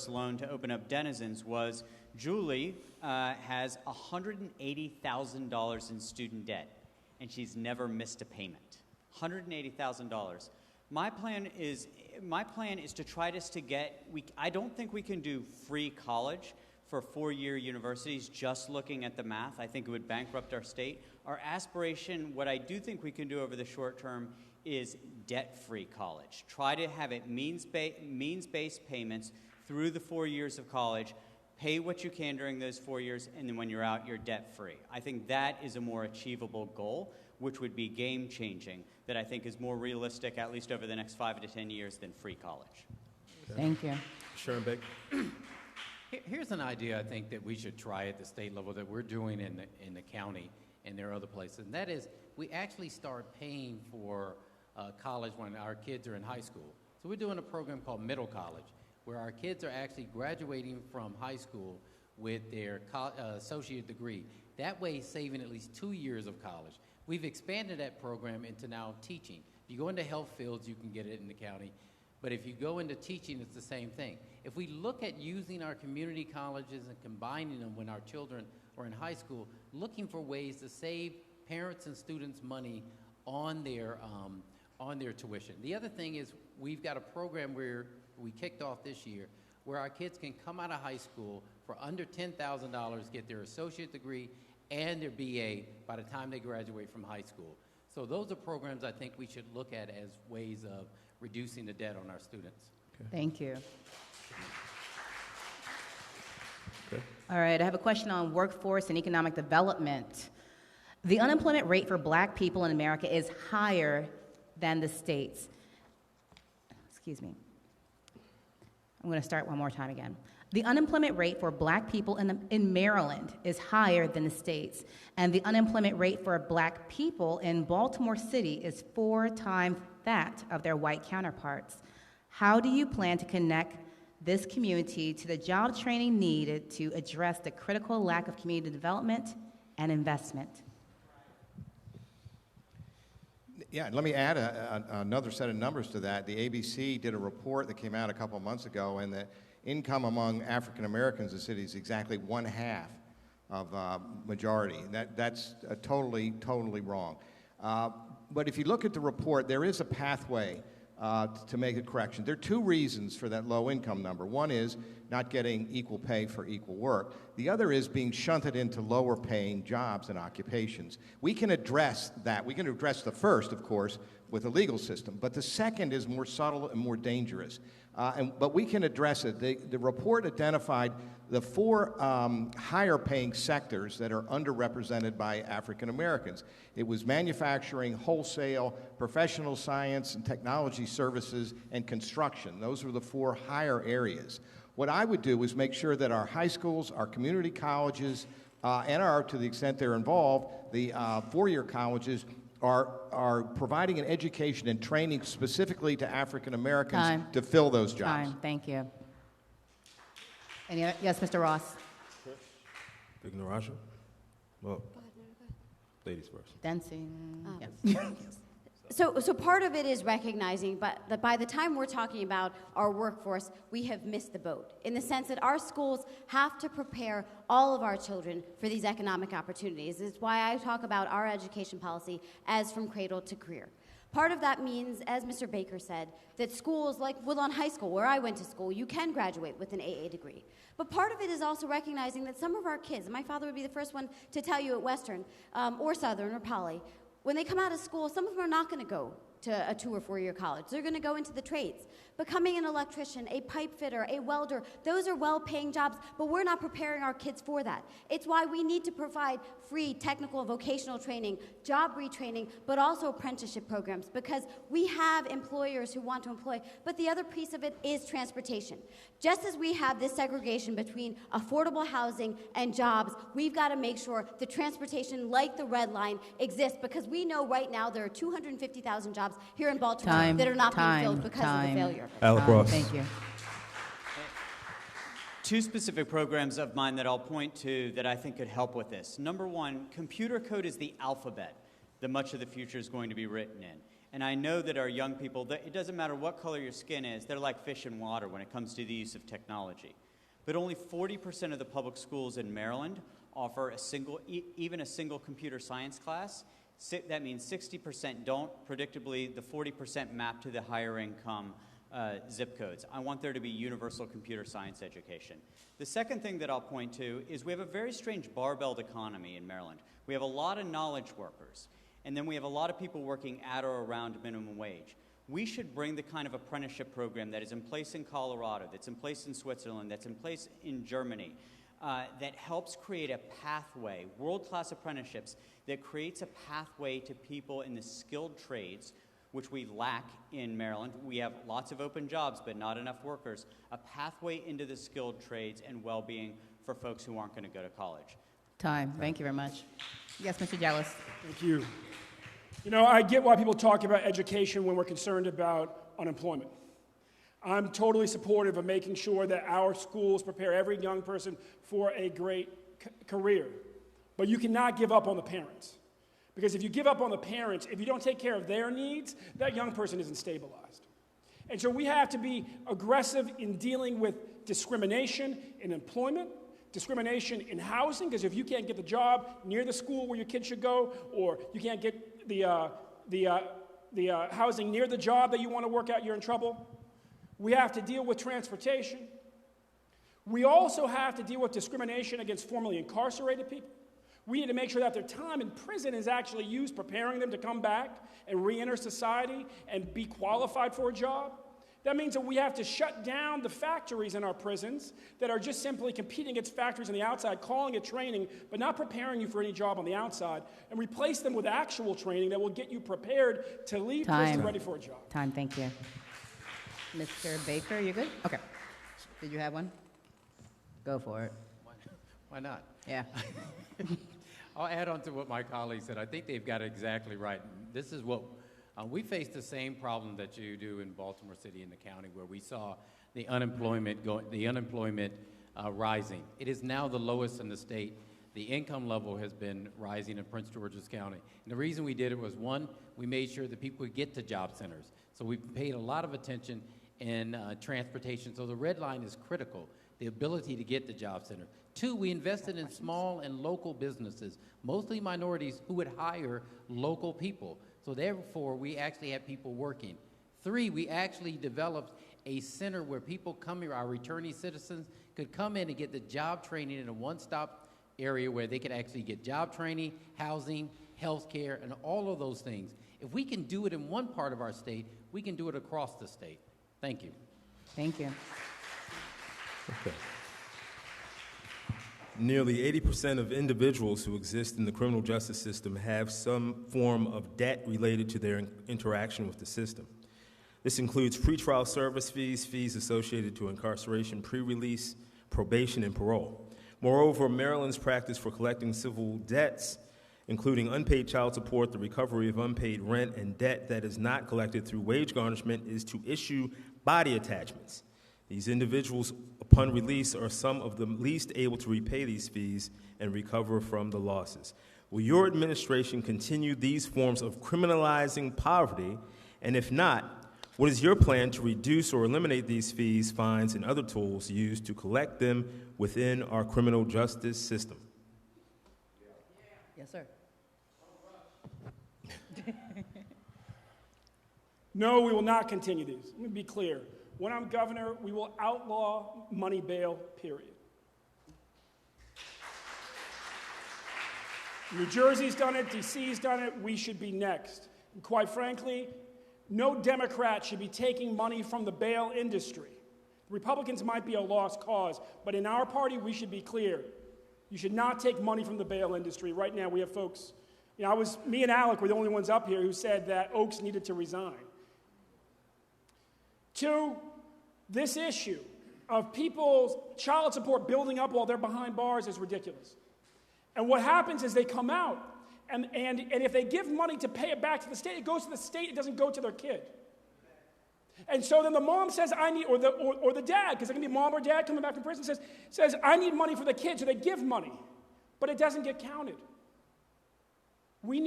loan to open up Denizens was Julie has $180,000 in student debt, and she's never missed a payment. $180,000. My plan is to try to get. I don't think we can do free college for four-year universities just looking at the math. I think it would bankrupt our state. Our aspiration, what I do think we can do over the short term, is debt-free college. Try to have it means-based payments through the 4 years of college. Pay what you can during those 4 years, and then when you're out, you're debt-free. I think that is a more achievable goal, which would be game-changing, that I think is more realistic, at least over the next 5 to 10 years, than free college. Thank you. Sharon Baker. Here's an idea I think that we should try at the state level that we're doing in the county and there are other places, and that is we actually start paying for college when our kids are in high school. So we're doing a program called Middle College, where our kids are actually graduating from high school with their associate degree. That way, saving at least 2 years of college. We've expanded that program into now teaching. If you go into health fields, you can get it in the county. But if you go into teaching, it's the same thing. If we look at using our community colleges and combining them when our children or in high school, looking for ways to save parents and students money on their tuition. The other thing is we've got a program where we kicked off this year where our kids can come out of high school for under $10,000, get their associate degree and their BA by the time they graduate from high school. So those are programs I think we should look at as ways of reducing the debt on our students. Okay. Thank you. Okay. All right, I have a question on workforce and economic development. The unemployment rate for black people in America is higher than the states. Excuse me. I'm going to start one more time again. The unemployment rate for black people in Maryland is higher than the states, and the unemployment rate for black people in Baltimore City is 4 times that of their white counterparts. How do you plan to connect this community to the job training needed to address the critical lack of community development and investment? Yeah, let me add another set of numbers to that. The ABC did a report that came out a couple of months ago, and the income among African Americans in the city is exactly 1/2 of majority. That's totally wrong. But if you look at the report, there is a pathway to make a correction. There are 2 reasons for that low income number. One is not getting equal pay for equal work. The other is being shunted into lower paying jobs and occupations. We can address that. We can address the first, of course, with the legal system. But the second is more subtle and more dangerous. But we can address it. The report identified the 4 higher paying sectors that are underrepresented by African Americans. It was manufacturing, wholesale, professional science and technology services, and construction. Those were the 4 higher areas. What I would do is make sure that our high schools, our community colleges, and to the extent they're involved, the 4-year colleges are providing an education and training specifically to African Americans to fill those jobs. Time. Thank you. Any other? Yes, Mr. Ross. Vignarajah? Well, ladies first. Dancing. Yes. So part of it is recognizing that by the time we're talking about our workforce, we have missed the boat, in the sense that our schools have to prepare all of our children for these economic opportunities. It's why I talk about our education policy as from cradle to career. Part of that means, as Mr. Baker said, that schools like Woodlawn High School, where I went to school, you can graduate with an AA degree. But part of it is also recognizing that some of our kids, and my father would be the first one to tell you at Western or Southern or Poly, when they come out of school, some of them are not going to go to a 2 or 4 year college. They're going to go into the trades. Becoming an electrician, a pipe fitter, a welder, those are well-paying jobs, but we're not preparing our kids for that. It's why we need to provide free technical and vocational training, job retraining, but also apprenticeship programs, because we have employers who want to employ, but the other piece of it is transportation. Just as we have this segregation between affordable housing and jobs, we've got to make sure the transportation, like the Red Line, exists, because we know right now there are 250,000 jobs here in Baltimore that are not being filled because of the failure. Alec Ross. Thank you. 2 specific programs of mine that I'll point to that I think could help with this. Number 1, computer code is the alphabet that much of the future is going to be written in. And I know that our young people, it doesn't matter what color your skin is, they're like fish in water when it comes to the use of technology. But only 40% of the public schools in Maryland offer even a single computer science class. That means 60% don't. Predictably, the 40% map to the higher income zip codes. I want there to be universal computer science education. The second thing that I'll point to is we have a very strange barbelled economy in Maryland. We have a lot of knowledge workers, and then we have a lot of people working at or around minimum wage. We should bring the kind of apprenticeship program that is in place in Colorado, that's in place in Switzerland, that's in place in Germany, that helps create a pathway, world-class apprenticeships, that creates a pathway to people in the skilled trades, which we lack in Maryland. We have lots of open jobs, but not enough workers. A pathway into the skilled trades and well-being for folks who aren't going to go to college. Time. Thank you very much. Yes, Mr. Jealous. Thank you. You know, I get why people talk about education when we're concerned about unemployment. I'm totally supportive of making sure that our schools prepare every young person for a great career. But you cannot give up on the parents. Because if you give up on the parents, if you don't take care of their needs, that young person isn't stabilized. And so we have to be aggressive in dealing with discrimination in employment, discrimination in housing, because if you can't get the job near the school where your kid should go, or you can't get the housing near the job that you want to work at, you're in trouble. We have to deal with transportation. We also have to deal with discrimination against formerly incarcerated people. We need to make sure that their time in prison is actually used preparing them to come back and re-enter society and be qualified for a job. That means that we have to shut down the factories in our prisons that are just simply competing against factories on the outside, calling it training, but not preparing you for any job on the outside, and replace them with actual training that will get you prepared to leave prison ready for a job. Time, thank you. Mr. Baker, you good? Okay. Did you have one? Go for it. Why not? Yeah. I'll add on to what my colleague said. I think they've got it exactly right. This is what we face the same problem that you do in Baltimore City and the county, where we saw the unemployment rising. It is now the lowest in the state. The income level has been rising in Prince George's County. And the reason we did it was, one, we made sure that people would get to job centers. So we paid a lot of attention in transportation. So the red line is critical, the ability to get to job center. Two, we invested in small and local businesses, mostly minorities, who would hire local people. So therefore, we actually had people working. Three, we actually developed a center where people come here, our returning citizens, could come in and get the job training in a one-stop area where they could actually get job training, housing, health care, and all of those things. If we can do it in one part of our state, we can do it across the state. Thank you. Thank you. Okay. Nearly 80% of individuals who exist in the criminal justice system have some form of debt related to their interaction with the system. This includes pretrial service fees, fees associated to incarceration, pre-release, probation, and parole. Moreover, Maryland's practice for collecting civil debts, including unpaid child support, the recovery of unpaid rent, and debt that is not collected through wage garnishment, is to issue body attachments. These individuals, upon release, are some of the least able to repay these fees and recover from the losses. Will your administration continue these forms of criminalizing poverty? And if not, what is your plan to reduce or eliminate these fees, fines, and other tools used to collect them within our criminal justice system? Yes, sir. No, we will not continue these. Let me be clear. When I'm governor, we will outlaw money bail, period. New Jersey's done it, DC's done it, we should be next. And quite frankly, no Democrat should be taking money from the bail industry. Republicans might be a lost cause, but in our party, we should be clear. You should not take money from the bail industry. Right now, we have folks, me and Alec were the only ones up here who said that Oaks needed to resign. Two, this issue of people's child support building up while they're behind bars is ridiculous. And what happens is they come out, and if they give money to pay it back to the state, it goes to the state, it doesn't go to their kid. And so then the mom says, I need, or the dad, because it can be mom or dad coming back from prison, says, I need money for the kid, so they give money. But it doesn't get counted. We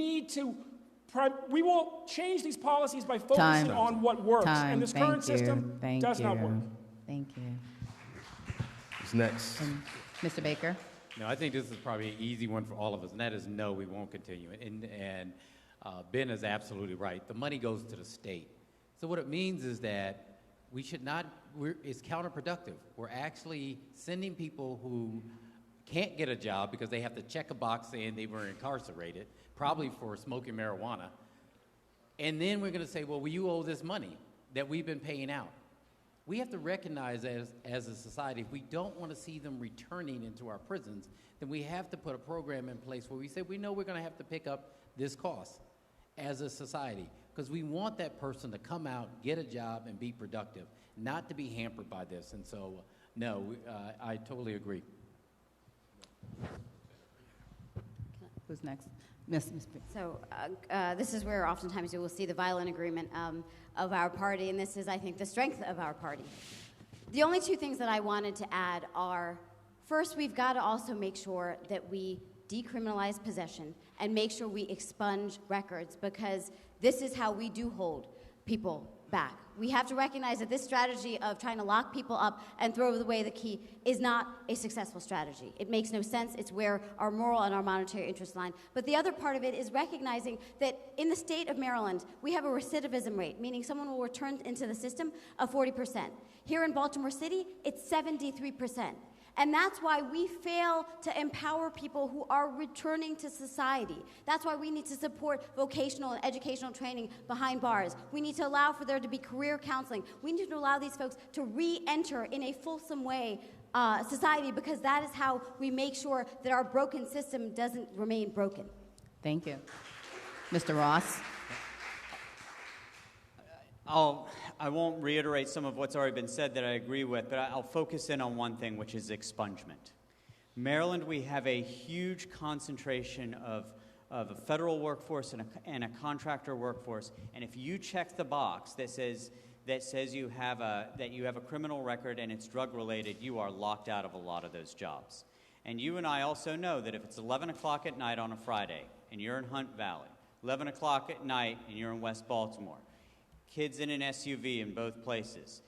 will change these policies by focusing on what works. And this current system does not work. Thank you. Who's next? Mr. Baker? No, I think this is probably an easy one for all of us, and that is no, we won't continue. And Ben is absolutely right. The money goes to the state. So what it means is that we should not, it's counterproductive. We're actually sending people who can't get a job because they have to check a box saying they were incarcerated, probably for smoking marijuana. And then we're going to say, well, you owe this money that we've been paying out. We have to recognize as a society, if we don't want to see them returning into our prisons, then we have to put a program in place where we say, we know we're going to have to pick up this cost as a society, because we want that person to come out, get a job, and be productive, not to be hampered by this. And so, no, I totally agree. Who's next? So this is where oftentimes you will see the violent agreement of our party, and this is, I think, the strength of our party. The only two things that I wanted to add are, first, we've got to also make sure that we decriminalize possession and make sure we expunge records, because this is how we do hold people back. We have to recognize that this strategy of trying to lock people up and throw away the key is not a successful strategy. It makes no sense. It's where our moral and our monetary interests line. But the other part of it is recognizing that in the state of Maryland, we have a recidivism rate, meaning someone will return into the system of 40%. Here in Baltimore City, it's 73%. And that's why we fail to empower people who are returning to society. That's why we need to support vocational and educational training behind bars. We need to allow for there to be career counseling. We need to allow these folks to re-enter in a fulsome way society, because that is how we make sure that our broken system doesn't remain broken. Thank you. Mr. Ross? I won't reiterate some of what's already been said that I agree with, but I'll focus in on one thing, which is expungement. Maryland, we have a huge concentration of a federal workforce and a contractor workforce, and if you check the box that says you have a criminal record and it's drug related, you are locked out of a lot of those jobs. And you and I also know that if it's 11 o'clock at night on a Friday and you're in Hunt Valley, 11 o'clock at night and you're in West Baltimore, kids in an SUV in both places.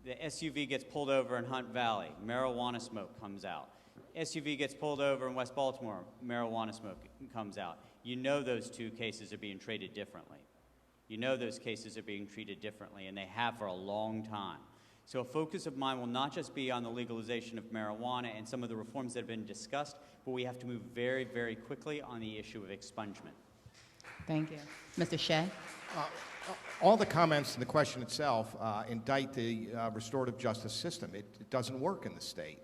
The SUV gets pulled over in Hunt Valley, marijuana smoke comes out. SUV gets pulled over in West Baltimore, marijuana smoke comes out. You know those two cases are being treated differently. You know those cases are being treated differently, and they have for a long time. So a focus of mine will not just be on the legalization of marijuana and some of the reforms that have been discussed, but we have to move very, very quickly on the issue of expungement. Thank you. Mr. Shea? All the comments and the question itself indict the restorative justice system. It doesn't work in the state.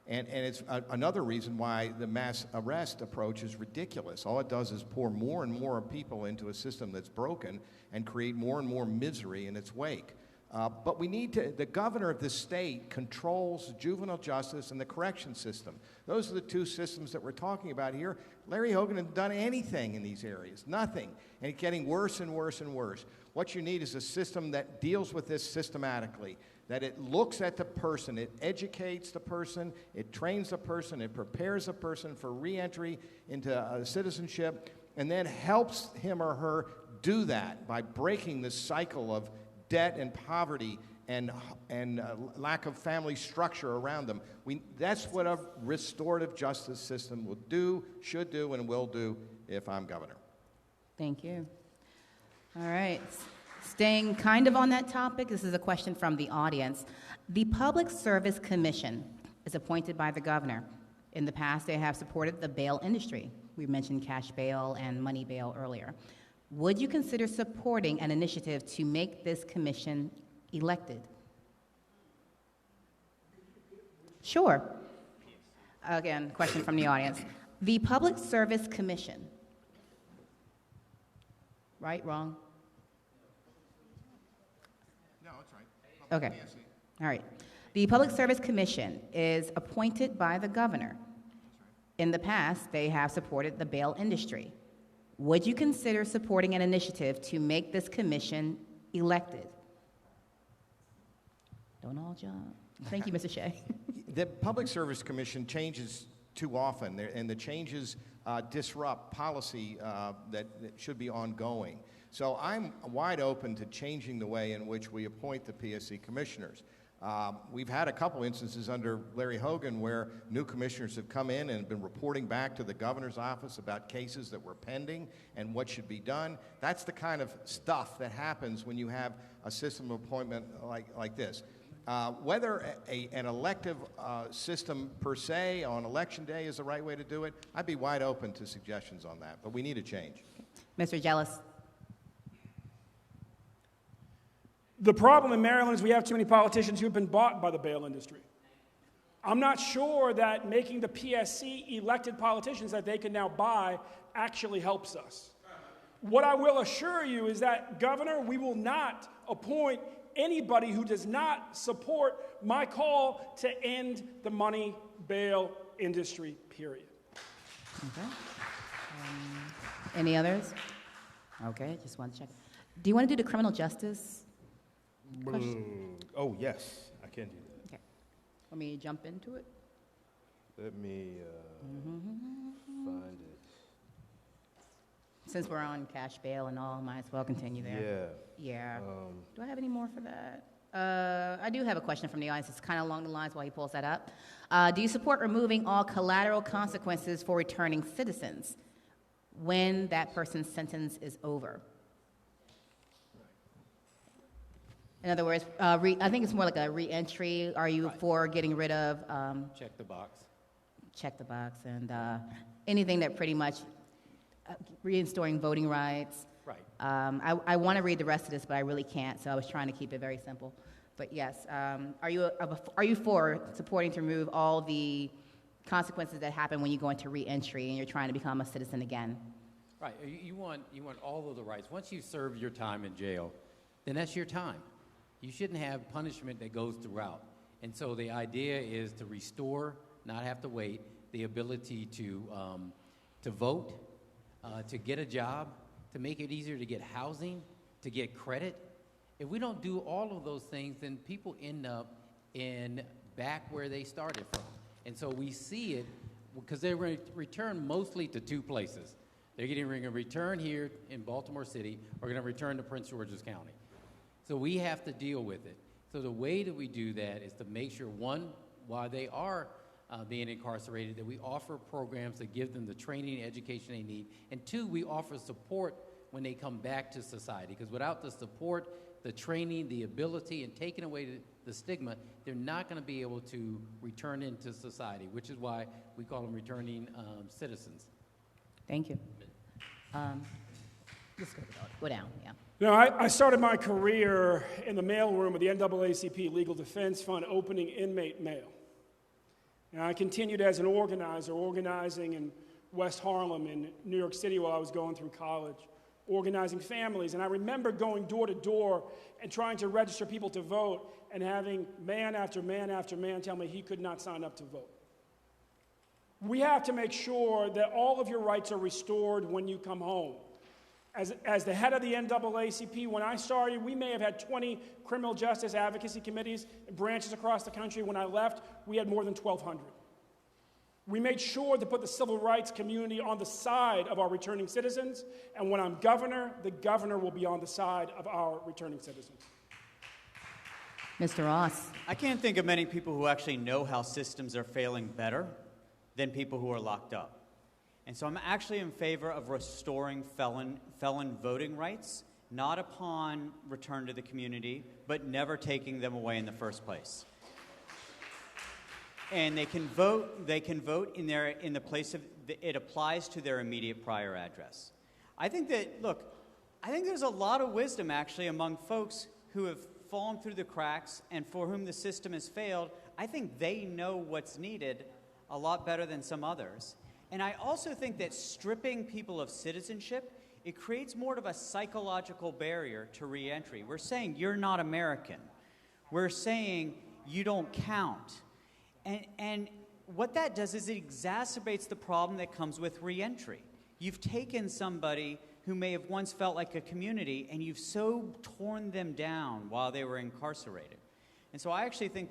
And it's another reason why the mass arrest approach is ridiculous. All it does is pour more and more people into a system that's broken and create more and more misery in its wake. But we need to, the governor of this state controls juvenile justice and the correction system. Those are the two systems that we're talking about here. Larry Hogan hasn't done anything in these areas, nothing. And it's getting worse and worse and worse. What you need is a system that deals with this systematically, that it looks at the person, it educates the person, it trains the person, it prepares the person for reentry into citizenship, and then helps him or her do that by breaking the cycle of debt and poverty and lack of family structure around them. That's what a restorative justice system will do, should do, and will do if I'm governor. Thank you. All right. Staying kind of on that topic, this is a question from the audience. The Public Service Commission is appointed by the governor. In the past, they have supported the bail industry. We mentioned cash bail and money bail earlier. Would you consider supporting an initiative to make this commission elected? Sure. Again, question from the audience. The Public Service Commission. Right, wrong? No, that's right. Okay. All right. The Public Service Commission is appointed by the governor. In the past, they have supported the bail industry. Would you consider supporting an initiative to make this commission elected? Don't all jump. Thank you, Mr. Shea. The Public Service Commission changes too often, and the changes disrupt policy that should be ongoing. So I'm wide open to changing the way in which we appoint the PSC commissioners. We've had a couple instances under Larry Hogan where new commissioners have come in and have been reporting back to the governor's office about cases that were pending and what should be done. That's the kind of stuff that happens when you have a system of appointment like this. Whether an elective system per se on election day is the right way to do it, I'd be wide open to suggestions on that, but we need a change. Mr. Jealous. The problem in Maryland is we have too many politicians who have been bought by the bail industry. I'm not sure that making the PSC elected politicians that they can now buy actually helps us. What I will assure you is that, Governor, we will not appoint anybody who does not support my call to end the money bail industry, period. Okay. Any others? Okay, just want to check. Do you want to do the criminal justice question? Oh, yes, I can do that. Okay. Let me jump into it. Let me find it. Since we're on cash bail and all, might as well continue there. Yeah. Yeah. Do I have any more for that? I do have a question from the audience. It's kind of along the lines while he pulls that up. Do you support removing all collateral consequences for returning citizens when that person's sentence is over? In other words, I think it's more like a re-entry. Are you for getting rid of? Check the box. Check the box, and anything that pretty much reinstoring voting rights. Right. I want to read the rest of this, but I really can't, so I was trying to keep it very simple. But yes, are you for supporting to remove all the consequences that happen when you go into re-entry and you're trying to become a citizen again? Right. You want all of the rights. Once you serve your time in jail, then that's your time. You shouldn't have punishment that goes throughout. And so the idea is to restore, not have to wait, the ability to vote, to get a job, to make it easier to get housing, to get credit. If we don't do all of those things, then people end up back where they started from. And so we see it because they return mostly to two places. They're going to return here in Baltimore City or going to return to Prince George's County. So we have to deal with it. So the way that we do that is to make sure, one, while they are being incarcerated, that we offer programs that give them the training and education they need. And two, we offer support when they come back to society. Because without the support, the training, the ability, and taking away the stigma, they're not going to be able to return into society, which is why we call them returning citizens. Thank you. Just go down, yeah. You know, I started my career in the mailroom of the NAACP Legal Defense Fund opening inmate mail. And I continued as an organizer, organizing in West Harlem in New York City while I was going through college, organizing families. And I remember going door to door and trying to register people to vote and having man after man after man tell me he could not sign up to vote. We have to make sure that all of your rights are restored when you come home. As the head of the NAACP, when I started, we may have had 20 criminal justice advocacy committees and branches across the country. When I left, we had more than 1,200. We made sure to put the civil rights community on the side of our returning citizens, and when I'm governor, the governor will be on the side of our returning citizens. Mr. Ross. I can't think of many people who actually know how systems are failing better than people who are locked up. And so I'm actually in favor of restoring felon voting rights, not upon return to the community, but never taking them away in the first place. And they can vote in the place of it applies to their immediate prior address. I think there's a lot of wisdom actually among folks who have fallen through the cracks and for whom the system has failed. I think they know what's needed a lot better than some others. And I also think that stripping people of citizenship, it creates more of a psychological barrier to reentry. We're saying you're not American. We're saying you don't count. And what that does is it exacerbates the problem that comes with reentry. You've taken somebody who may have once felt like a community, and you've so torn them down while they were incarcerated. And so I actually think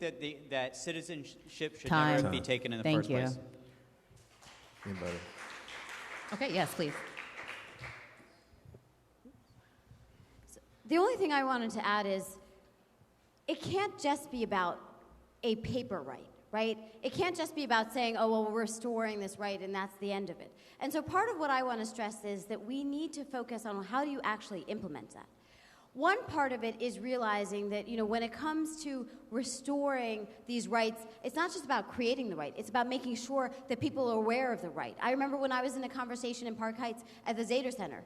that citizenship should never be taken in the first place. Anybody? Okay, yes, please. The only thing I wanted to add is it can't just be about a paper right, right? It can't just be about saying, oh, well, we're restoring this right, and that's the end of it. And so part of what I want to stress is that we need to focus on how do you actually implement that. One part of it is realizing that, when it comes to restoring these rights, it's not just about creating the right. It's about making sure that people are aware of the right. I remember when I was in a conversation in Park Heights at the Zader Center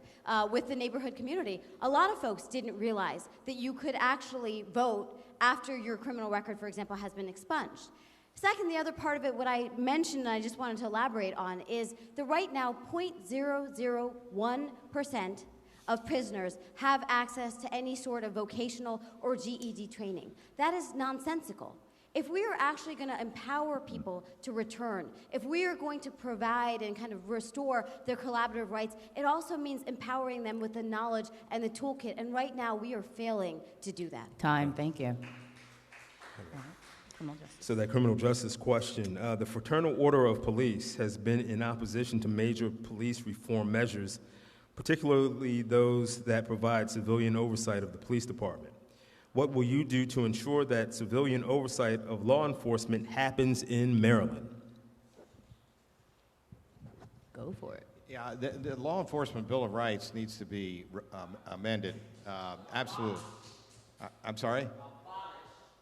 with the neighborhood community, a lot of folks didn't realize that you could actually vote after your criminal record, for example, has been expunged. Second, the other part of it, what I mentioned and I just wanted to elaborate on, is that right now 0.001% of prisoners have access to any sort of vocational or GED training. That is nonsensical. If we are actually going to empower people to return, if we are going to provide and kind of restore their collaborative rights, it also means empowering them with the knowledge and the toolkit. And right now, we are failing to do that. Time, thank you. So that criminal justice question, the Fraternal Order of Police has been in opposition to major police reform measures particularly those that provide civilian oversight of the police department. What will you do to ensure that civilian oversight of law enforcement happens in Maryland? Go for it. Yeah, the Law Enforcement Bill of Rights needs to be amended. Absolutely. I'm sorry?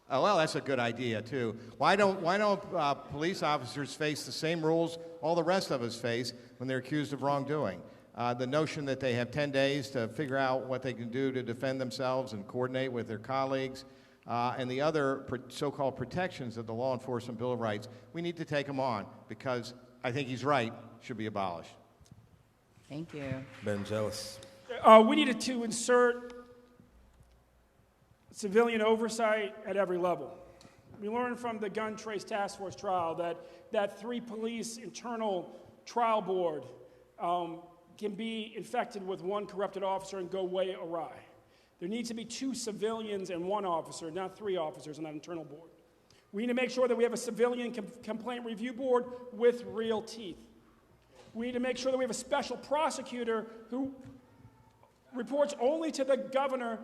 Oh, well, that's a good idea, too. Why don't police officers face the same rules all the rest of us face when they're accused of wrongdoing? The notion that they have 10 days to figure out what they can do to defend themselves and coordinate with their colleagues, and the other so-called protections of the Law Enforcement Bill of Rights, we need to take them on because I think he's right, should be abolished. Thank you. Ben Jealous. We needed to insert civilian oversight at every level. We learned from the Gun Trace Task Force trial that 3 police internal trial board can be infected with 1 corrupted officer and go way awry. There needs to be 2 civilians and 1 officer, not 3 officers on that internal board. We need to make sure that we have a civilian complaint review board with real teeth. We need to make sure that we have a special prosecutor who reports only to the governor,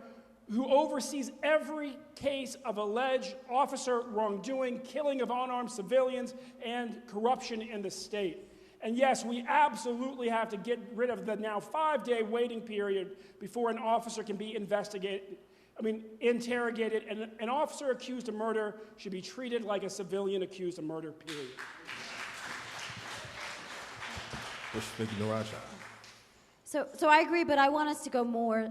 who oversees every case of alleged officer wrongdoing, killing of unarmed civilians, and corruption in the state. And yes, we absolutely have to get rid of the now 5-day waiting period before an officer can be interrogated, and an officer accused of murder should be treated like a civilian accused of murder, period. So I agree, but I want us to go more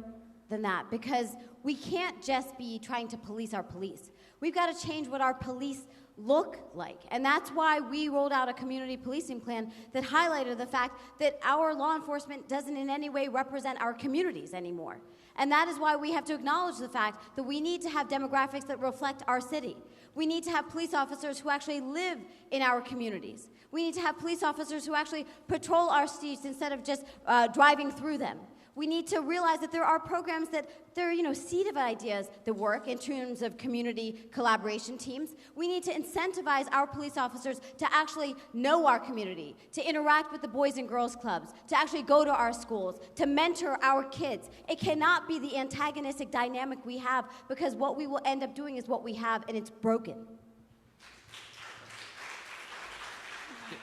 than that, because we can't just be trying to police our police. We've got to change what our police look like. And that's why we rolled out a community policing plan that highlighted the fact that our law enforcement doesn't in any way represent our communities anymore. And that is why we have to acknowledge the fact that we need to have demographics that reflect our city. We need to have police officers who actually live in our communities. We need to have police officers who actually patrol our streets instead of just driving through them. We need to realize that there are programs that they're, seed of ideas that work in terms of community collaboration teams. We need to incentivize our police officers to actually know our community, to interact with the Boys and Girls Clubs, to actually go to our schools, to mentor our kids. It cannot be the antagonistic dynamic we have, because what we will end up doing is what we have, and it's broken.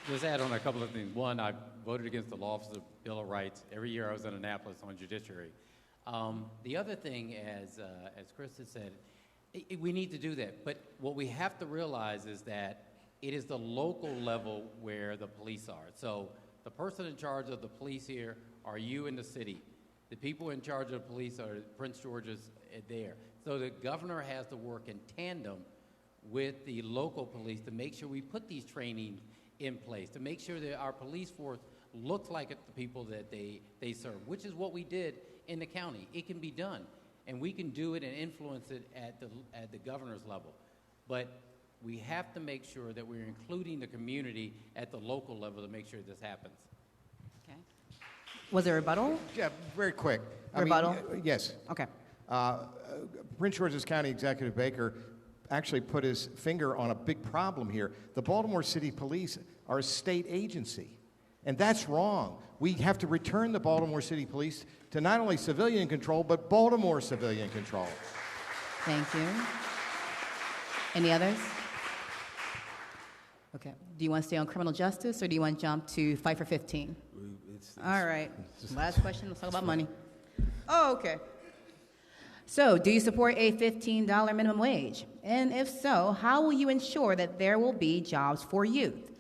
Just add on a couple of things. One, I voted against the Law Officer Bill of Rights. Every year I was in Annapolis on judiciary. The other thing, as Chris has said, we need to do that. But what we have to realize is that it is the local level where the police are. So the person in charge of the police here are you in the city. The people in charge of the police are Prince George's there. So the governor has to work in tandem with the local police to make sure we put these trainings in place, to make sure that our police force looks like the people that they serve, which is what we did in the county. It can be done, and we can do it and influence it at the governor's level. But we have to make sure that we're including the community at the local level to make sure this happens. Okay. Was there a rebuttal? Yeah, very quick. Rebuttal? Yes. Okay. Prince George's County Executive Baker actually put his finger on a big problem here. The Baltimore City Police are a state agency, and that's wrong. We have to return the Baltimore City Police to not only civilian control, but Baltimore civilian control. Thank you. Any others? Okay. Do you want to stay on criminal justice, or do you want to jump to fight for 15? All right. Last question. Let's talk about money. Oh, okay. So, do you support a $15 minimum wage? And if so, how will you ensure that there will be jobs for youth?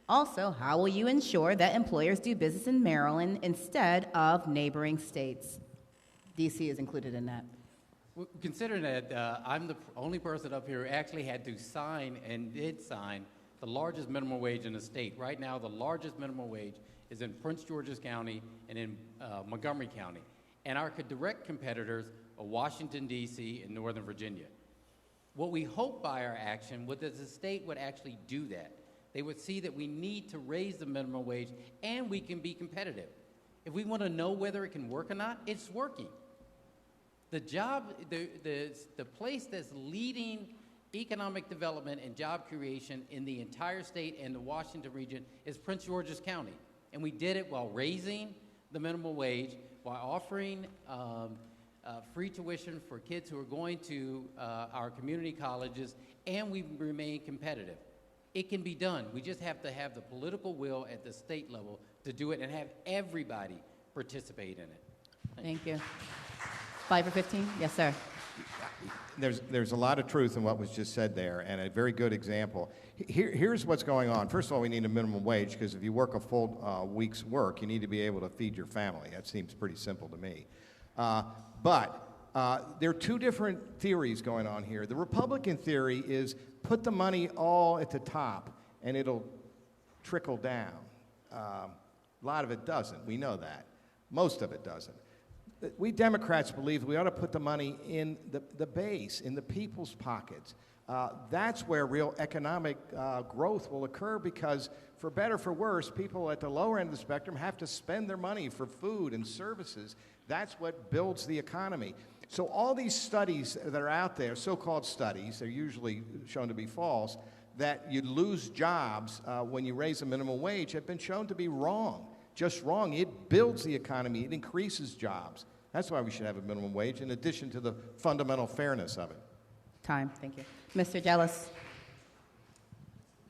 Also, how will you ensure that employers do business in Maryland instead of neighboring states? D.C. is included in that. Well, considering that I'm the only person up here who actually had to sign and did sign the largest minimum wage in the state. Right now, the largest minimum wage is in Prince George's County and in Montgomery County. And our direct competitors are Washington, D.C., and Northern Virginia. What we hope by our action was that the state would actually do that. They would see that we need to raise the minimum wage and we can be competitive. If we want to know whether it can work or not, it's working. The job, the place that's leading economic development and job creation in the entire state and the Washington region is Prince George's County. And we did it while raising the minimum wage, by offering free tuition for kids who are going to our community colleges, and we remain competitive. It can be done. We just have to have the political will at the state level to do it and have everybody participate in it. Thank you. 5 for 15? Yes, sir. There's a lot of truth in what was just said there, and a very good example. Here's what's going on. First of all, we need a minimum wage, because if you work a full week's work, you need to be able to feed your family. That seems pretty simple to me. But there are two different theories going on here. The Republican theory is put the money all at the top, and it'll trickle down. A lot of it doesn't. We know that. Most of it doesn't. We Democrats believe we ought to put the money in the base, in the people's pockets. That's where real economic growth will occur, because for better or for worse, people at the lower end of the spectrum have to spend their money for food and services. That's what builds the economy. So all these studies that are out there, so-called studies, they're usually shown to be false, that you lose jobs when you raise the minimum wage, have been shown to be wrong. Just wrong. It builds the economy. It increases jobs. That's why we should have a minimum wage, in addition to the fundamental fairness of it. Time. Thank you. Mr. Jealous.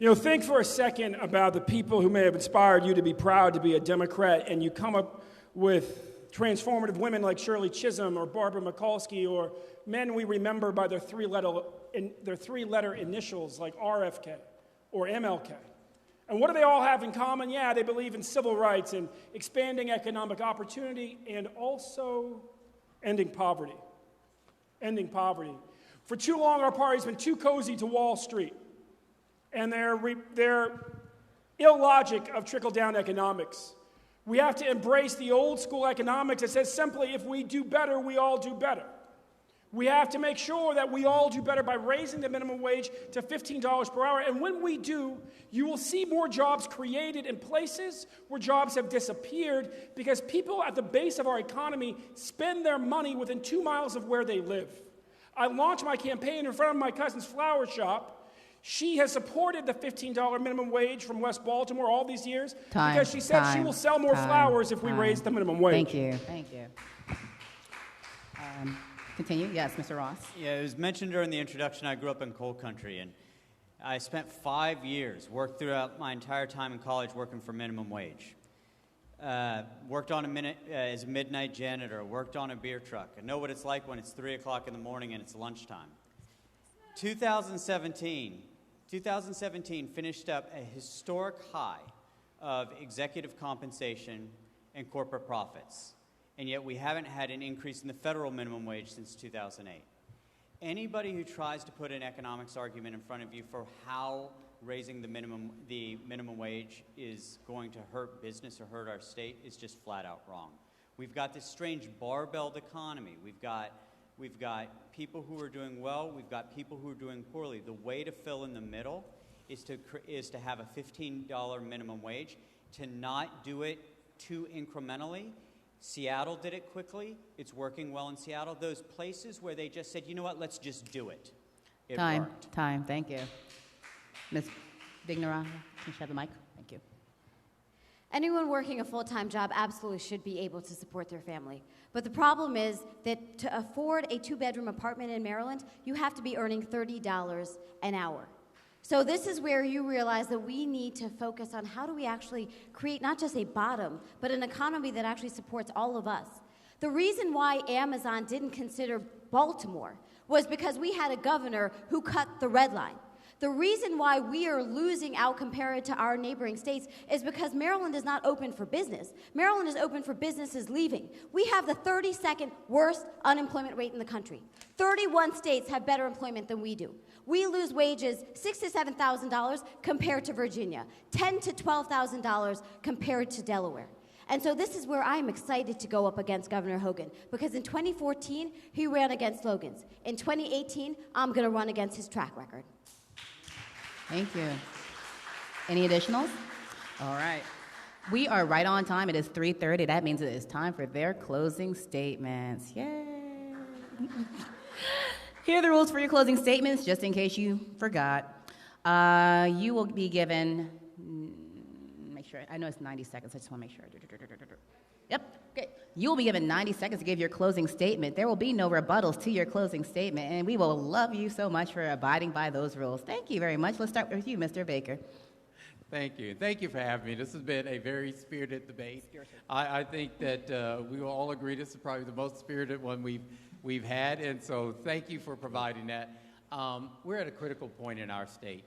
You know, think for a second about the people who may have inspired you to be proud to be a Democrat, and you come up with transformative women like Shirley Chisholm or Barbara Mikulski, or men we remember by their three-letter initials like RFK or MLK. And what do they all have in common? Yeah, they believe in civil rights and expanding economic opportunity, and also ending poverty. Ending poverty. For too long, our party's been too cozy to Wall Street and their illogic of trickle-down economics. We have to embrace the old school economics that says simply, if we do better, we all do better. We have to make sure that we all do better by raising the minimum wage to $15 per hour. And when we do, you will see more jobs created in places where jobs have disappeared, because people at the base of our economy spend their money within 2 miles of where they live. I launched my campaign in front of my cousin's flower shop. She has supported the $15 minimum wage from West Baltimore all these years because she said she will sell more flowers if we raise the minimum wage. Thank you. Thank you. Continue. Yes, Mr. Ross. Yeah, it was mentioned during the introduction, I grew up in coal country, and I spent 5 years, worked throughout my entire time in college working for minimum wage. Worked on as a midnight janitor, worked on a beer truck. I know what it's like when it's 3 o'clock in the morning and it's lunchtime. 2017 finished up a historic high of executive compensation and corporate profits. And yet we haven't had an increase in the federal minimum wage since 2008. Anybody who tries to put an economics argument in front of you for how raising the minimum wage is going to hurt business or hurt our state is just flat out wrong. We've got this strange barbelled economy. We've got people who are doing well. We've got people who are doing poorly. The way to fill in the middle is to have a $15 minimum wage, to not do it too incrementally. Seattle did it quickly. It's working well in Seattle. Those places where they just said, you know what, let's just do it. It worked. Time. Thank you. Ms. Vignarajah, can you have the mic? Thank you. Anyone working a full-time job absolutely should be able to support their family. But the problem is that to afford a 2-bedroom apartment in Maryland, you have to be earning $30 an hour. So this is where you realize that we need to focus on how do we actually create not just a bottom, but an economy that actually supports all of us. The reason why Amazon didn't consider Baltimore was because we had a governor who cut the red line. The reason why we are losing out compared to our neighboring states is because Maryland is not open for business. Maryland is open for businesses leaving. We have the 32nd worst unemployment rate in the country. 31 states have better employment than we do. We lose wages $6,000 to $7,000 compared to Virginia, $10,000 to $12,000 compared to Delaware. And so this is where I'm excited to go up against Governor Hogan, because in 2014, he ran against slogans. In 2018, I'm going to run against his track record. Thank you. Any additionals? All right. We are right on time. It is 3:30. That means it is time for their closing statements. Yay. Here are the rules for your closing statements, just in case you forgot. You will be given, make sure, I know it's 90 seconds. I just want to make sure. Yep. Okay. You will be given 90 seconds to give your closing statement. There will be no rebuttals to your closing statement, and we will love you so much for abiding by those rules. Thank you very much. Let's start with you, Mr. Baker. Thank you. Thank you for having me. This has been a very spirited debate. I think that we will all agree this is probably the most spirited one we've had, and so thank you for providing that. We're at a critical point in our state,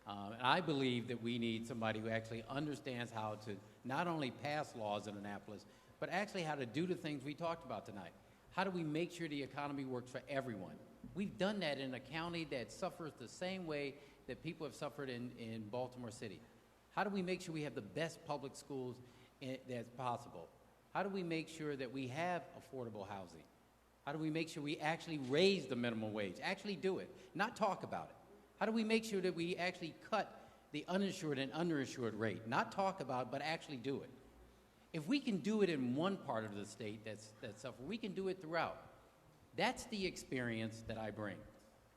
and I believe that we need somebody who actually understands how to not only pass laws in Annapolis, but actually how to do the things we talked about tonight. How do we make sure the economy works for everyone? We've done that in a county that suffers the same way that people have suffered in Baltimore City. How do we make sure we have the best public schools that's possible? How do we make sure that we have affordable housing? How do we make sure we actually raise the minimum wage? Actually do it, not talk about it. How do we make sure that we actually cut the uninsured and underinsured rate? Not talk about it, but actually do it. If we can do it in one part of the state that's suffering, we can do it throughout. That's the experience that I bring.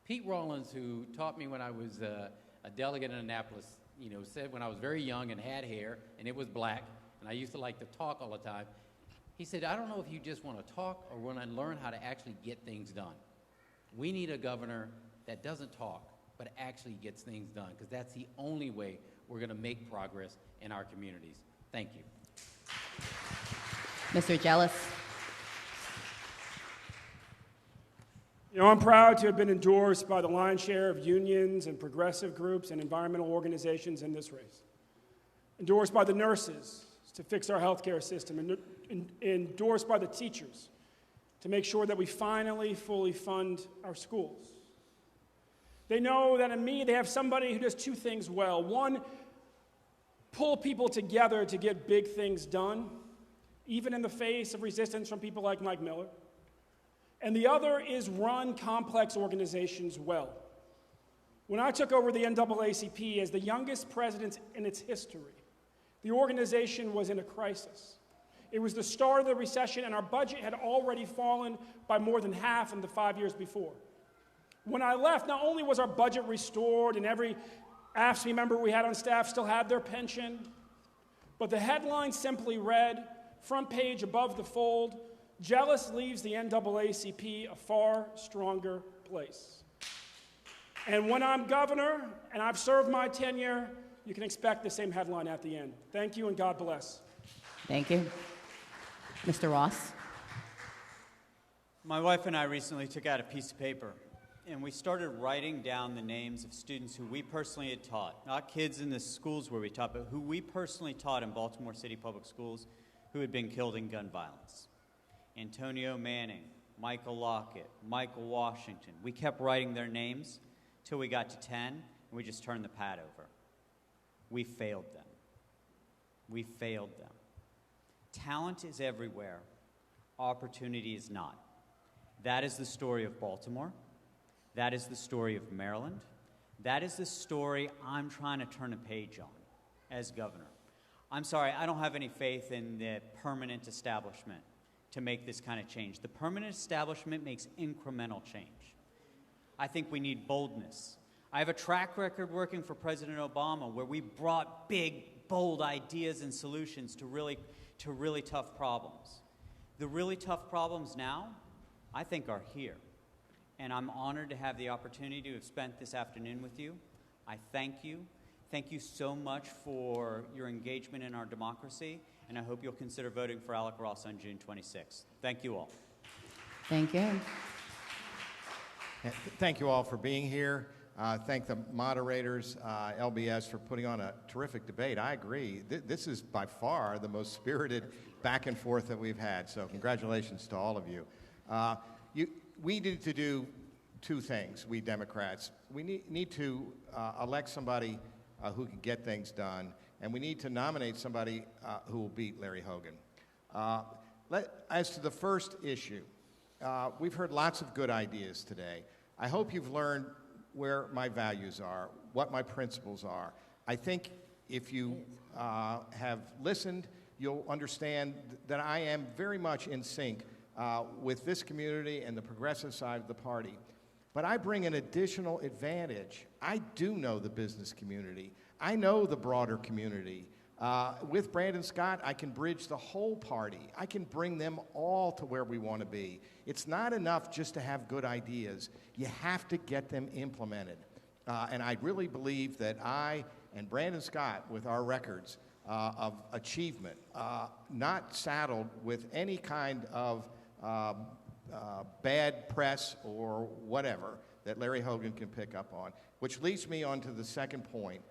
Pete Rollins, who taught me when I was a delegate in Annapolis, said when I was very young and had hair, and it was black, and I used to like to talk all the time, he said, I don't know if you just want to talk or want to learn how to actually get things done. We need a governor that doesn't talk, but actually gets things done, because that's the only way we're going to make progress in our communities. Thank you. Mr. Jealous. I'm proud to have been endorsed by the lion's share of unions and progressive groups and environmental organizations in this race. Endorsed by the nurses to fix our healthcare system, endorsed by the teachers to make sure that we finally fully fund our schools. They know that in me, they have somebody who does two things well. One, pull people together to get big things done, even in the face of resistance from people like Mike Miller. And the other is run complex organizations well. When I took over the NAACP as the youngest president in its history, the organization was in a crisis. It was the start of the recession, and our budget had already fallen by more than half in the 5 years before. When I left, not only was our budget restored and every AFSCME member we had on staff still had their pension, but the headline simply read, front page above the fold, "Jealous leaves the NAACP a far stronger place." And when I'm governor and I've served my tenure, you can expect the same headline at the end. Thank you and God bless. Thank you. Mr. Ross. My wife and I recently took out a piece of paper, and we started writing down the names of students who we personally had taught, not kids in the schools where we taught, but who we personally taught in Baltimore City Public Schools who had been killed in gun violence. Antonio Manning, Michael Lockett, Michael Washington. We kept writing their names till we got to 10, and we just turned the pad over. We failed them. We failed them. Talent is everywhere. Opportunity is not. That is the story of Baltimore. That is the story of Maryland. That is the story I'm trying to turn a page on as governor. I'm sorry, I don't have any faith in the permanent establishment to make this kind of change. The permanent establishment makes incremental change. I think we need boldness. I have a track record working for President Obama where we brought big, bold ideas and solutions to really tough problems. The really tough problems now, I think, are here. And I'm honored to have the opportunity to have spent this afternoon with you. I thank you. Thank you so much for your engagement in our democracy, and I hope you'll consider voting for Alec Ross on June 26th. Thank you all. Thank you. Thank you all for being here. Thank the moderators, LBS, for putting on a terrific debate. I agree. This is by far the most spirited back and forth that we've had, so congratulations to all of you. We need to do two things, we Democrats. We need to elect somebody who can get things done, and we need to nominate somebody who will beat Larry Hogan. As to the first issue, we've heard lots of good ideas today. I hope you've learned where my values are, what my principles are. I think if you have listened, you'll understand that I am very much in sync with this community and the progressive side of the party. But I bring an additional advantage. I do know the business community. I know the broader community. With Brandon Scott, I can bridge the whole party. I can bring them all to where we want to be. It's not enough just to have good ideas. You have to get them implemented. And I really believe that I and Brandon Scott, with our records of achievement, not saddled with any kind of bad press or whatever that Larry Hogan can pick up on, which leads me on to the second point.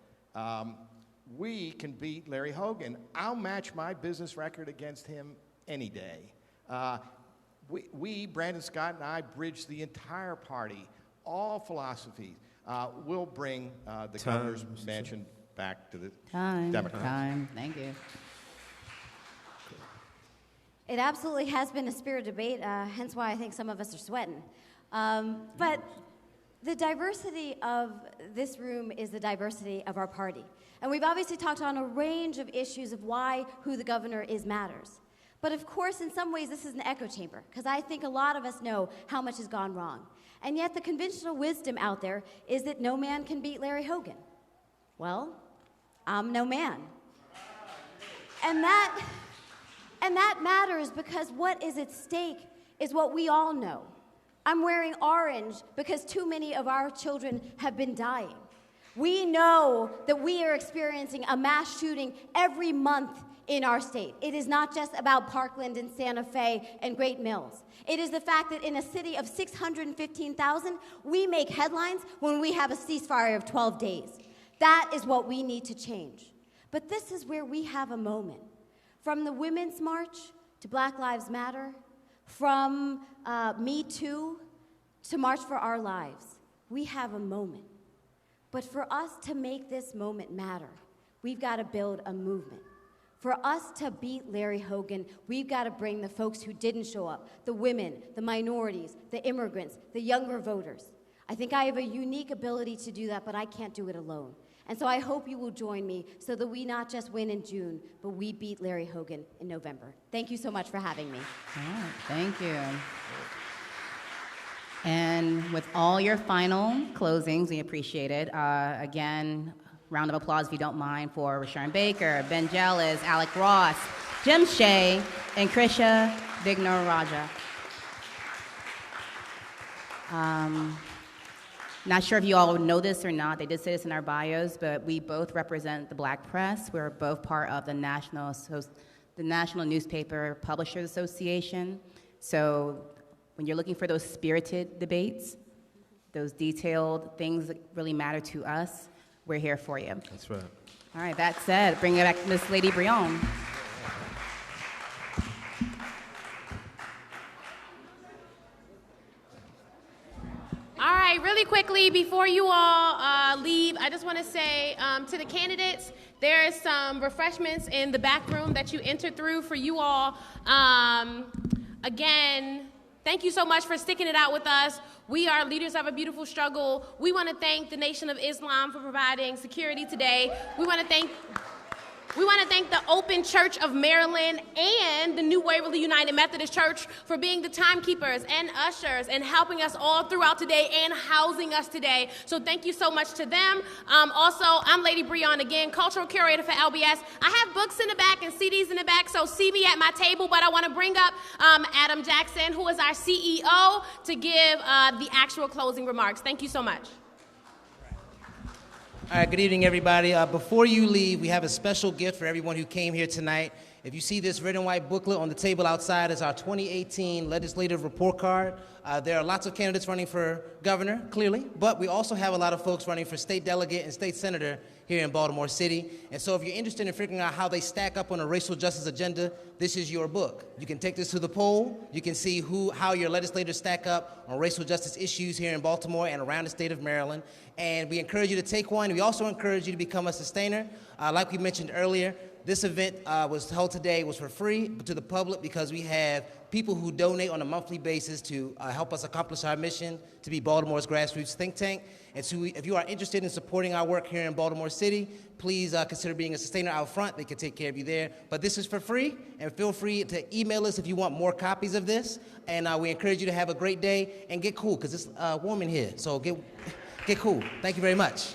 We can beat Larry Hogan. I'll match my business record against him any day. Brandon Scott and I, bridge the entire party, all philosophies. We'll bring the governor's mansion back to the Democrats. Time. Thank you. It absolutely has been a spirited debate, hence why I think some of us are sweating. But the diversity of this room is the diversity of our party. And we've obviously talked on a range of issues of why who the governor is matters. But of course, in some ways, this is an echo chamber, because I think a lot of us know how much has gone wrong. And yet the conventional wisdom out there is that no man can beat Larry Hogan. Well, I'm no man. And that matters because what is at stake is what we all know. I'm wearing orange because too many of our children have been dying. We know that we are experiencing a mass shooting every month in our state. It is not just about Parkland and Santa Fe and Great Mills. It is the fact that in a city of 615,000, we make headlines when we have a ceasefire of 12 days. That is what we need to change. But this is where we have a moment. From the Women's March to Black Lives Matter, from Me Too to March for Our Lives, we have a moment. But for us to make this moment matter, we've got to build a movement. For us to beat Larry Hogan, we've got to bring the folks who didn't show up, the women, the minorities, the immigrants, the younger voters. I think I have a unique ability to do that, but I can't do it alone. And so I hope you will join me so that we not just win in June, but we beat Larry Hogan in November. Thank you so much for having me. All right, thank you. And with all your final closings, we appreciate it. Again, round of applause, if you don't mind, for Rushern Baker, Ben Jealous, Alec Ross, Jim Shea, and Krishanti Vignarajah. Not sure if you all know this or not. They did say this in our bios, but we both represent the Black press. We're both part of the National Newspaper Publishers Association. So when you're looking for those spirited debates, those detailed things that really matter to us, we're here for you. That's right. All right, that said, bring it back to Miss Lady Brion. All right, really quickly, before you all leave, I just want to say to the candidates, there is some refreshments in the back room that you entered through for you all. Again, thank you so much for sticking it out with us. We are leaders of a beautiful struggle. We want to thank the Nation of Islam for providing security today. We want to thank the Open Church of Maryland and the New Waverly United Methodist Church for being the timekeepers and ushers and helping us all throughout today and housing us today. So thank you so much to them. Also, I'm Lady Brion again, cultural curator for LBS. I have books in the back and CDs in the back, so see me at my table, but I want to bring up Adam Jackson, who is our CEO, to give the actual closing remarks. Thank you so much. All right, good evening, everybody. Before you leave, we have a special gift for everyone who came here tonight. If you see this red and white booklet on the table outside, it's our 2018 legislative report card. There are lots of candidates running for governor, clearly, but we also have a lot of folks running for state delegate and state senator here in Baltimore City. And so if you're interested in figuring out how they stack up on a racial justice agenda, this is your book. You can take this to the poll. You can see how your legislators stack up on racial justice issues here in Baltimore and around the state of Maryland. And we encourage you to take one. We also encourage you to become a sustainer. Like we mentioned earlier, this event was held today, was for free to the public because we have people who donate on a monthly basis to help us accomplish our mission to be Baltimore's grassroots think tank. And so if you are interested in supporting our work here in Baltimore City, please consider being a sustainer out front. They can take care of you there. But this is for free, and feel free to email us if you want more copies of this. And we encourage you to have a great day and get cool, because it's warm in here. So get cool. Thank you very much.